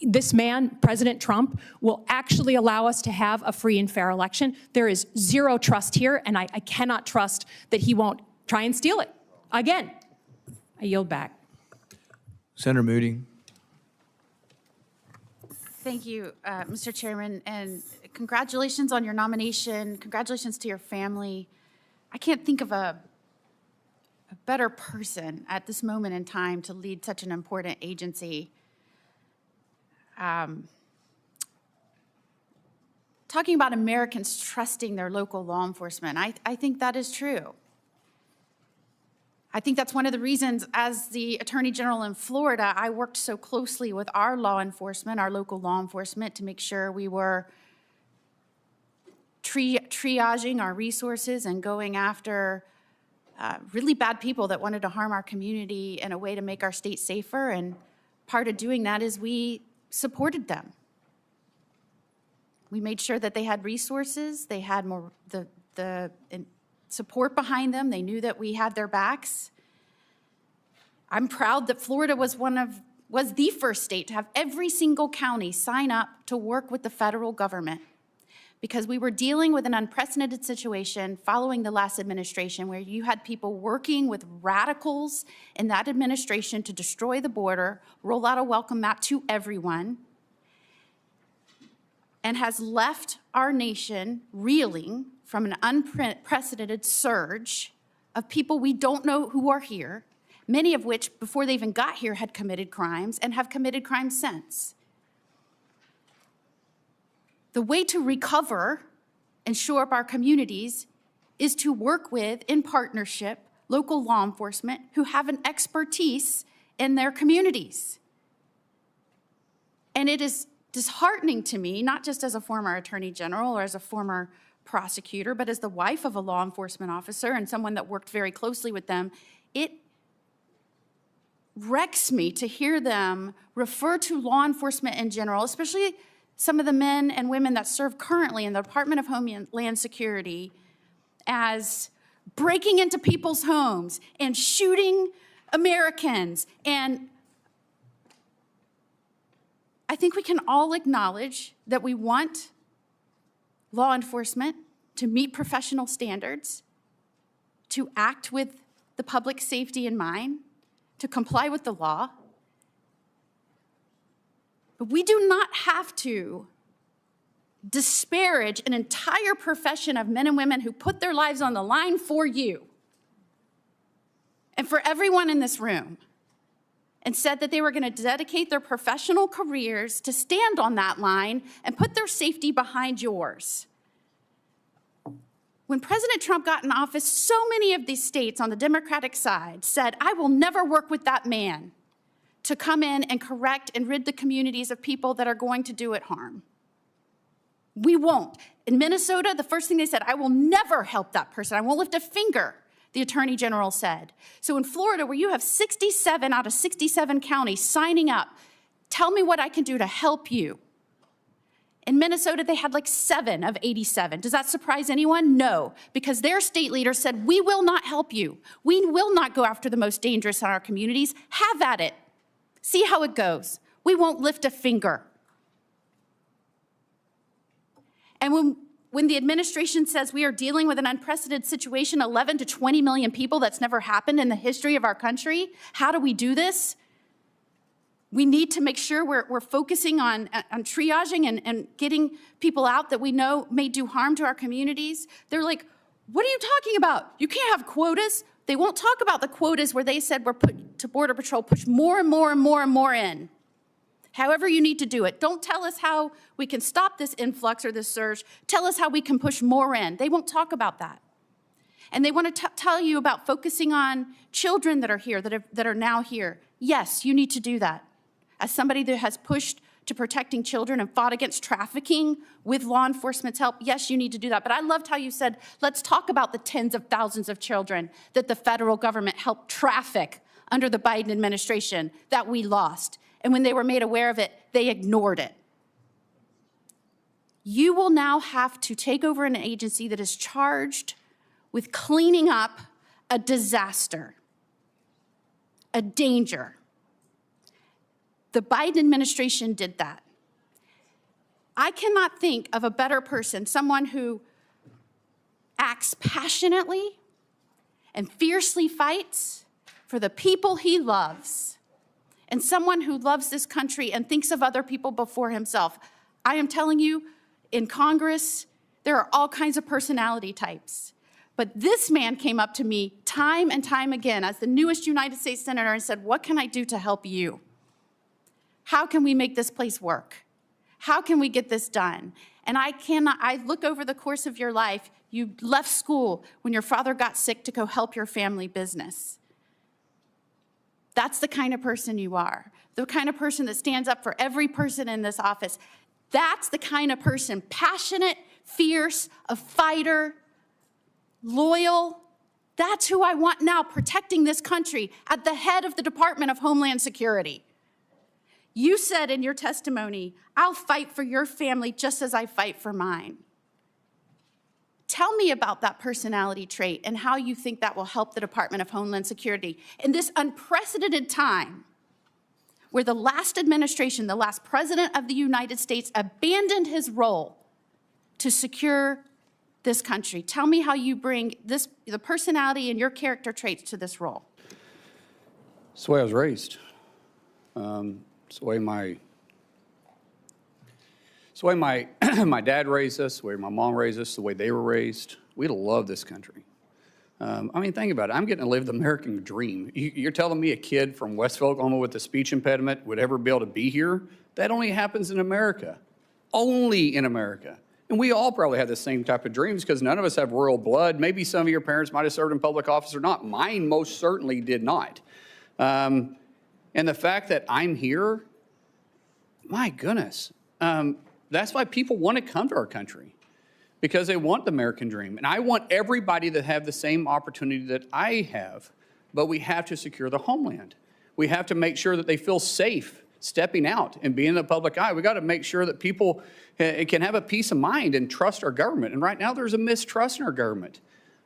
this man, President Trump, will actually allow us to have a free and fair election, there is zero trust here, and I cannot trust that he won't try and steal it. Again, I yield back.
Senator Moody.
Thank you, Mr. Chairman, and congratulations on your nomination. Congratulations to your family. I can't think of a better person at this moment in time to lead such an important agency. Talking about Americans trusting their local law enforcement, I think that is true. I think that's one of the reasons, as the Attorney General in Florida, I worked so closely with our law enforcement, our local law enforcement, to make sure we were triaging our resources and going after really bad people that wanted to harm our community in a way to make our state safer. And part of doing that is we supported them. We made sure that they had resources, they had more the support behind them. They knew that we had their backs. I'm proud that Florida was the first state to have every single county sign up to work with the federal government, because we were dealing with an unprecedented situation following the last administration where you had people working with radicals in that administration to destroy the border, roll out a welcome mat to everyone, and has left our nation reeling from an unprecedented surge of people we don't know who are here, many of which, before they even got here, had committed crimes and have committed crimes since. The way to recover and shore up our communities is to work with, in partnership, local law enforcement who have an expertise in their communities. And it is disheartening to me, not just as a former attorney general or as a former prosecutor, but as the wife of a law enforcement officer and someone that worked very closely with them, it wrecks me to hear them refer to law enforcement in general, especially some of the men and women that serve currently in the Department of Homeland Security, as breaking into people's homes and shooting Americans. And I think we can all acknowledge that we want law enforcement to meet professional standards, to act with the public safety in mind, to comply with the law. But we do not have to disparage an entire profession of men and women who put their lives on the line for you and for everyone in this room, and said that they were going to dedicate their professional careers to stand on that line and put their safety behind yours. When President Trump got in office, so many of these states on the Democratic side said, I will never work with that man to come in and correct and rid the communities of people that are going to do it harm. We won't. In Minnesota, the first thing they said, I will never help that person. I won't lift a finger, the Attorney General said. So in Florida, where you have 67 out of 67 counties signing up, tell me what I can do to help you. In Minnesota, they had like 7 of 87. Does that surprise anyone? No, because their state leader said, we will not help you. We will not go after the most dangerous in our communities. Have at it. See how it goes. We won't lift a finger. And when the administration says we are dealing with an unprecedented situation, 11 to 20 million people, that's never happened in the history of our country, how do we do this? We need to make sure we're focusing on triaging and getting people out that we know may do harm to our communities. They're like, what are you talking about? You can't have quotas. They won't talk about the quotas where they said we're put to Border Patrol, push more and more and more and more in. However you need to do it. Don't tell us how we can stop this influx or this surge. Tell us how we can push more in. They won't talk about that. And they want to tell you about focusing on children that are here, that are now here. Yes, you need to do that. As somebody that has pushed to protecting children and fought against trafficking with law enforcement's help, yes, you need to do that. But I loved how you said, let's talk about the tens of thousands of children that the federal government helped traffic under the Biden administration that we lost. And when they were made aware of it, they ignored it. You will now have to take over an agency that is charged with cleaning up a disaster, a danger. The Biden administration did that. I cannot think of a better person, someone who acts passionately and fiercely fights for the people he loves, and someone who loves this country and thinks of other people before himself. I am telling you, in Congress, there are all kinds of personality types. But this man came up to me time and time again as the newest United States Senator and said, what can I do to help you? How can we make this place work? How can we get this done? And I look over the course of your life, you left school when your father got sick to go help your family business. That's the kind of person you are. The kind of person that stands up for every person in this office. That's the kind of person, passionate, fierce, a fighter, loyal. That's who I want now protecting this country at the head of the Department of Homeland Security. You said in your testimony, I'll fight for your family just as I fight for mine. Tell me about that personality trait and how you think that will help the Department of Homeland Security in this unprecedented time where the last administration, the last president of the United States abandoned his role to secure this country? Tell me how you bring the personality and your character traits to this role.
It's the way I was raised. It's the way my my dad raised us, the way my mom raised us, the way they were raised. We love this country. I mean, think about it. I'm getting to live the American dream. You're telling me a kid from Westville, Oklahoma with a speech impediment would ever be able to be here? That only happens in America. Only in America. And we all probably have the same type of dreams because none of us have royal blood. Maybe some of your parents might have served in public office or not. Mine most certainly did not. And the fact that I'm here, my goodness, that's why people want to come to our country, because they want the American dream. And I want everybody to have the same opportunity that I have, but we have to secure the homeland. We have to make sure that they feel safe stepping out and being in the public eye. We got to make sure that people can have a peace of mind and trust our government. And right now there's a mistrust in our government.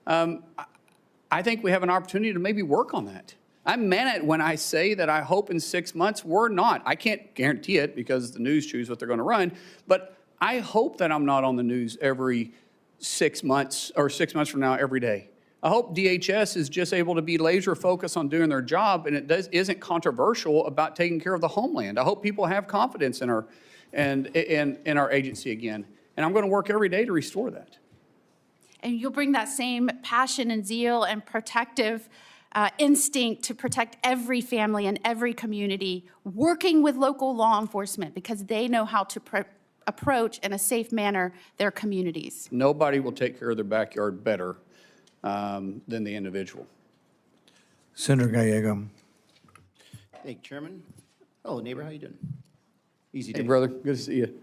I think we have an opportunity to maybe work on that. I meant it when I say that I hope in 6 months we're not. I can't guarantee it because the news choose what they're going to run, but I hope that I'm not on the news every 6 months or 6 months from now every day. I hope DHS is just able to be laser focused on doing their job and it isn't controversial about taking care of the homeland. I hope people have confidence in our agency again. And I'm going to work every day to restore that.
And you'll bring that same passion and zeal and protective instinct to protect every family and every community, working with local law enforcement because they know how to approach in a safe manner their communities.
Nobody will take care of their backyard better than the individual.
Senator Gallego.
Thank you, Chairman. Hello, neighbor. How you doing? Easy day.
Hey, brother. Good to see you.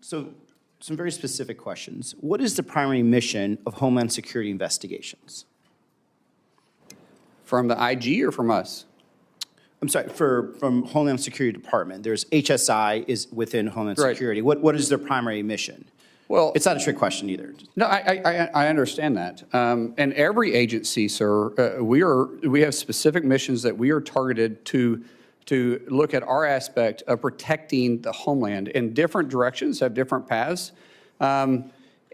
So, some very specific questions. What is the primary mission of Homeland Security investigations?
From the IG or from us?
I'm sorry, from Homeland Security Department. There's HSI is within Homeland
Right.
Security. What is their primary mission?
Well,
it's not a trick question either.
No, I understand that. And every agency, sir, we have specific missions that we are targeted to look at our aspect of protecting the homeland. And different directions have different paths.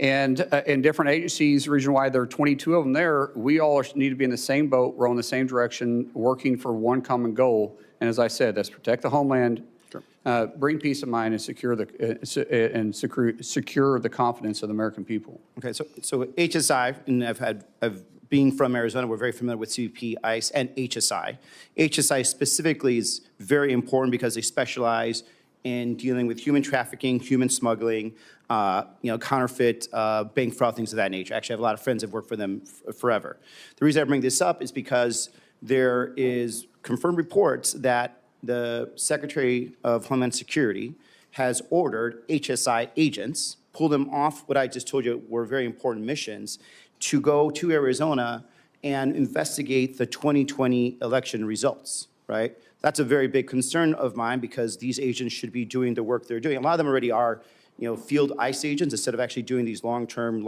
And in different agencies, region-wide, there are 22 of them there. We all need to be in the same boat, row in the same direction, working for one common goal. And as I said, that's protect the homeland, bring peace of mind, and secure the confidence of the American people.
Okay, so HSI, and being from Arizona, we're very familiar with CBP, ICE, and HSI. HSI specifically is very important because they specialize in dealing with human trafficking, human smuggling, counterfeit, bank fraud, things of that nature. Actually, I have a lot of friends that have worked for them forever. The reason I bring this up is because there is confirmed reports that the Secretary of Homeland Security has ordered HSI agents, pull them off what I just told you were very important missions, to go to Arizona and investigate the 2020 election results, right? That's a very big concern of mine because these agents should be doing the work they're doing. A lot of them already are, field ICE agents instead of actually doing these long-term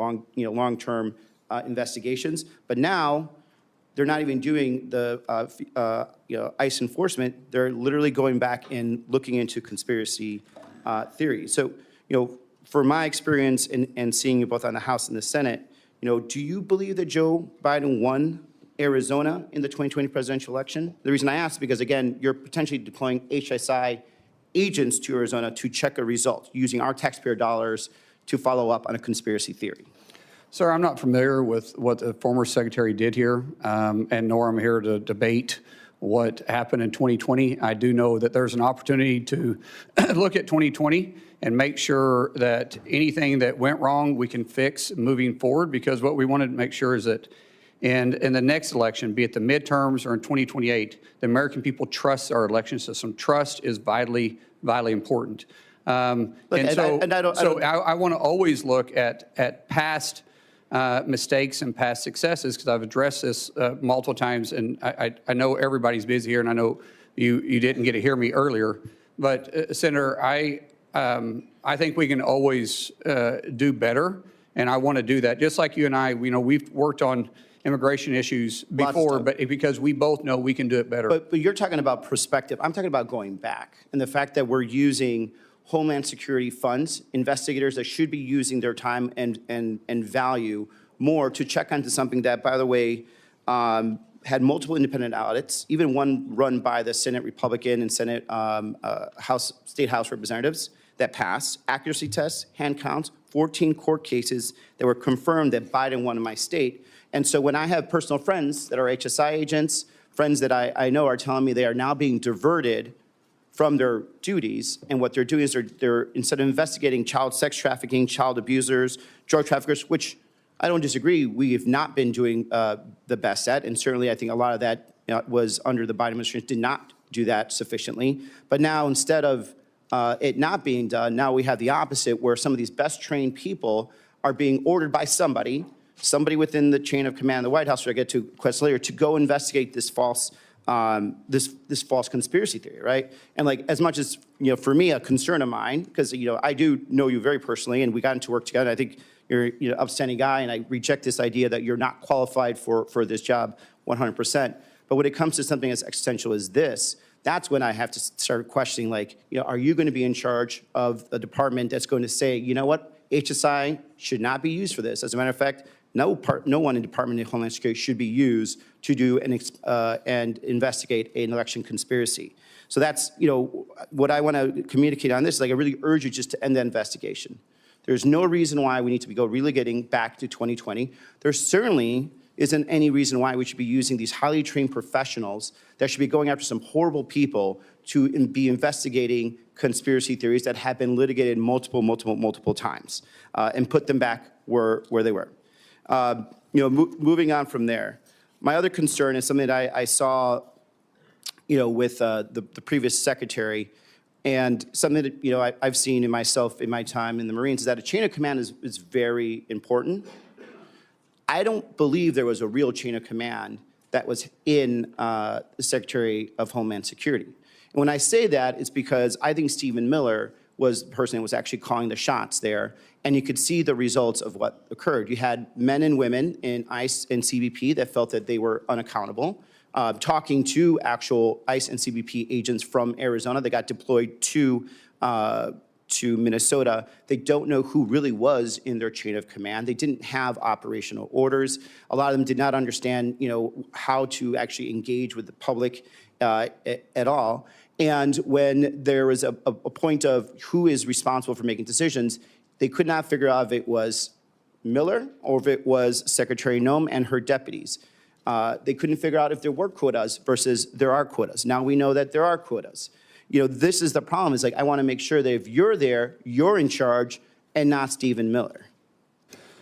investigations. But now they're not even doing the ICE enforcement. They're literally going back and looking into conspiracy theories. So, for my experience and seeing you both on the House and the Senate, do you believe that Joe Biden won Arizona in the 2020 presidential election? The reason I ask is because, again, you're potentially deploying HSI agents to Arizona to check a result using our taxpayer dollars to follow up on a conspiracy theory.
Sir, I'm not familiar with what the former secretary did here, and nor am I here to debate what happened in 2020. I do know that there's an opportunity to look at 2020 and make sure that anything that went wrong we can fix moving forward, because what we wanted to make sure is that in the next election, be it the midterms or in 2028, the American people trust our election system. Trust is vitally important. I want to always look at past mistakes and past successes, because I've addressed this multiple times, and I know everybody's busy here, and I know you didn't get to hear me earlier. But Senator, I think we can always do better, and I want to do that. Just like you and I, we've worked on immigration issues before, but because we both know we can do it better.
But you're talking about perspective. I'm talking about going back, and the fact that we're using Homeland Security funds, investigators that should be using their time and value more to check onto something that, by the way, had multiple independent audits, even one run by the Senate Republican and Senate State House representatives that passed, accuracy tests, hand counts, 14 court cases that were confirmed that Biden won in my state. And so when I have personal friends that are HSI agents, friends that I know are telling me they are now being diverted from their duties, and what they're doing is they're instead of investigating child sex trafficking, child abusers, drug traffickers, which I don't disagree, we have not been doing the best at, and certainly I think a lot of that was under the Biden administration, did not do that sufficiently. But now instead of it not being done, now we have the opposite, where some of these best trained people are being ordered by somebody within the chain of command of the White House, which I get to question later, to go investigate this false this false conspiracy theory, right? And like, as much as, for me, a concern of mine, because, I do know you very personally, and we got into work together. I think you're an upstanding guy, and I reject this idea that you're not qualified for this job 100%. But when it comes to something as existential as this, that's when I have to start questioning, like, are you going to be in charge of a department that's going to say, you know what, HSI should not be used for this? As a matter of fact, no one in Department of Homeland Security should be used to do and investigate an election conspiracy. So that's, what I want to communicate on this. Like, I really urge you just to end the investigation. There's no reason why we need to be relegating back to 2020. There certainly isn't any reason why we should be using these highly trained professionals that should be going after some horrible people to be investigating conspiracy theories that have been litigated multiple times, and put them back where they were. Moving on from there, my other concern is something that I saw, with the previous secretary, and something that I've seen in myself in my time in the Marines, is that a chain of command is very important. I don't believe there was a real chain of command that was in the Secretary of Homeland Security. And when I say that, it's because I think Stephen Miller was the person that was actually calling the shots there, and you could see the results of what occurred. You had men and women in ICE and CBP that felt that they were unaccountable, talking to actual ICE and CBP agents from Arizona that got deployed to Minnesota. They don't know who really was in their chain of command. They didn't have operational orders. A lot of them did not understand, how to actually engage with the public at all. And when there was a point of who is responsible for making decisions, they could not figure out if it was Miller or if it was Secretary Noem and her deputies. They couldn't figure out if there were quotas versus there are quotas. Now we know that there are quotas. This is the problem. Is like, I want to make sure that if you're there, you're in charge and not Stephen Miller.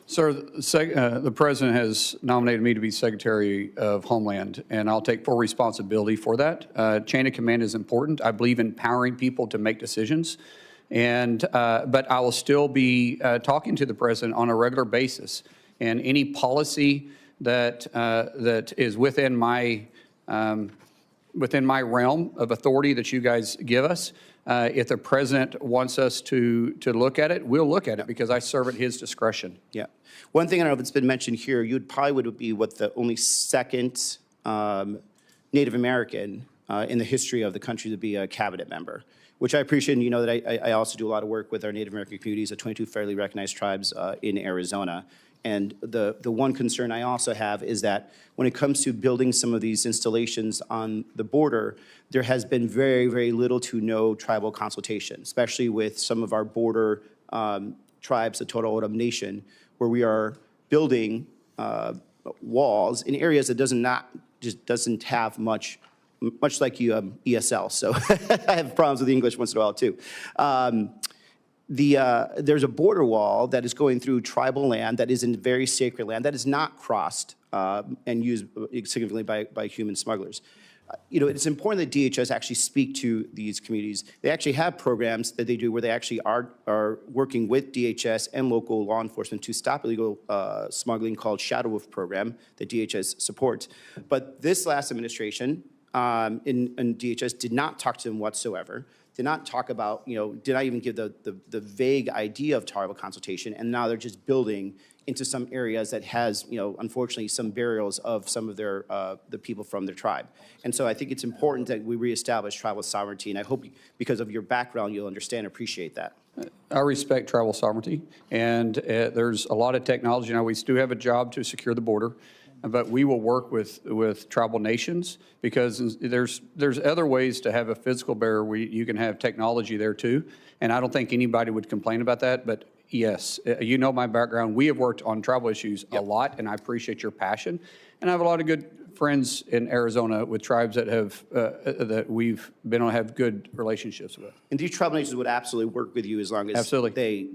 Sir, the President has nominated me to be Secretary of Homeland, and I'll take full responsibility for that. Chain of command is important. I believe in empowering people to make decisions, but I will still be talking to the President on a regular basis. And any policy that is within my realm of authority that you guys give us, if the President wants us to look at it, we'll look at it, because I serve at his discretion.
Yeah. One thing I don't know if it's been mentioned here, you probably would be the only second Native American in the history of the country to be a cabinet member, which I appreciate. And you know that I also do a lot of work with our Native American communities, the 22 federally recognized tribes in Arizona. And the one concern I also have is that when it comes to building some of these installations on the border, there has been very, very little to no tribal consultation, especially with some of our border tribes, the Totowa O'odham Nation, where we are building walls in areas that doesn't have much like ESL. So I have problems with the English once in a while too. There's a border wall that is going through tribal land that is in very sacred land that is not crossed and used significantly by human smugglers. It's important that DHS actually speak to these communities. They actually have programs that they do where they actually are working with DHS and local law enforcement to stop illegal smuggling, called Shadow Wolf program that DHS supports. But this last administration in DHS did not talk to them whatsoever. did not talk about, did not even give the vague idea of tribal consultation, and now they're just building into some areas that has, unfortunately, some burials of some of their, the people from their tribe. And so I think it's important that we reestablish tribal sovereignty, and I hope because of your background, you'll understand and appreciate that.
I respect tribal sovereignty, and there's a lot of technology. Now, we do have a job to secure the border, but we will work with tribal nations because there's other ways to have a physical barrier where you can have technology there too. And I don't think anybody would complain about that, but yes, you know my background. We have worked on tribal issues a lot, and I appreciate your passion. And I have a lot of good friends in Arizona with tribes that have that we've been on have good relationships with.
And these tribal nations would absolutely work with you as long as they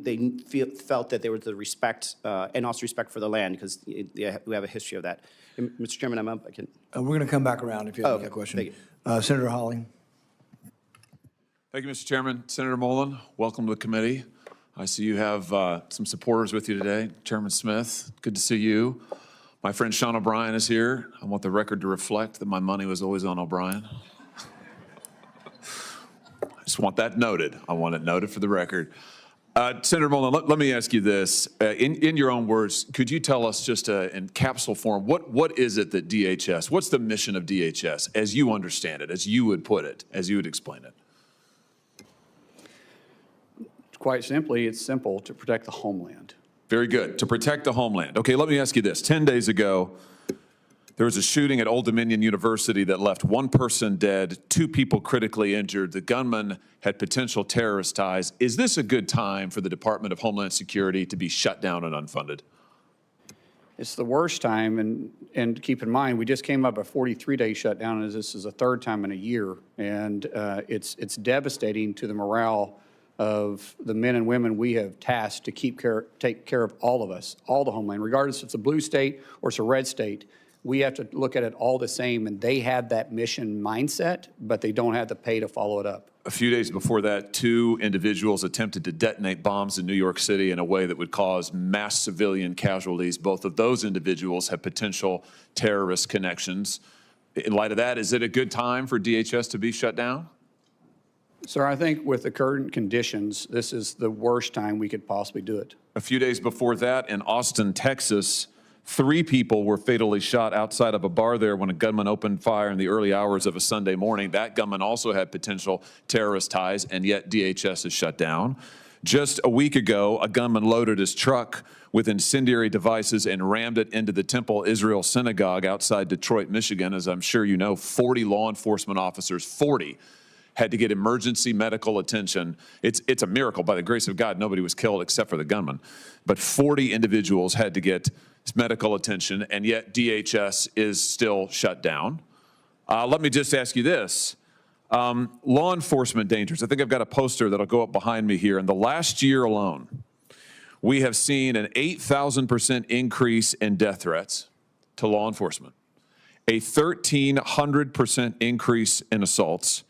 felt that there was the respect and also respect for the land, because we have a history of that. And, Mr. Chairman, I'm up. I can.
We're going to come back around if you have a question.
Thank you.
Senator Hawley.
Thank you, Mr. Chairman. Senator Mullin, welcome to the committee. I see you have some supporters with you today. Chairman Smith, good to see you. My friend Sean O'Brien is here. I want the record to reflect that my money was always on O'Brien. I just want that noted. I want it noted for the record. Senator Mullin, let me ask you this. In your own words, could you tell us just in capsule form, what is it that DHS, what's the mission of DHS as you understand it, as you would put it, as you would explain it?
Quite simply, it's simple: to protect the homeland.
Very good. To protect the homeland. Okay, let me ask you this. 10 days ago, there was a shooting at Old Dominion University that left one person dead, 2 people critically injured. The gunman had potential terrorist ties. Is this a good time for the Department of Homeland Security to be shut down and unfunded?
It's the worst time, and keep in mind, we just came up a 43-day shutdown, and this is the 3rd time in a year, and it's devastating to the morale of the men and women we have tasked to take care of all of us, all the homeland, regardless if it's a blue state or it's a red state. We have to look at it all the same, and they have that mission mindset, but they don't have the pay to follow it up.
A few days before that, 2 individuals attempted to detonate bombs in New York City in a way that would cause mass civilian casualties. Both of those individuals have potential terrorist connections. In light of that, is it a good time for DHS to be shut down?
Sir, I think with the current conditions, this is the worst time we could possibly do it.
A few days before that, in Austin, Texas, 3 people were fatally shot outside of a bar there when a gunman opened fire in the early hours of a Sunday morning. That gunman also had potential terrorist ties, and yet DHS is shut down. Just a week ago, a gunman loaded his truck with incendiary devices and rammed it into the Temple Israel Synagogue outside Detroit, Michigan. As I'm sure you know, 40 law enforcement officers, 40, had to get emergency medical attention. It's a miracle. By the grace of God, nobody was killed except for the gunman. But 40 individuals had to get medical attention, and yet DHS is still shut down. Let me just ask you this. Law enforcement dangers. I think I've got a poster that'll go up behind me here. In the last year alone, we have seen an 8,000% increase in death threats to law enforcement, a 1,300% increase in assaults,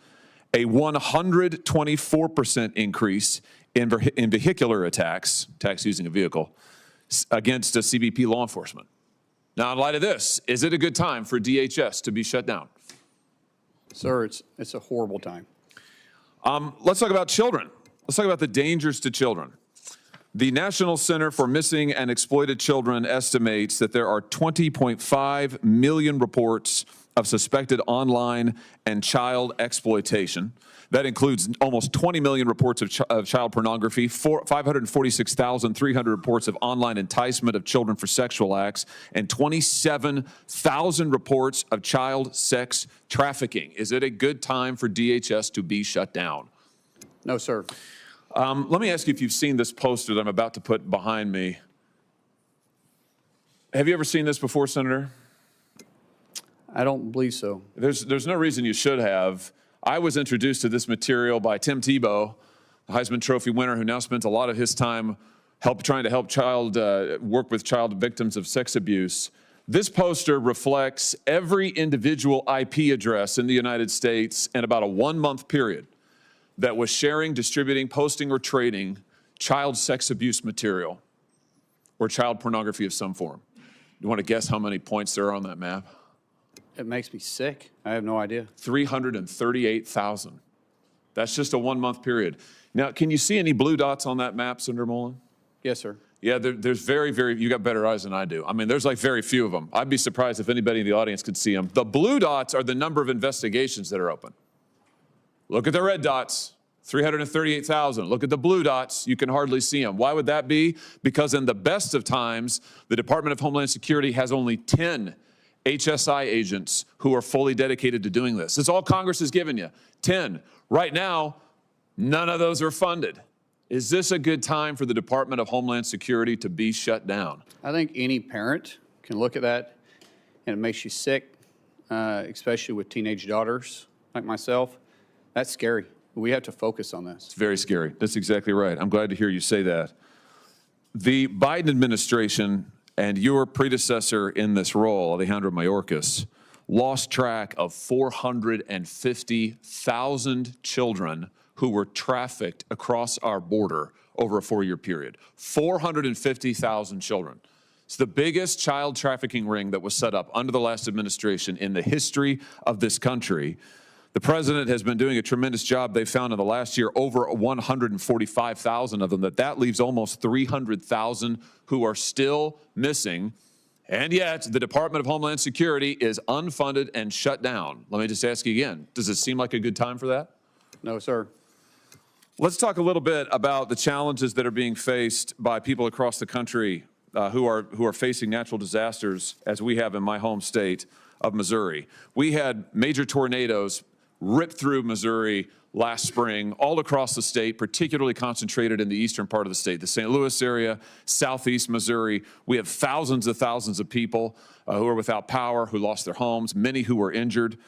a 124% increase in vehicular attacks using a vehicle, against a CBP law enforcement. Now, in light of this, is it a good time for DHS to be shut down?
Sir, it's a horrible time.
Let's talk about children. Let's talk about the dangers to children. The National Center for Missing and Exploited Children estimates that there are 20.5 million reports of suspected online and child exploitation. That includes almost 20 million reports of child pornography, 546,300 reports of online enticement of children for sexual acts, and 27,000 reports of child sex trafficking. Is it a good time for DHS to be shut down?
No, sir.
Let me ask you if you've seen this poster that I'm about to put behind me. Have you ever seen this before, Senator?
I don't believe so.
There's no reason you should have. I was introduced to this material by Tim Tebow, the Heisman Trophy winner, who now spends a lot of his time trying to help work with child victims of sex abuse. This poster reflects every individual IP address in the United States in about a 1-month period that was sharing, distributing, posting, or trading child sex abuse material or child pornography of some form. You want to guess how many points there are on that map?
It makes me sick. I have no idea.
338,000. That's just a 1-month period. Now, can you see any blue dots on that map, Senator Mullin?
Yes, sir.
Yeah, there's very, you got better eyes than I do. I mean, there's like very few of them. I'd be surprised if anybody in the audience could see them. The blue dots are the number of investigations that are open. Look at the red dots, 338,000. Look at the blue dots, you can hardly see them. Why would that be? Because in the best of times, the Department of Homeland Security has only 10 HSI agents who are fully dedicated to doing this. It's all Congress has given you, 10. Right now, none of those are funded. Is this a good time for the Department of Homeland Security to be shut down?
I think any parent can look at that and it makes you sick, especially with teenage daughters like myself. That's scary. We have to focus on this.
It's very scary. That's exactly right. I'm glad to hear you say that. The Biden administration and your predecessor in this role, Alejandro Mayorkas, lost track of 450,000 children who were trafficked across our border over a 4-year period. 450,000 children. It's the biggest child trafficking ring that was set up under the last administration in the history of this country. The president has been doing a tremendous job. They found in the last year over 145,000 of them. That leaves almost 300,000 who are still missing. And yet, the Department of Homeland Security is unfunded and shut down. Let me just ask you again, does it seem like a good time for that?
No, sir.
Let's talk a little bit about the challenges that are being faced by people across the country who are facing natural disasters, as we have in my home state of Missouri. We had major tornadoes rip through Missouri last spring, all across the state, particularly concentrated in the eastern part of the state, the St. Louis area, southeast Missouri. We have thousands of people who are without power, who lost their homes, many who were injured.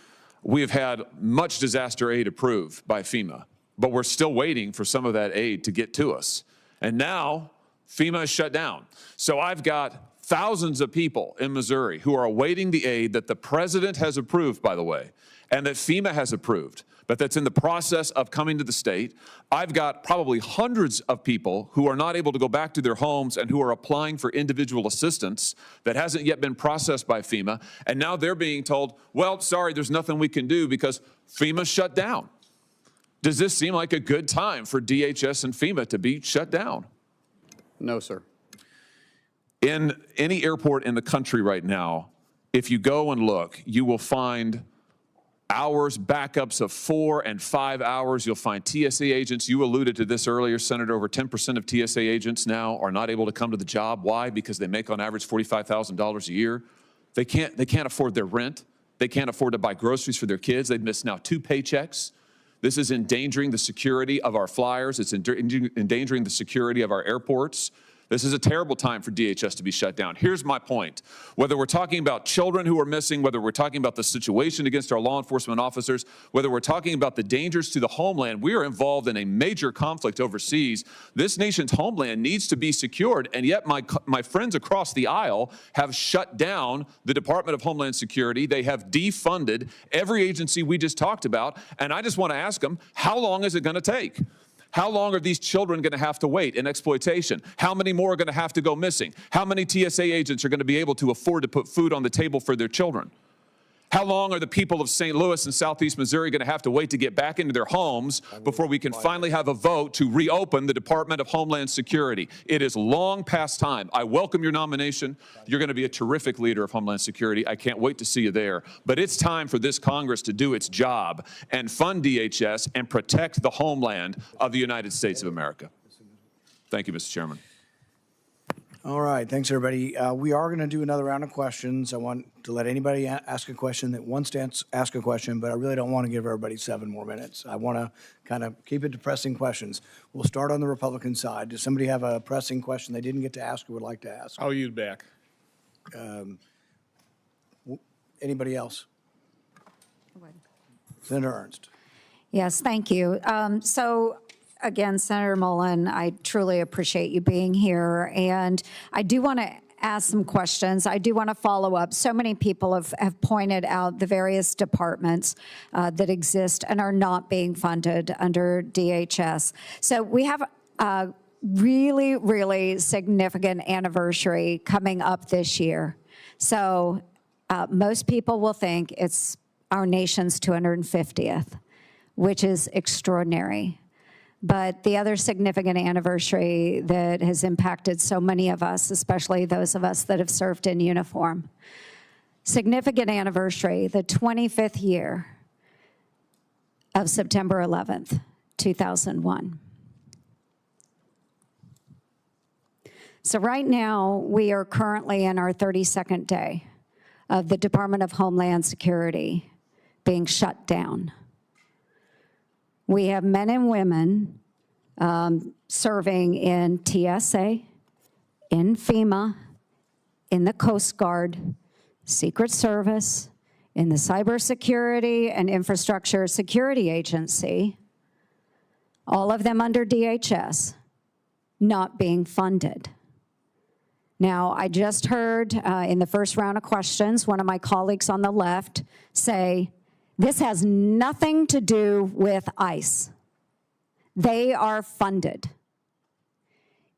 We have had much disaster aid approved by FEMA, but we're still waiting for some of that aid to get to us. And now FEMA is shut down. So I've got thousands of people in Missouri who are awaiting the aid that the president has approved, by the way, and that FEMA has approved, but that's in the process of coming to the state. I've got probably hundreds of people who are not able to go back to their homes and who are applying for individual assistance that hasn't yet been processed by FEMA. And now they're being told, well, sorry, there's nothing we can do because FEMA's shut down. Does this seem like a good time for DHS and FEMA to be shut down?
No, sir.
In any airport in the country right now, if you go and look, you will find hours, backups of 4 and 5 hours. You'll find TSA agents. You alluded to this earlier, Senator. Over 10% of TSA agents now are not able to come to the job. Why? Because they make on average $45,000 a year. They can't afford their rent. They can't afford to buy groceries for their kids. They've missed now 2 paychecks. This is endangering the security of our flyers. It's endangering the security of our airports. This is a terrible time for DHS to be shut down. Here's my point. Whether we're talking about children who are missing, whether we're talking about the situation against our law enforcement officers, whether we're talking about the dangers to the homeland, we are involved in a major conflict overseas. This nation's homeland needs to be secured, and yet my friends across the aisle have shut down the Department of Homeland Security. They have defunded every agency we just talked about, and I just want to ask them, how long is it going to take? How long are these children going to have to wait in exploitation? How many more are going to have to go missing? How many TSA agents are going to be able to afford to put food on the table for their children? How long are the people of St. Louis and southeast Missouri going to have to wait to get back into their homes before we can finally have a vote to reopen the Department of Homeland Security? It is long past time. I welcome your nomination. You're going to be a terrific leader of Homeland Security. I can't wait to see you there. But it's time for this Congress to do its job and fund DHS and protect the homeland of the United States of America. Thank you, Mr. Chairman.
All right, thanks, everybody. We are going to do another round of questions. I want to let anybody ask a question that wants to ask a question, but I really don't want to give everybody 7 more minutes. I want to kind of keep it to pressing questions. We'll start on the Republican side. Does somebody have a pressing question they didn't get to ask or would like to ask?
I'll use back.
Anybody else? Senator Ernst.
Yes, thank you. Again, Senator Mullin, I truly appreciate you being here. And I do want to ask some questions. I do want to follow up. So many people have pointed out the various departments that exist and are not being funded under DHS. So we have a really, really significant anniversary coming up this year. So most people will think it's our nation's 250th. which is extraordinary. But the other significant anniversary that has impacted so many of us, especially those of us that have served in uniform, significant anniversary, the 25th year of September 11th, 2001. So right now, we are currently in our 32nd day of the Department of Homeland Security being shut down. We have men and women serving in TSA, in FEMA, in the Coast Guard, Secret Service, in the Cybersecurity and Infrastructure Security Agency, all of them under DHS, not being funded. Now, I just heard in the first round of questions, one of my colleagues on the left say, this has nothing to do with ICE. They are funded.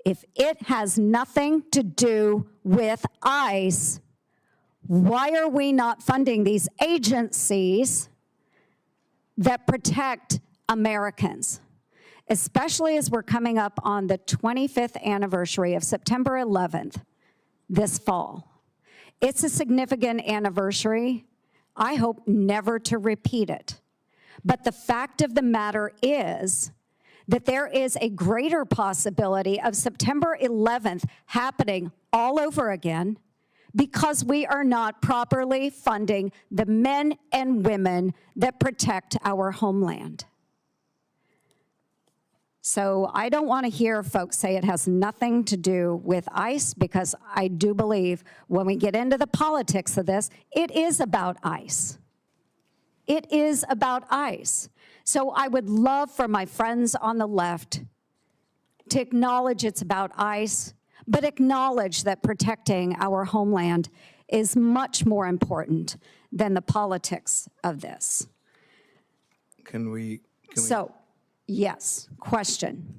If it has nothing to do with ICE, why are we not funding these agencies that protect Americans? Especially as we're coming up on the 25th anniversary of September 11th this fall. It's a significant anniversary. I hope never to repeat it. But the fact of the matter is that there is a greater possibility of September 11th happening all over again because we are not properly funding the men and women that protect our homeland. So I don't want to hear folks say it has nothing to do with ICE, because I do believe when we get into the politics of this, it is about ICE. It is about ICE. So I would love for my friends on the left to acknowledge it's about ICE, but acknowledge that protecting our homeland is much more important than the politics of this. So, yes, question.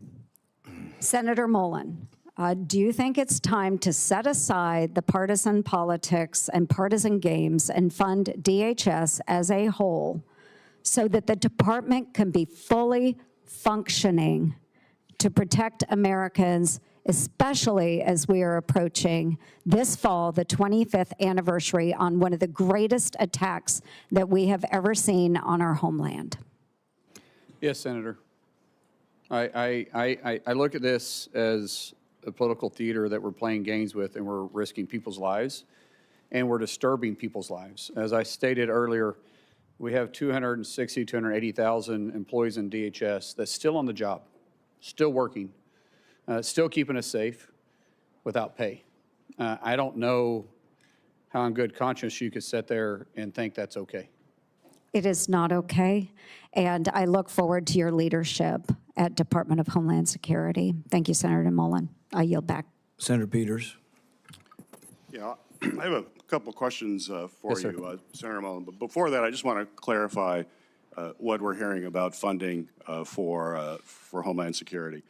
Senator Mullin, do you think it's time to set aside the partisan politics and partisan games and fund DHS as a whole so that the department can be fully functioning to protect Americans, especially as we are approaching this fall, the 25th anniversary on one of the greatest attacks that we have ever seen on our homeland?
Yes, Senator. I look at this as a political theater that we're playing games with, and we're risking people's lives, and we're disturbing people's lives. As I stated earlier, we have 260,000, 280,000 employees in DHS that's still on the job, still working, still keeping us safe without pay. I don't know how in good conscience you could sit there and think that's okay.
It is not okay, and I look forward to your leadership at Department of Homeland Security. Thank you, Senator Mullin. I yield back.
Senator Peters.
Yeah, I have a couple questions for
Yes,
you, Senator Mullin. But before that, I just want to clarify what we're hearing about funding for Homeland Security.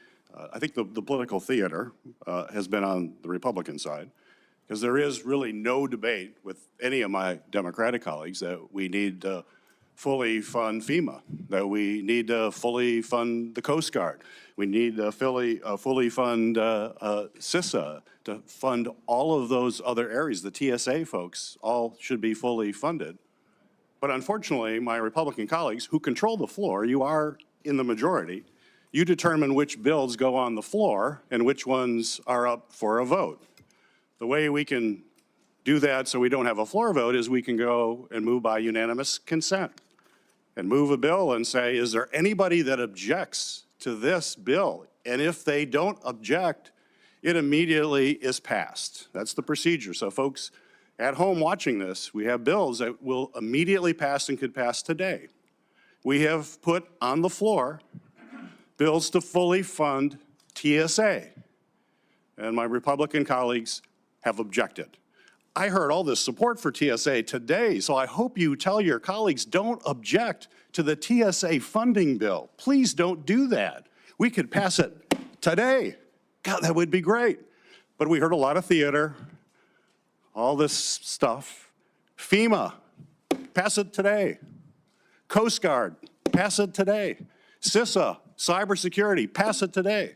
I think the political theater has been on the Republican side, because there is really no debate with any of my Democratic colleagues that we need to fully fund FEMA, that we need to fully fund the Coast Guard. We need to fully fund CISA, to fund all of those other areas. The TSA folks all should be fully funded. But unfortunately, my Republican colleagues who control the floor, you are in the majority, you determine which bills go on the floor and which ones are up for a vote. The way we can do that so we don't have a floor vote is we can go and move by unanimous consent and move a bill and say, is there anybody that objects to this bill? And if they don't object, it immediately is passed. That's the procedure. So folks at home watching this, we have bills that will immediately pass and could pass today. We have put on the floor bills to fully fund TSA, and my Republican colleagues have objected. I heard all this support for TSA today, so I hope you tell your colleagues, don't object to the TSA funding bill. Please don't do that. We could pass it today. God, that would be great. But we heard a lot of theater, all this stuff. FEMA, pass it today. Coast Guard, pass it today. CISA, cybersecurity, pass it today.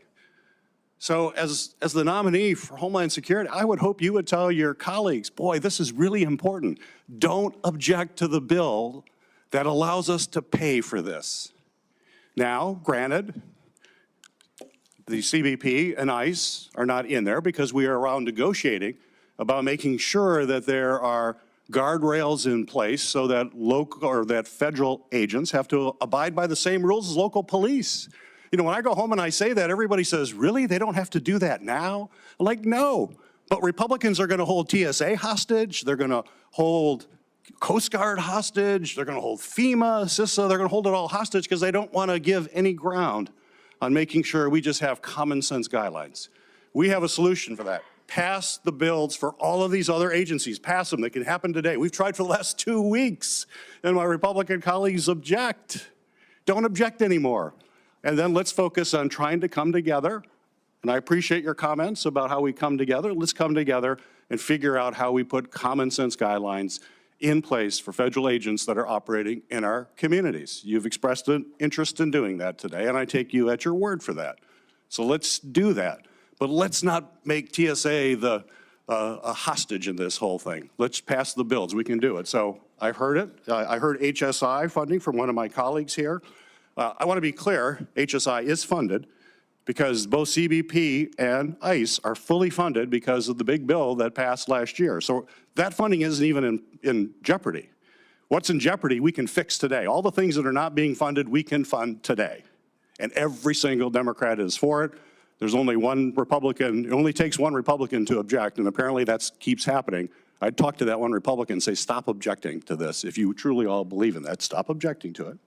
So as the nominee for Homeland Security, I would hope you would tell your colleagues, boy, this is really important. Don't object to the bill that allows us to pay for this. Now, granted, the CBP and ICE are not in there because we are around negotiating about making sure that there are guardrails in place so that local or that federal agents have to abide by the same rules as local police. You know, when I go home and I say that, everybody says, really? They don't have to do that now? I'm like, no. But Republicans are going to hold TSA hostage. They're going to hold Coast Guard hostage. They're going to hold FEMA, CISA. They're going to hold it all hostage because they don't want to give any ground on making sure we just have common sense guidelines. We have a solution for that. Pass the bills for all of these other agencies. Pass them. They can happen today. We've tried for the last 2 weeks, and my Republican colleagues object. Don't object anymore. And then let's focus on trying to come together. And I appreciate your comments about how we come together. Let's come together and figure out how we put common sense guidelines in place for federal agents that are operating in our communities. You've expressed an interest in doing that today, and I take you at your word for that. So let's do that. But let's not make TSA a hostage in this whole thing. Let's pass the bills. We can do it. So I heard it. I heard HSI funding from one of my colleagues here. I want to be clear, HSI is funded because both CBP and ICE are fully funded because of the big bill that passed last year. So that funding isn't even in jeopardy. What's in jeopardy, we can fix today. All the things that are not being funded, we can fund today. And every single Democrat is for it. There's only one Republican, it only takes one Republican to object, and apparently that keeps happening. I'd talk to that one Republican and say, stop objecting to this. If you truly all believe in that, stop objecting to it.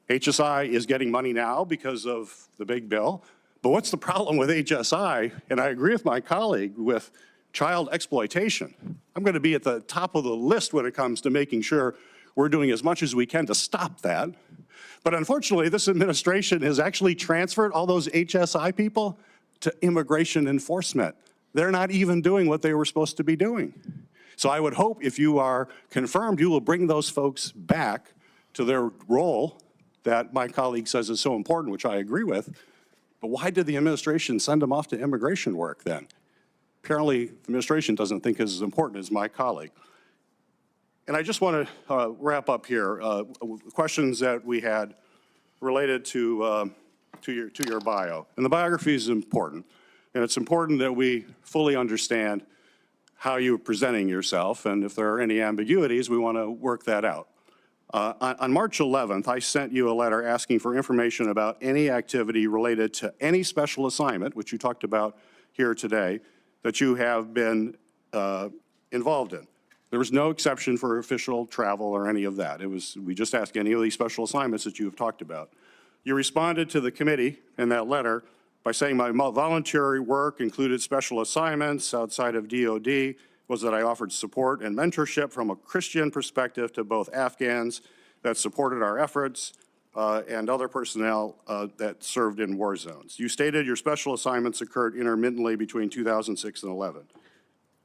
HSI is getting money now because of the big bill. But what's the problem with HSI? And I agree with my colleague with child exploitation. I'm going to be at the top of the list when it comes to making sure we're doing as much as we can to stop that. But unfortunately, this administration has actually transferred all those HSI people to immigration enforcement. They're not even doing what they were supposed to be doing. So I would hope if you are confirmed, you will bring those folks back to their role that my colleague says is so important, which I agree with. But why did the administration send them off to immigration work then? Apparently, the administration doesn't think it's as important as my colleague. And I just want to wrap up here. Questions that we had related to your bio. And the biography is important. And it's important that we fully understand how you're presenting yourself. And if there are any ambiguities, we want to work that out. On March 11th, I sent you a letter asking for information about any activity related to any special assignment, which you talked about here today, that you have been involved in. There was no exception for official travel or any of that. We just asked any of these special assignments that you have talked about. You responded to the committee in that letter by saying my voluntary work included special assignments outside of DOD, was that I offered support and mentorship from a Christian perspective to both Afghans that supported our efforts and other personnel that served in war zones. You stated your special assignments occurred intermittently between 2006 and 11.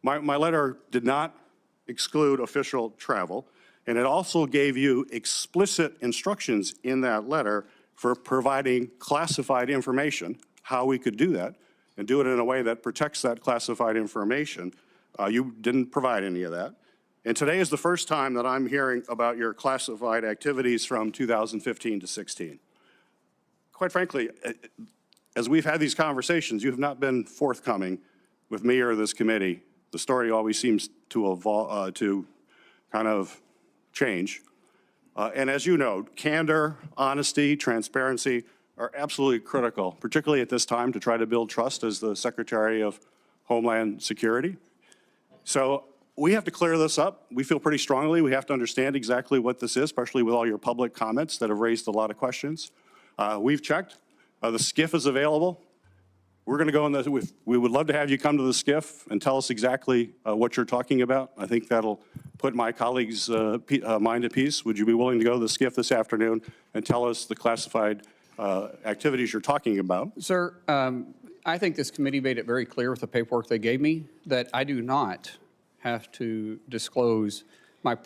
My letter did not exclude official travel, and it also gave you explicit instructions in that letter for providing classified information, how we could do that, and do it in a way that protects that classified information. You didn't provide any of that. And today is the first time that I'm hearing about your classified activities from 2015 to 16. Quite frankly, as we've had these conversations, you have not been forthcoming with me or this committee. The story always seems to evolve, to kind of change. And as you know, candor, honesty, transparency are absolutely critical, particularly at this time to try to build trust as the Secretary of Homeland Security. So we have to clear this up. We feel pretty strongly we have to understand exactly what this is, especially with all your public comments that have raised a lot of questions. We've checked. The SCIF is available. We're going to go in the, we would love to have you come to the SCIF and tell us exactly what you're talking about. I think that'll put my colleagues' mind at peace. Would you be willing to go to the SCIF this afternoon and tell us the classified activities you're talking about?
Sir, I think this committee made it very clear with the paperwork they gave me that I do not have to disclose my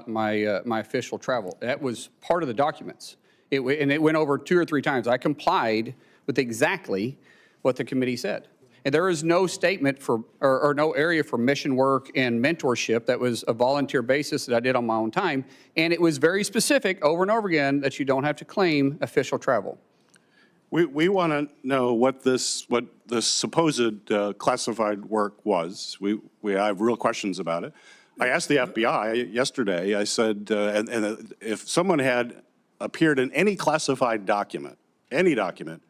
my official travel. That was part of the documents. And it went over 2 or 3 times. I complied with exactly what the committee said. And there is no statement for, or no area for mission work and mentorship that was a volunteer basis that I did on my own time. And it was very specific over and over again that you don't have to claim official travel.
We want to know what this supposed classified work was. We have real questions about it. I asked the FBI yesterday, I said, and if someone had appeared in any classified document, any document,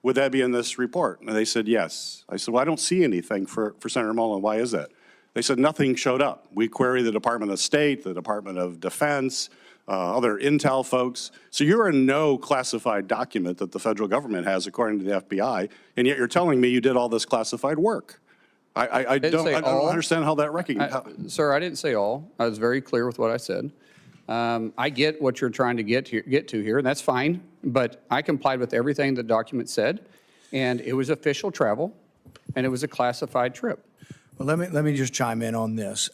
would that be in this report? And they said yes. I said, well, I don't see anything for Senator Mullin. Why is that? They said nothing showed up. We queried the Department of State, the Department of Defense, other intel folks. So you're in no classified document that the federal government has, according to the FBI, and yet you're telling me you did all this classified work. I don't understand how that recognizes.
Sir, I didn't say all. I was very clear with what I said. I get what you're trying to get to here, and that's fine, but I complied with everything the document said, and it was official travel, and it was a classified trip.
Well, let me just chime in on this.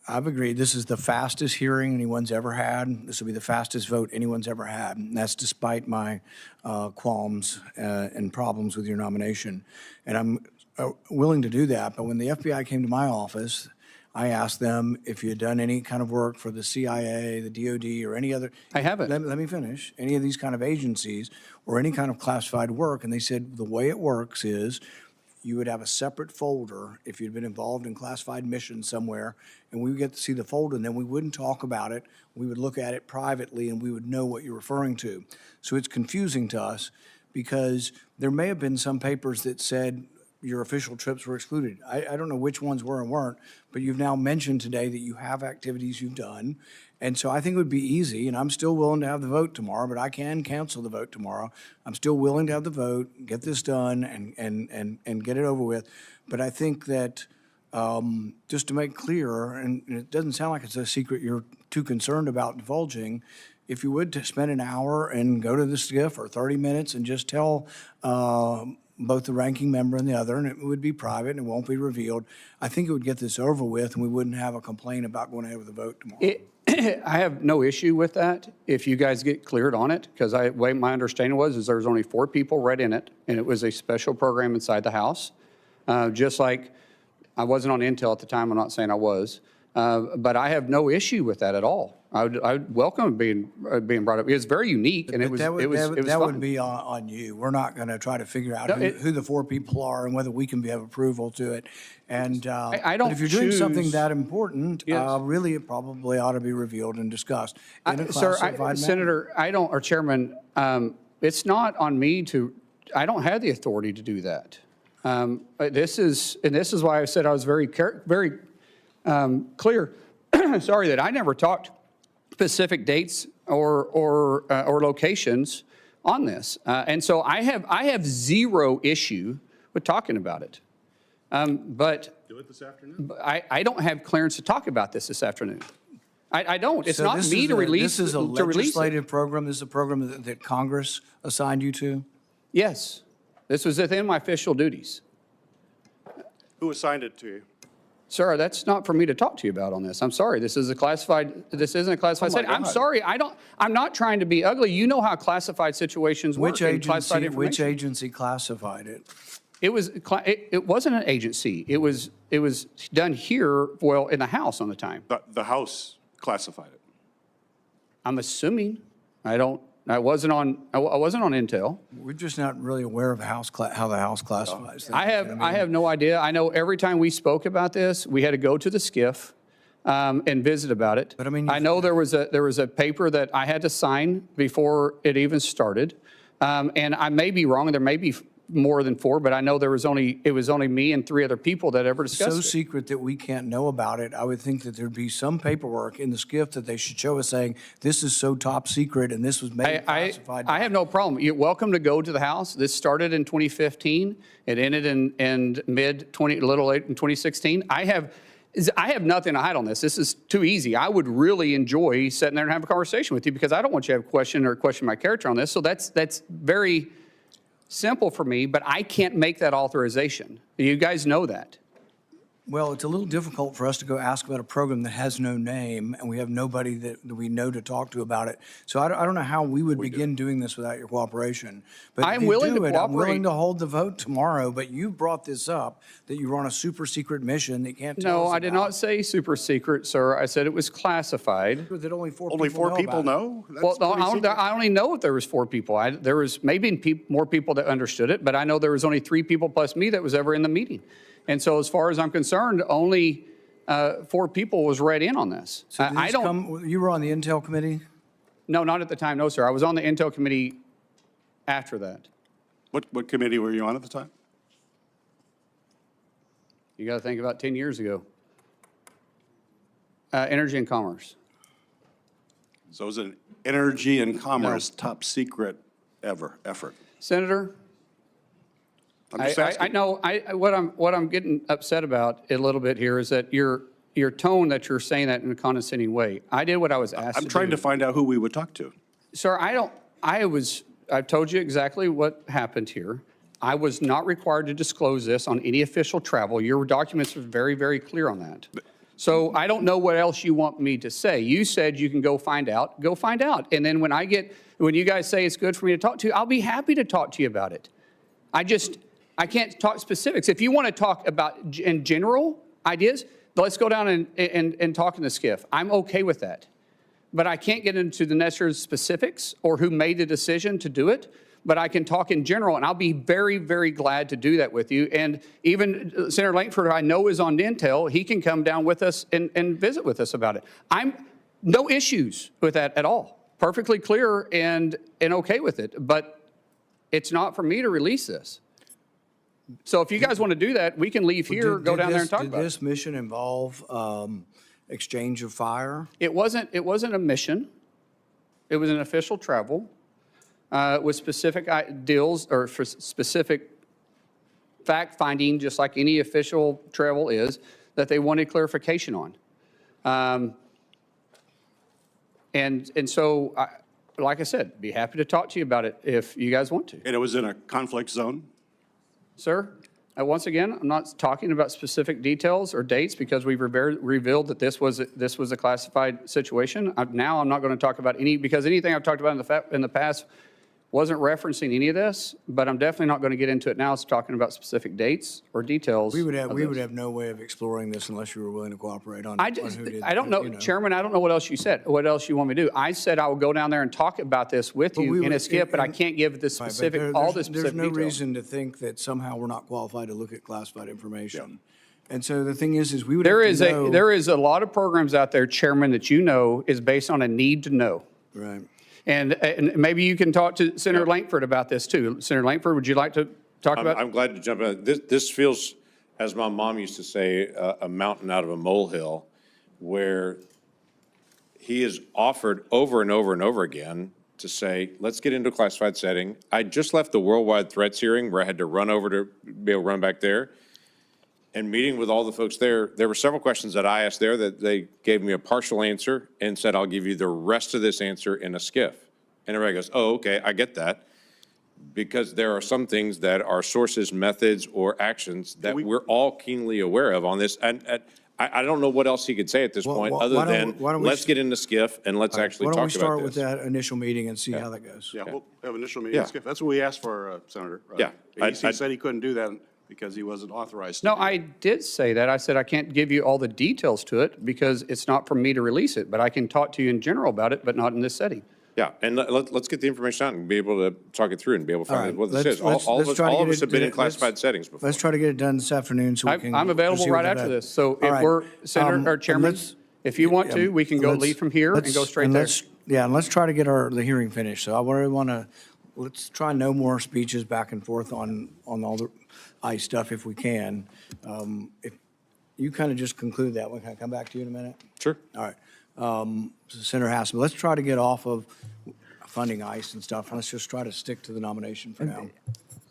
I've agreed this is the fastest hearing anyone's ever had. This will be the fastest vote anyone's ever had, and that's despite my qualms and problems with your nomination. And I'm willing to do that, but when the FBI came to my office, I asked them if you had done any kind of work for the CIA, the DOD, or any other.
I haven't.
Let me finish. Any of these kind of agencies or any kind of classified work, and they said the way it works is you would have a separate folder if you'd been involved in classified missions somewhere, and we would get to see the folder, and then we wouldn't talk about it. We would look at it privately, and we would know what you're referring to. So it's confusing to us because there may have been some papers that said your official trips were excluded. I don't know which ones were and weren't, but you've now mentioned today that you have activities you've done. And so I think it would be easy, and I'm still willing to have the vote tomorrow, but I can cancel the vote tomorrow. I'm still willing to have the vote, get this done, and get it over with. But I think that just to make clear, and it doesn't sound like it's a secret you're too concerned about divulging, if you would spend an hour and go to the SCIF or 30 minutes and just tell both the ranking member and the other, and it would be private and it won't be revealed, I think it would get this over with and we wouldn't have a complaint about going ahead with the vote tomorrow.
I have no issue with that if you guys get cleared on it, because way my understanding was there was only 4 people read in it, and it was a special program inside the House. Just like I wasn't on Intel at the time, I'm not saying I was, but I have no issue with that at all. I would welcome being brought up. It was very unique, and
that
fun.
would be on you. We're not going to try to figure out who the 4 people are and whether we can have approval to it. And
I don't
but if you're doing
choose-
something that important,
Yes.
really it probably ought to be revealed and discussed in a classified manner.
Senator, or Chairman, it's not on me to. I don't have the authority to do that. This is why I said I was very clear. Sorry that I never talked specific dates or locations on this, and so I have zero issue with talking about it. But
do it this afternoon.
I don't have clearance to talk about this afternoon. I don't. It's
So
not me to release.
This is a
to release it.
legislative program. This is a program that Congress assigned you to?
Yes, this was within my official duties.
Who assigned it to you?
Sir, that's not for me to talk to you about on this. I'm sorry. This isn't a classified setting. I'm sorry. I'm not trying to be ugly. You know how classified situations work.
Which agency classified it?
It wasn't an agency. It was done here, well, in the House on the time.
The House classified it.
I'm assuming. I wasn't on Intel.
We're just not really aware of how the House classifies things.
I have no idea. I know every time we spoke about this, we had to go to the SCIF and visit about it. But I know there was a paper that I had to sign before it even started, and I may be wrong. There may be more than 4, but I know it was only me and 3 other people that ever discussed it.
So secret that we can't know about it. I would think that there'd be some paperwork in the SCIF that they should show us saying this is so top secret and this was made classified.
I have no problem. You're welcome to go to the House. This started in 2015. It ended in little late in 2016. I have nothing to hide on this. This is too easy. I would really enjoy sitting there and have a conversation with you because I don't want you to have a question my character on this. So that's very simple for me, but I can't make that authorization. You guys know that.
Well, it's a little difficult for us to go ask about a program that has no name, and we have nobody that we know to talk to about it. So I don't know how we would begin doing this without your cooperation. But
I'm
if you
willing
do
to
it, I'm willing
cooperate.
to hold the vote tomorrow, but you brought this up, that you were on a super secret mission that you can't tell
No,
us
I did
about.
not say super secret, sir. I said it was classified.
That only four
Only
people
four people
about it.
know? That's
Well, no,
pretty secret.
I only know if there was 4 people. There was maybe more people that understood it, but I know there was only 3 people plus me that was ever in the meeting. And so as far as I'm concerned, only 4 people was read in on this.
So did this you were on the Intel committee?
No, not at the time, no, sir. I was on the Intel committee after that.
What committee were you on at the time?
You got to think about 10 years ago. Energy and Commerce.
So it was an energy and commerce top secret effort.
Senator,
I'm just
I
asking.
know, what I'm getting upset about a little bit here is that your tone that you're saying that in a condescending way. I did what I was asked to do.
I'm trying to find out who we would talk to.
Sir, I've told you exactly what happened here. I was not required to disclose this on any official travel. Your documents were very, very clear on that. So I don't know what else you want me to say. You said you can go find out. Go find out. And then when you guys say it's good for me to talk to you, I'll be happy to talk to you about it. I can't talk specifics. If you want to talk about in general ideas, let's go down and talk in the SCIF. I'm okay with that. But I can't get into the necessary specifics or who made the decision to do it. But I can talk in general, and I'll be very, very glad to do that with you. And even Senator Langford, I know, is on Intel. He can come down with us and visit with us about it. No issues with that at all. Perfectly clear and okay with it. But it's not for me to release this. So if you guys want to do that, we can leave here, go down there and talk about it.
Did this mission involve exchange of fire?
It wasn't a mission. It was an official travel with specific deals or for specific fact finding, just like any official travel is, that they wanted clarification on. And so, like I said, be happy to talk to you about it if you guys want to.
And it was in a conflict zone?
Sir, once again, I'm not talking about specific details or dates because we've revealed that this was a classified situation. Now I'm not going to talk about because anything I've talked about in the past wasn't referencing any of this, but I'm definitely not going to get into it now. It's talking about specific dates or details.
We would have no way of exploring this unless you were willing to cooperate on who did.
I don't know, Chairman, I don't know what else you said, what else you want me to do. I said I will go down there and talk about this with you in a SCIF, but I can't give the specific, all the specific
There's no
details.
reason to think that somehow we're not qualified to look at classified information. And so the thing is we would
There
have to know.
there is a lot of programs out there, Chairman, that you know is based on a need to know.
Right.
And maybe you can talk to Senator Langford about this too. Senator Langford, would you like to talk about?
I'm glad to jump in. This feels, as my mom used to say, a mountain out of a molehill, where he is offered over and over and over again to say, let's get into a classified setting. I just left the worldwide threats hearing where I had to run over to be able to run back there. And meeting with all the folks there were several questions that I asked there that they gave me a partial answer and said, I'll give you the rest of this answer in a SCIF. And everybody goes, oh, okay, I get that. Because there are some things that are sources, methods, or actions that we're all keenly aware of on this. And I don't know what else he could say at this point other than let's get into SCIF and let's actually talk about this.
Why don't we start with that initial meeting and see how that goes?
Yeah, we'll have an initial meeting. That's what we asked for, Senator.
Yeah.
He said he couldn't do that because he wasn't authorized to.
No, I did say that. I said I can't give you all the details to it because it's not for me to release it, but I can talk to you in general about it, but not in this setting.
Yeah, and let's get the information out and be able to talk it through and be able to find out what this is. All of us have been in classified settings before.
Let's try to get it done this afternoon so we can.
I'm available right after this. So if we're, Senator or Chairman, if you want to, we can go leave from here and go straight there.
Yeah, and let's try to get the hearing finished. So I really want to, let's try no more speeches back and forth on all the ICE stuff if we can. If you kind of just conclude that one, can I come back to you in a minute?
Sure.
All right. Senator Hassam, let's try to get off of funding ICE and stuff. Let's just try to stick to the nomination for now.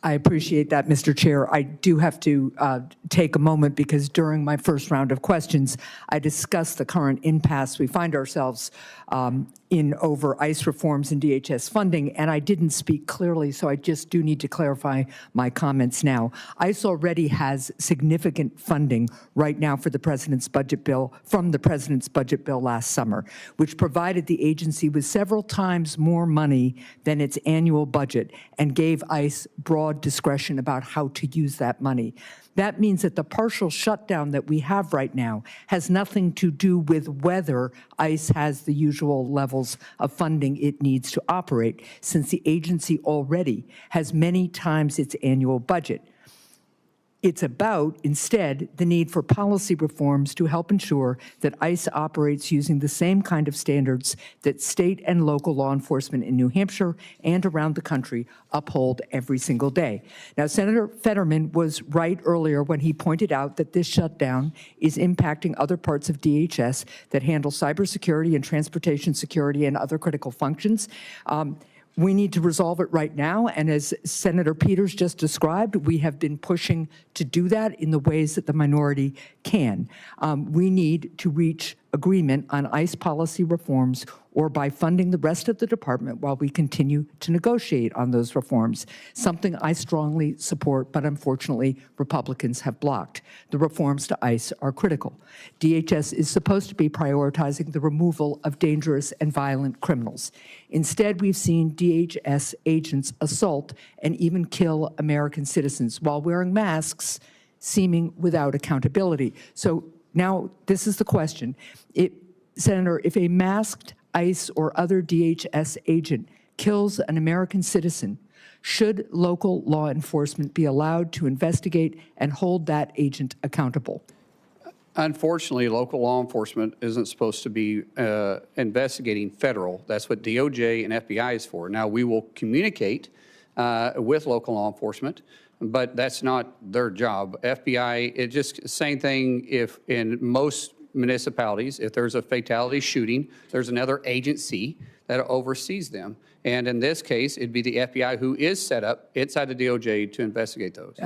I appreciate that, Mr. Chair. I do have to take a moment because during my first round of questions, I discussed the current impasse we find ourselves in over ICE reforms and DHS funding, and I didn't speak clearly, so I just do need to clarify my comments now. ICE already has significant funding right now for the president's budget bill, from the president's budget bill last summer, which provided the agency with several times more money than its annual budget and gave ICE broad discretion about how to use that money. That means that the partial shutdown that we have right now has nothing to do with whether ICE has the usual levels of funding it needs to operate, since the agency already has many times its annual budget. It's about, instead, the need for policy reforms to help ensure that ICE operates using the same kind of standards that state and local law enforcement in New Hampshire and around the country uphold every single day. Now, Senator Fetterman was right earlier when he pointed out that this shutdown is impacting other parts of DHS that handle cybersecurity and transportation security and other critical functions. We need to resolve it right now, and as Senator Peters just described, we have been pushing to do that in the ways that the minority can. We need to reach agreement on ICE policy reforms or by funding the rest of the department while we continue to negotiate on those reforms, something I strongly support, but unfortunately Republicans have blocked. The reforms to ICE are critical. DHS is supposed to be prioritizing the removal of dangerous and violent criminals. Instead, we've seen DHS agents assault and even kill American citizens while wearing masks, seeming without accountability. So now this is the question. Senator, if a masked ICE or other DHS agent kills an American citizen, should local law enforcement be allowed to investigate and hold that agent accountable?
Unfortunately, local law enforcement isn't supposed to be investigating federal. That's what DOJ and FBI is for. Now, we will communicate with local law enforcement, but that's not their job. FBI, it's just the same thing if in most municipalities, if there's a fatality shooting, there's another agency that oversees them. And in this case, it'd be the FBI who is set up inside the DOJ to investigate those.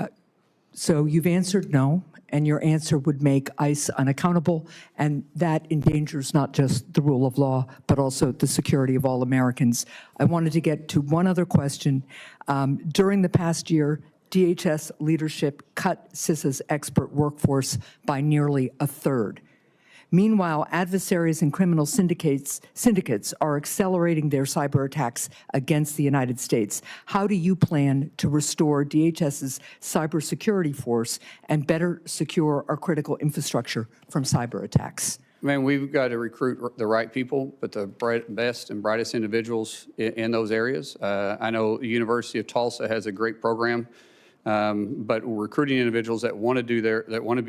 So you've answered no, and your answer would make ICE unaccountable, and that endangers not just the rule of law, but also the security of all Americans. I wanted to get to one other question. During the past year, DHS leadership cut CISA's expert workforce by nearly a third. Meanwhile, adversaries and criminal syndicates are accelerating their cyber attacks against the United States. How do you plan to restore DHS's cybersecurity force and better secure our critical infrastructure from cyber attacks?
Man, we've got to recruit the right people, but the best and brightest individuals in those areas. I know the University of Tulsa has a great program. But recruiting individuals that want to be there, that want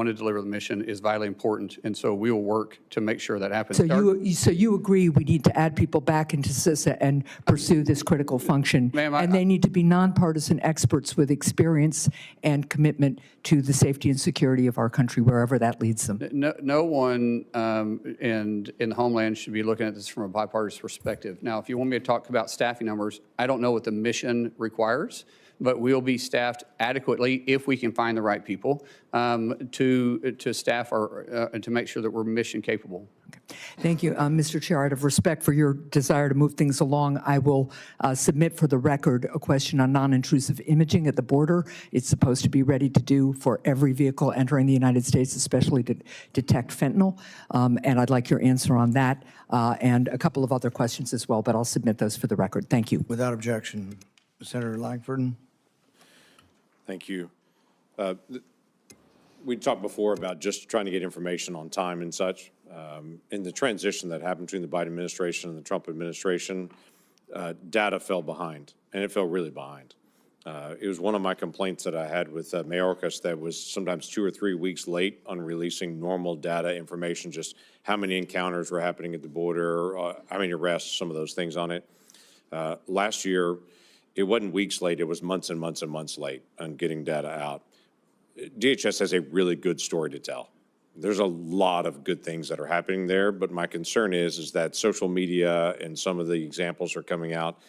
to deliver the mission is vitally important, and so we will work to make sure that happens.
So you agree we need to add people back into CISA and pursue this critical function, and they need to be nonpartisan experts with experience and commitment to the safety and security of our country, wherever that leads them.
No one in the Homeland should be looking at this from a bipartisan perspective. Now, if you want me to talk about staffing numbers, I don't know what the mission requires, but we'll be staffed adequately if we can find the right people to staff our and to make sure that we're mission capable.
Thank you, Mr. Chair. Out of respect for your desire to move things along, I will submit for the record a question on non-intrusive imaging at the border. It's supposed to be ready to do for every vehicle entering the United States, especially to detect fentanyl. And I'd like your answer on that and a couple of other questions as well, but I'll submit those for the record. Thank you.
Without objection. Senator Langford.
Thank you. We talked before about just trying to get information on time and such. In the transition that happened between the Biden administration and the Trump administration, data fell behind, and it fell really behind. It was one of my complaints that I had with Mayorkas that was sometimes 2 or 3 weeks late on releasing normal data information, just how many encounters were happening at the border, how many arrests, some of those things on it. Last year, it wasn't weeks late, it was months and months and months late on getting data out. DHS has a really good story to tell. There's a lot of good things that are happening there, but my concern is that social media and some of the examples are coming out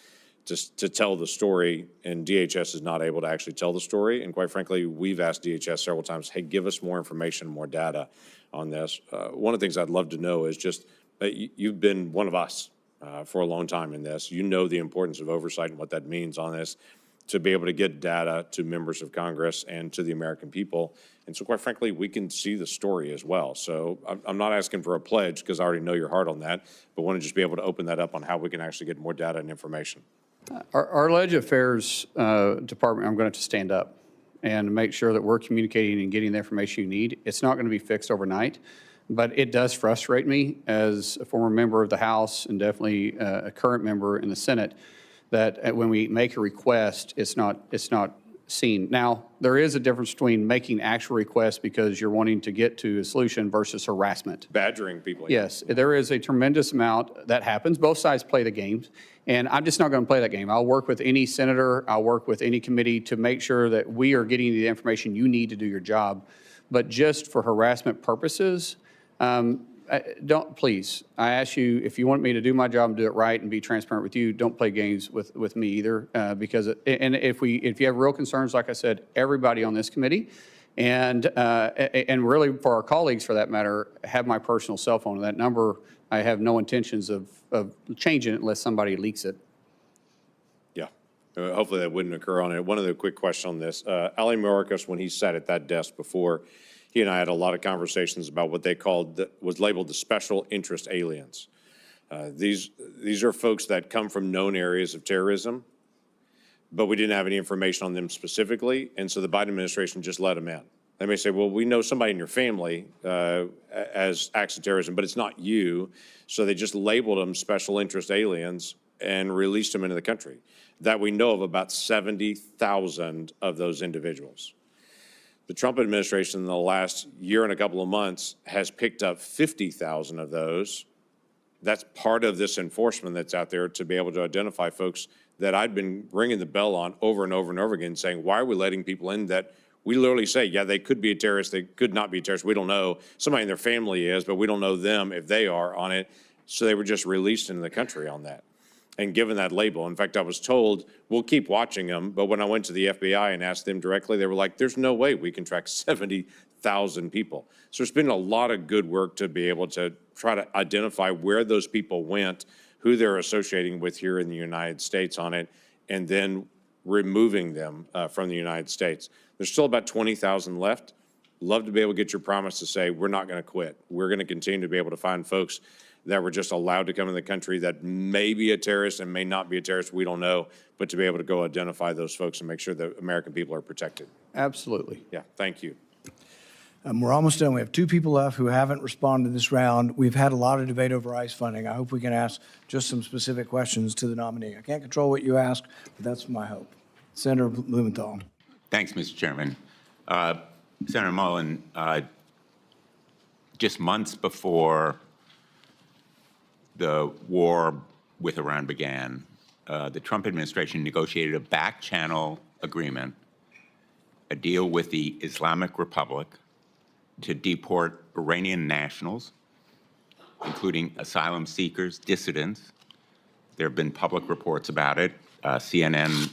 to tell the story, and DHS is not able to actually tell the story. And quite frankly, we've asked DHS several times, hey, give us more information, more data on this. One of the things I'd love to know is just, you've been one of us. for a long time in this. You know the importance of oversight and what that means on this, to be able to get data to members of Congress and to the American people. And so quite frankly, we can see the story as well. So I'm not asking for a pledge because I already know your heart on that, but want to just be able to open that up on how we can actually get more data and information.
Our Ledge Affairs Department, I'm going to stand up and make sure that we're communicating and getting the information you need. It's not going to be fixed overnight, but it does frustrate me as a former member of the House and definitely a current member in the Senate that when we make a request, it's not seen. Now, there is a difference between making actual requests because you're wanting to get to a solution versus harassment.
Badgering people.
Yes, there is a tremendous amount that happens. Both sides play the games, and I'm just not going to play that game. I'll work with any senator, I'll work with any committee to make sure that we are getting the information you need to do your job. But just for harassment purposes, don't, please, I ask you, if you want me to do my job and do it right and be transparent with you, don't play games with me either, because, and if you have real concerns, like I said, everybody on this committee, and really for our colleagues for that matter, have my personal cell phone. That number, I have no intentions of changing it unless somebody leaks it.
Yeah, hopefully that wouldn't occur on it. One other quick question on this. Ali Mayorkas, when he sat at that desk before, he and I had a lot of conversations about what they called, was labeled the special interest aliens. These are folks that come from known areas of terrorism, but we didn't have any information on them specifically, and so the Biden administration just let them in. They may say, well, we know somebody in your family as acts of terrorism, but it's not you, so they just labeled them special interest aliens and released them into the country. That we know of about 70,000 of those individuals. The Trump administration in the last year and a couple of months has picked up 50,000 of those. That's part of this enforcement that's out there to be able to identify folks that I've been ringing the bell on over and over and over again, saying, why are we letting people in that we literally say, yeah, they could be a terrorist, they could not be a terrorist, we don't know. Somebody in their family is, but we don't know them if they are on it. So they were just released into the country on that and given that label. In fact, I was told, we'll keep watching them, but when I went to the FBI and asked them directly, they were like, there's no way we can track 70,000 people. So there's been a lot of good work to be able to try to identify where those people went, who they're associating with here in the United States on it, and then removing them from the United States. There's still about 20,000 left. Love to be able to get your promise to say, we're not going to quit. We're going to continue to be able to find folks that were just allowed to come in the country that may be a terrorist and may not be a terrorist, we don't know, but to be able to go identify those folks and make sure that American people are protected.
Absolutely.
Yeah, thank you.
We're almost done. We have two people left who haven't responded this round. We've had a lot of debate over ICE funding. I hope we can ask just some specific questions to the nominee. I can't control what you ask, but that's my hope. Senator Blumenthal.
Thanks, Mr. Chairman. Senator Mullin, just months before the war with Iran began, the Trump administration negotiated a back-channel agreement, a deal with the Islamic Republic to deport Iranian nationals, including asylum seekers, dissidents. There have been public reports about it. CNN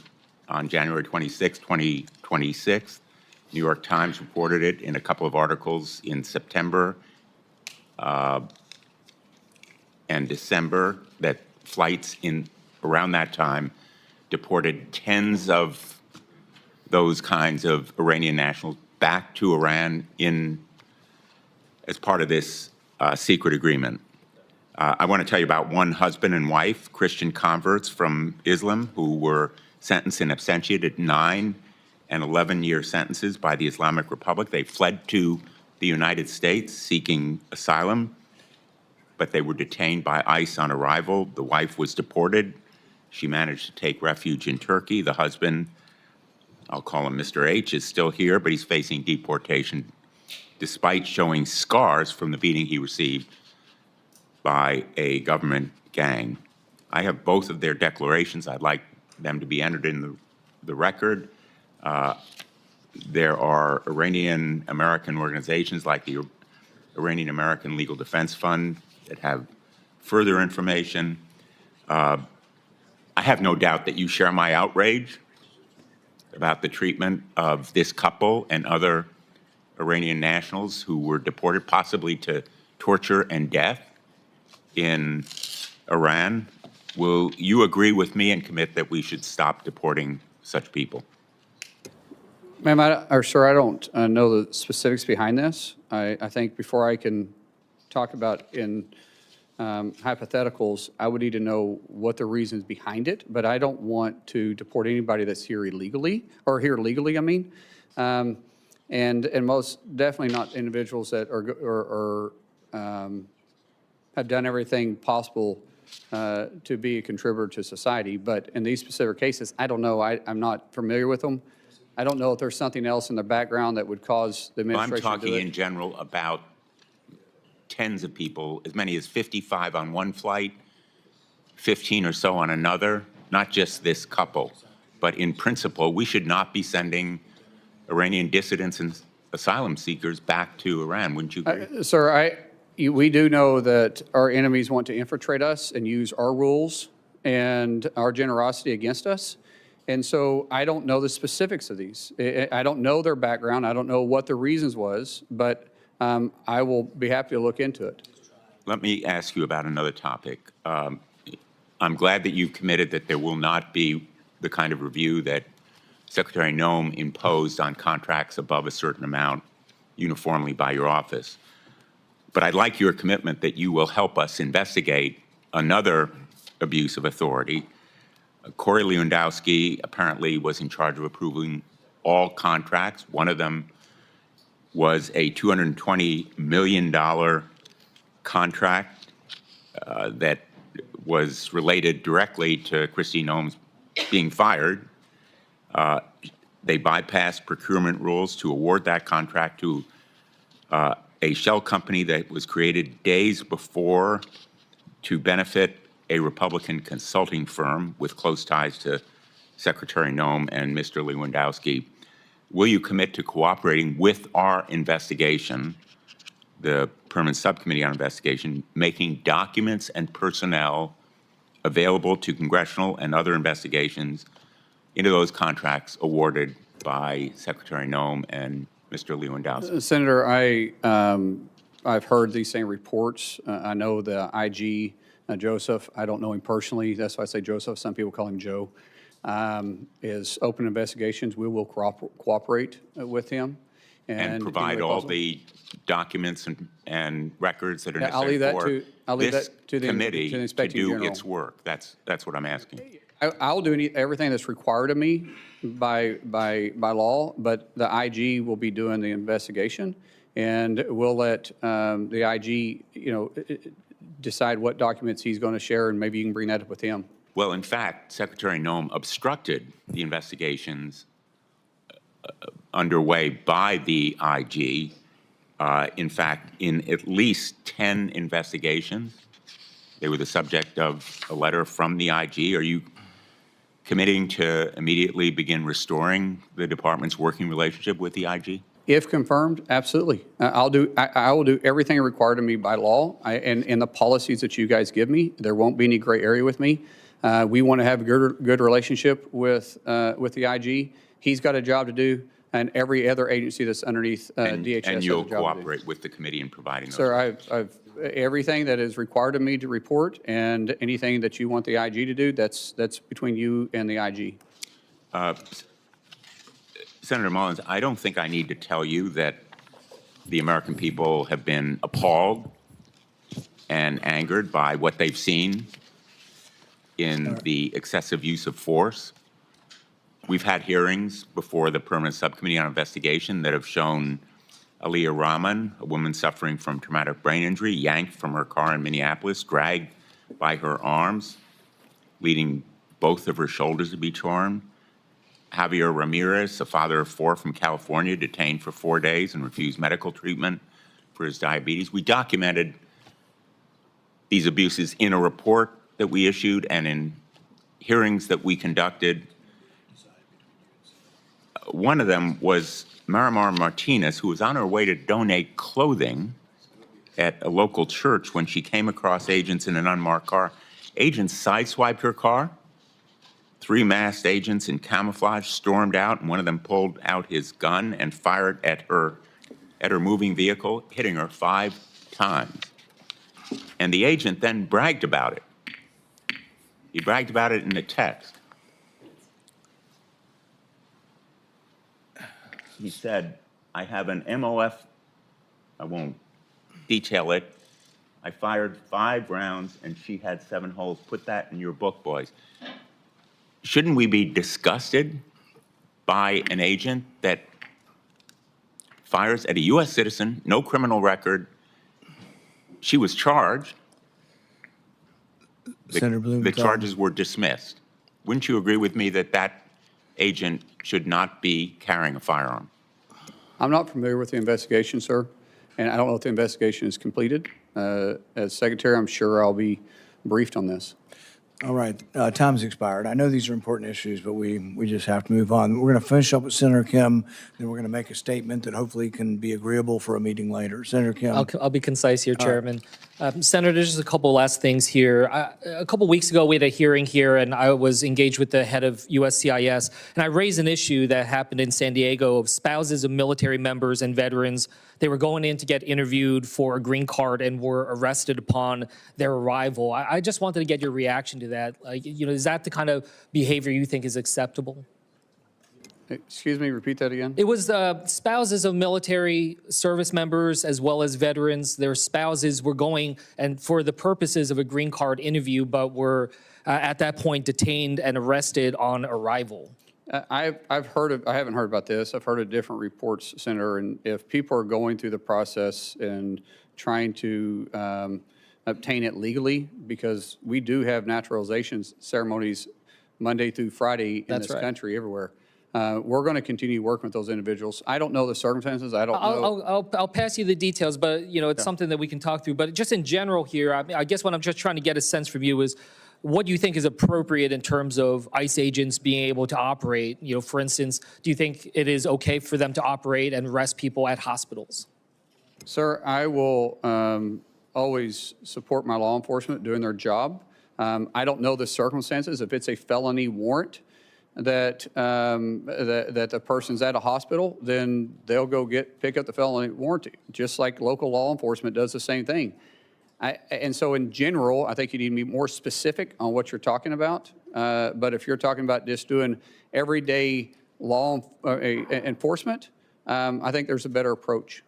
on January 26, 2026, New York Times reported it in a couple of articles in September and December, that flights in around that time deported tens of those kinds of Iranian nationals back to Iran as part of this secret agreement. I want to tell you about one husband and wife, Christian converts from Islam, who were sentenced in absentia to 9 and 11-year sentences by the Islamic Republic. They fled to the United States seeking asylum, but they were detained by ICE on arrival. The wife was deported. She managed to take refuge in Turkey. The husband, I'll call him Mr. H, is still here, but he's facing deportation despite showing scars from the beating he received by a government gang. I have both of their declarations. I'd like them to be entered in the record. There are Iranian-American organizations like the Iranian-American Legal Defense Fund that have further information. I have no doubt that you share my outrage about the treatment of this couple and other Iranian nationals who were deported possibly to torture and death in Iran. Will you agree with me and commit that we should stop deporting such people?
Ma'am, sir, I don't know the specifics behind this. I think before I can talk about in hypotheticals, I would need to know what the reasons behind it, but I don't want to deport anybody that's here illegally, or here legally, I mean. And most definitely not individuals that have done everything possible to be a contributor to society. But in these specific cases, I don't know. I'm not familiar with them. I don't know if there's something else in the background that would cause the
Well, I'm
administration to do
talking
it.
in general about tens of people, as many as 55 on one flight, 15 or so on another, not just this couple. But in principle, we should not be sending Iranian dissidents and asylum seekers back to Iran. Wouldn't you agree?
Sir, we do know that our enemies want to infiltrate us and use our rules and our generosity against us. And so I don't know the specifics of these. I don't know their background. I don't know what the reasons was, but I will be happy to look into it.
Let me ask you about another topic. I'm glad that you've committed that there will not be the kind of review that Secretary Noem imposed on contracts above a certain amount uniformly by your office. But I'd like your commitment that you will help us investigate another abuse of authority. Corey Lewandowski apparently was in charge of approving all contracts. One of them was a $220 million contract that was related directly to Kristi Noem's being fired. They bypassed procurement rules to award that contract to a shell company that was created days before to benefit a Republican consulting firm with close ties to Secretary Noem and Mr. Lewandowski. Will you commit to cooperating with our investigation, the Permanent Subcommittee on Investigation, making documents and personnel available to congressional and other investigations into those contracts awarded by Secretary Noem and Mr. Lewandowski?
Senator, I've heard these same reports. I know the IG, Joseph, I don't know him personally. That's why I say Joseph. Some people call him Joe. Is open investigations. We will cooperate with him.
And provide all the documents and records that are
Yeah,
necessary
I'll leave
this
that to the
committee to
Inspector
do
General.
its work. That's what I'm asking.
I'll do everything that's required of me by law, but the IG will be doing the investigation, and we'll let the IG, decide what documents he's going to share, and maybe you can bring that up with him.
Well, in fact, Secretary Noem obstructed the investigations underway by the IG. In fact, in at least 10 investigations, they were the subject of a letter from the IG. Are you committing to immediately begin restoring the department's working relationship with the IG?
If confirmed, absolutely. I will do everything required of me by law and the policies that you guys give me. There won't be any gray area with me. We want to have a good relationship with the IG. He's got a job to do, and every other agency that's underneath DHS
and
has
you'll
a job to do.
cooperate with the committee in providing those.
Sir, I've everything that is required of me to report, and anything that you want the IG to do, that's between you and the IG.
Senator Mullins, I don't think I need to tell you that the American people have been appalled and angered by what they've seen in the excessive use of force. We've had hearings before the Permanent Subcommittee on Investigation that have shown Aliyah Rahman, a woman suffering from traumatic brain injury, yanked from her car in Minneapolis, dragged by her arms, leading both of her shoulders to be torn. Javier Ramirez, a father of 4 from California, detained for 4 days and refused medical treatment for his diabetes. We documented these abuses in a report that we issued and in hearings that we conducted. One of them was Marimar Martinez, who was on her way to donate clothing at a local church when she came across agents in an unmarked car. Agents sideswiped her car. 3 masked agents in camouflage stormed out, and one of them pulled out his gun and fired at her moving vehicle, hitting her 5 times. And the agent then bragged about it He bragged about it in the text. He said, I have an MOF, I won't detail it. I fired 5 rounds and she had 7 holes. Put that in your book, boys. Shouldn't we be disgusted by an agent that fires at a U.S. citizen, no criminal record? She was charged.
Senator Blumenthal.
The charges were dismissed. Wouldn't you agree with me that that agent should not be carrying a firearm?
I'm not familiar with the investigation, sir, and I don't know if the investigation is completed. As Secretary, I'm sure I'll be briefed on this.
All right, time's expired. I know these are important issues, but we just have to move on. We're going to finish up with Senator Kim, then we're going to make a statement that hopefully can be agreeable for a meeting later. Senator Kim.
I'll be concise here, Chairman. Senator, there's just a couple last things here. A couple weeks ago, we had a hearing here, and I was engaged with the head of USCIS, and I raised an issue that happened in San Diego of spouses of military members and veterans. They were going in to get interviewed for a green card and were arrested upon their arrival. I just wanted to get your reaction to that. Is that the kind of behavior you think is acceptable?
Excuse me, repeat that again.
It was spouses of military service members as well as veterans. Their spouses were going and for the purposes of a green card interview, but were at that point detained and arrested on arrival.
I haven't heard about this. I've heard of different reports, Senator, and if people are going through the process and trying to obtain it legally, because we do have naturalization ceremonies Monday through Friday in this country, everywhere. We're going to continue working with those individuals. I don't know the circumstances. I don't know.
I'll pass you the details, but it's something that we can talk through. But just in general here, I guess what I'm just trying to get a sense from you is what you think is appropriate in terms of ICE agents being able to operate. For instance, do you think it is okay for them to operate and arrest people at hospitals?
Sir, I will always support my law enforcement doing their job. I don't know the circumstances. If it's a felony warrant that that the person's at a hospital, then they'll go pick up the felony warranty, just like local law enforcement does the same thing. And so in general, I think you need to be more specific on what you're talking about. But if you're talking about just doing everyday law enforcement, I think there's a better approach.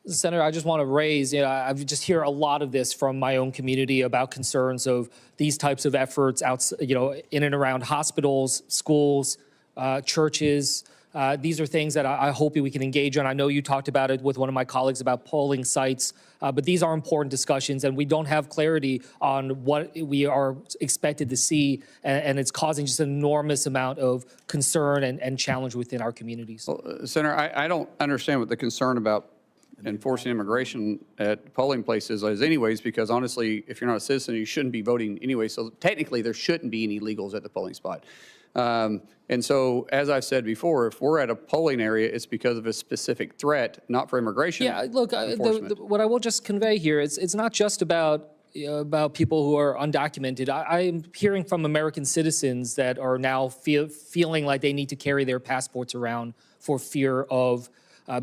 Senator, I just want to raise, I just hear a lot of this from my own community about concerns of these types of efforts in and around hospitals, schools, churches. These are things that I hope we can engage on. I know you talked about it with one of my colleagues about polling sites, but these are important discussions, and we don't have clarity on what we are expected to see, and it's causing just an enormous amount of concern and challenge within our communities.
Well, Senator, I don't understand what the concern about enforcing immigration at polling places is anyways, because honestly, if you're not a citizen, you shouldn't be voting anyway. So technically, there shouldn't be any illegals at the polling spot. And so, as I've said before, if we're at a polling area, it's because of a specific threat, not for immigration.
Yeah, look, what I will just convey here is it's not just about people who are undocumented. I'm hearing from American citizens that are now feeling like they need to carry their passports around for fear of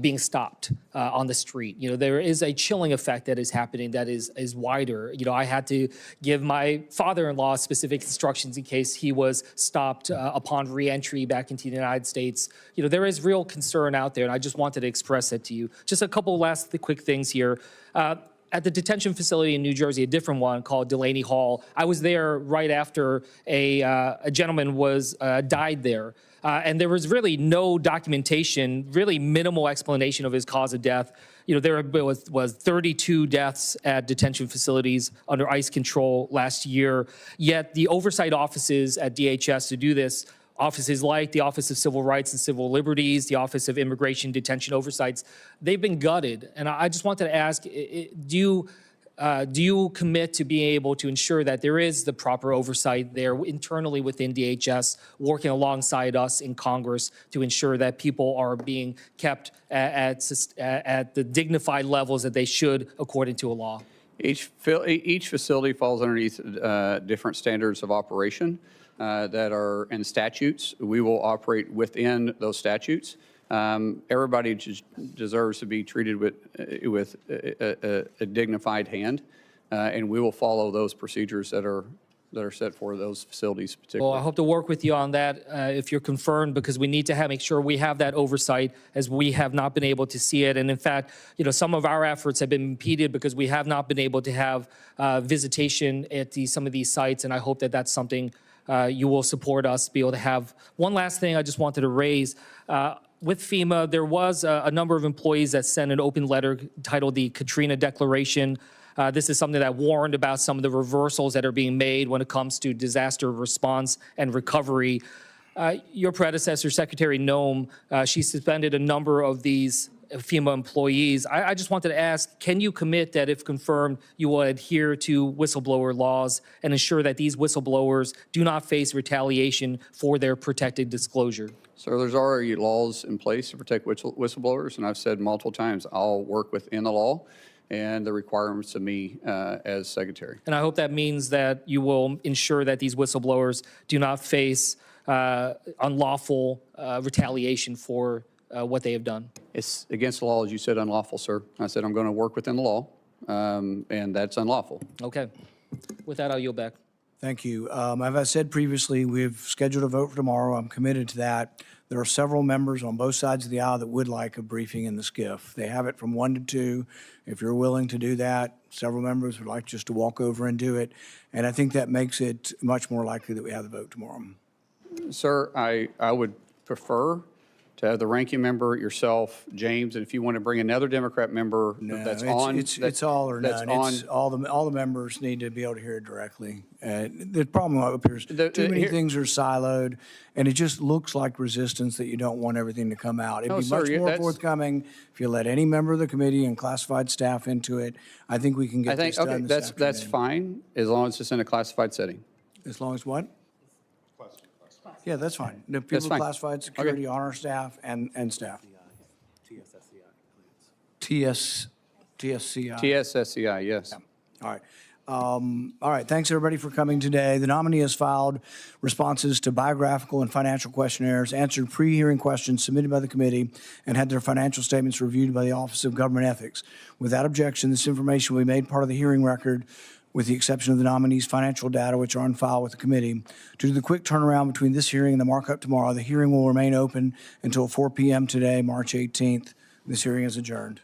being stopped on the street. There is a chilling effect that is happening that is wider. I had to give my father-in-law specific instructions in case he was stopped upon re-entry back into the United States. There is real concern out there, and I just wanted to express that to you. Just a couple last quick things here. At the detention facility in New Jersey, a different one called Delaney Hall, I was there right after a gentleman died there. And there was really no documentation, really minimal explanation of his cause of death. There was 32 deaths at detention facilities under ICE control last year. Yet the oversight offices at DHS to do this, offices like the Office of Civil Rights and Civil Liberties, the Office of Immigration Detention Oversights, they've been gutted. And I just wanted to ask, do you commit to being able to ensure that there is the proper oversight there internally within DHS, working alongside us in Congress to ensure that people are being kept at the dignified levels that they should according to a law?
Each facility falls underneath different standards of operation that are in statutes. We will operate within those statutes. Everybody deserves to be treated with a dignified hand, and we will follow those procedures that are that are set for those facilities
Well,
particularly.
I hope to work with you on that if you're confirmed, because we need to make sure we have that oversight, as we have not been able to see it. And in fact, some of our efforts have been impeded because we have not been able to have visitation at some of these sites. And I hope that that's something you will support us to be able to have. One last thing I just wanted to raise. With FEMA, there was a number of employees that sent an open letter titled the Katrina Declaration. This is something that warned about some of the reversals that are being made when it comes to disaster response and recovery. Your predecessor, Secretary Noem, she suspended a number of these FEMA employees. I just wanted to ask, can you commit that if confirmed, you will adhere to whistleblower laws and ensure that these whistleblowers do not face retaliation for their protected disclosure?
So there's already laws in place to protect whistleblowers, and I've said multiple times, I'll work within the law and the requirements of me as secretary.
And I hope that means that you will ensure that these whistleblowers do not face unlawful retaliation for what they have done.
It's against the law, as you said, unlawful, sir. I said I'm going to work within the law, and that's unlawful.
Okay. With that, I'll yield back.
Thank you. As I said previously, we've scheduled a vote for tomorrow. I'm committed to that. There are several members on both sides of the aisle that would like a briefing in the SCIF. They have it from 1 to 2. If you're willing to do that, several members would like just to walk over and do it. And I think that makes it much more likely that we have the vote tomorrow.
Sir, I would prefer to have the ranking member, yourself, James, and if you want to bring another Democrat member that's on.
It's all or none. It's all the members need to be able to hear it directly. The problem up here is too many things are siloed, and it just looks like resistance that you don't want everything to come out. It'd be much more forthcoming if you let any member of the committee and classified staff into it. I think we can get this done this afternoon.
That's fine, as long as it's in a classified setting.
As long as what? Yeah, that's fine. The people of classified security on our staff and staff. TSSCI.
TSSCI, yes.
Yeah. All right. Thanks, everybody, for coming today. The nominee has filed responses to biographical and financial questionnaires, answered pre-hearing questions submitted by the committee, and had their financial statements reviewed by the Office of Government Ethics. Without objection, this information will be made part of the hearing record, with the exception of the nominee's financial data, which are on file with the committee. Due to the quick turnaround between this hearing and the markup tomorrow, the hearing will remain open until 4 p.m. today, March 18th. This hearing is adjourned.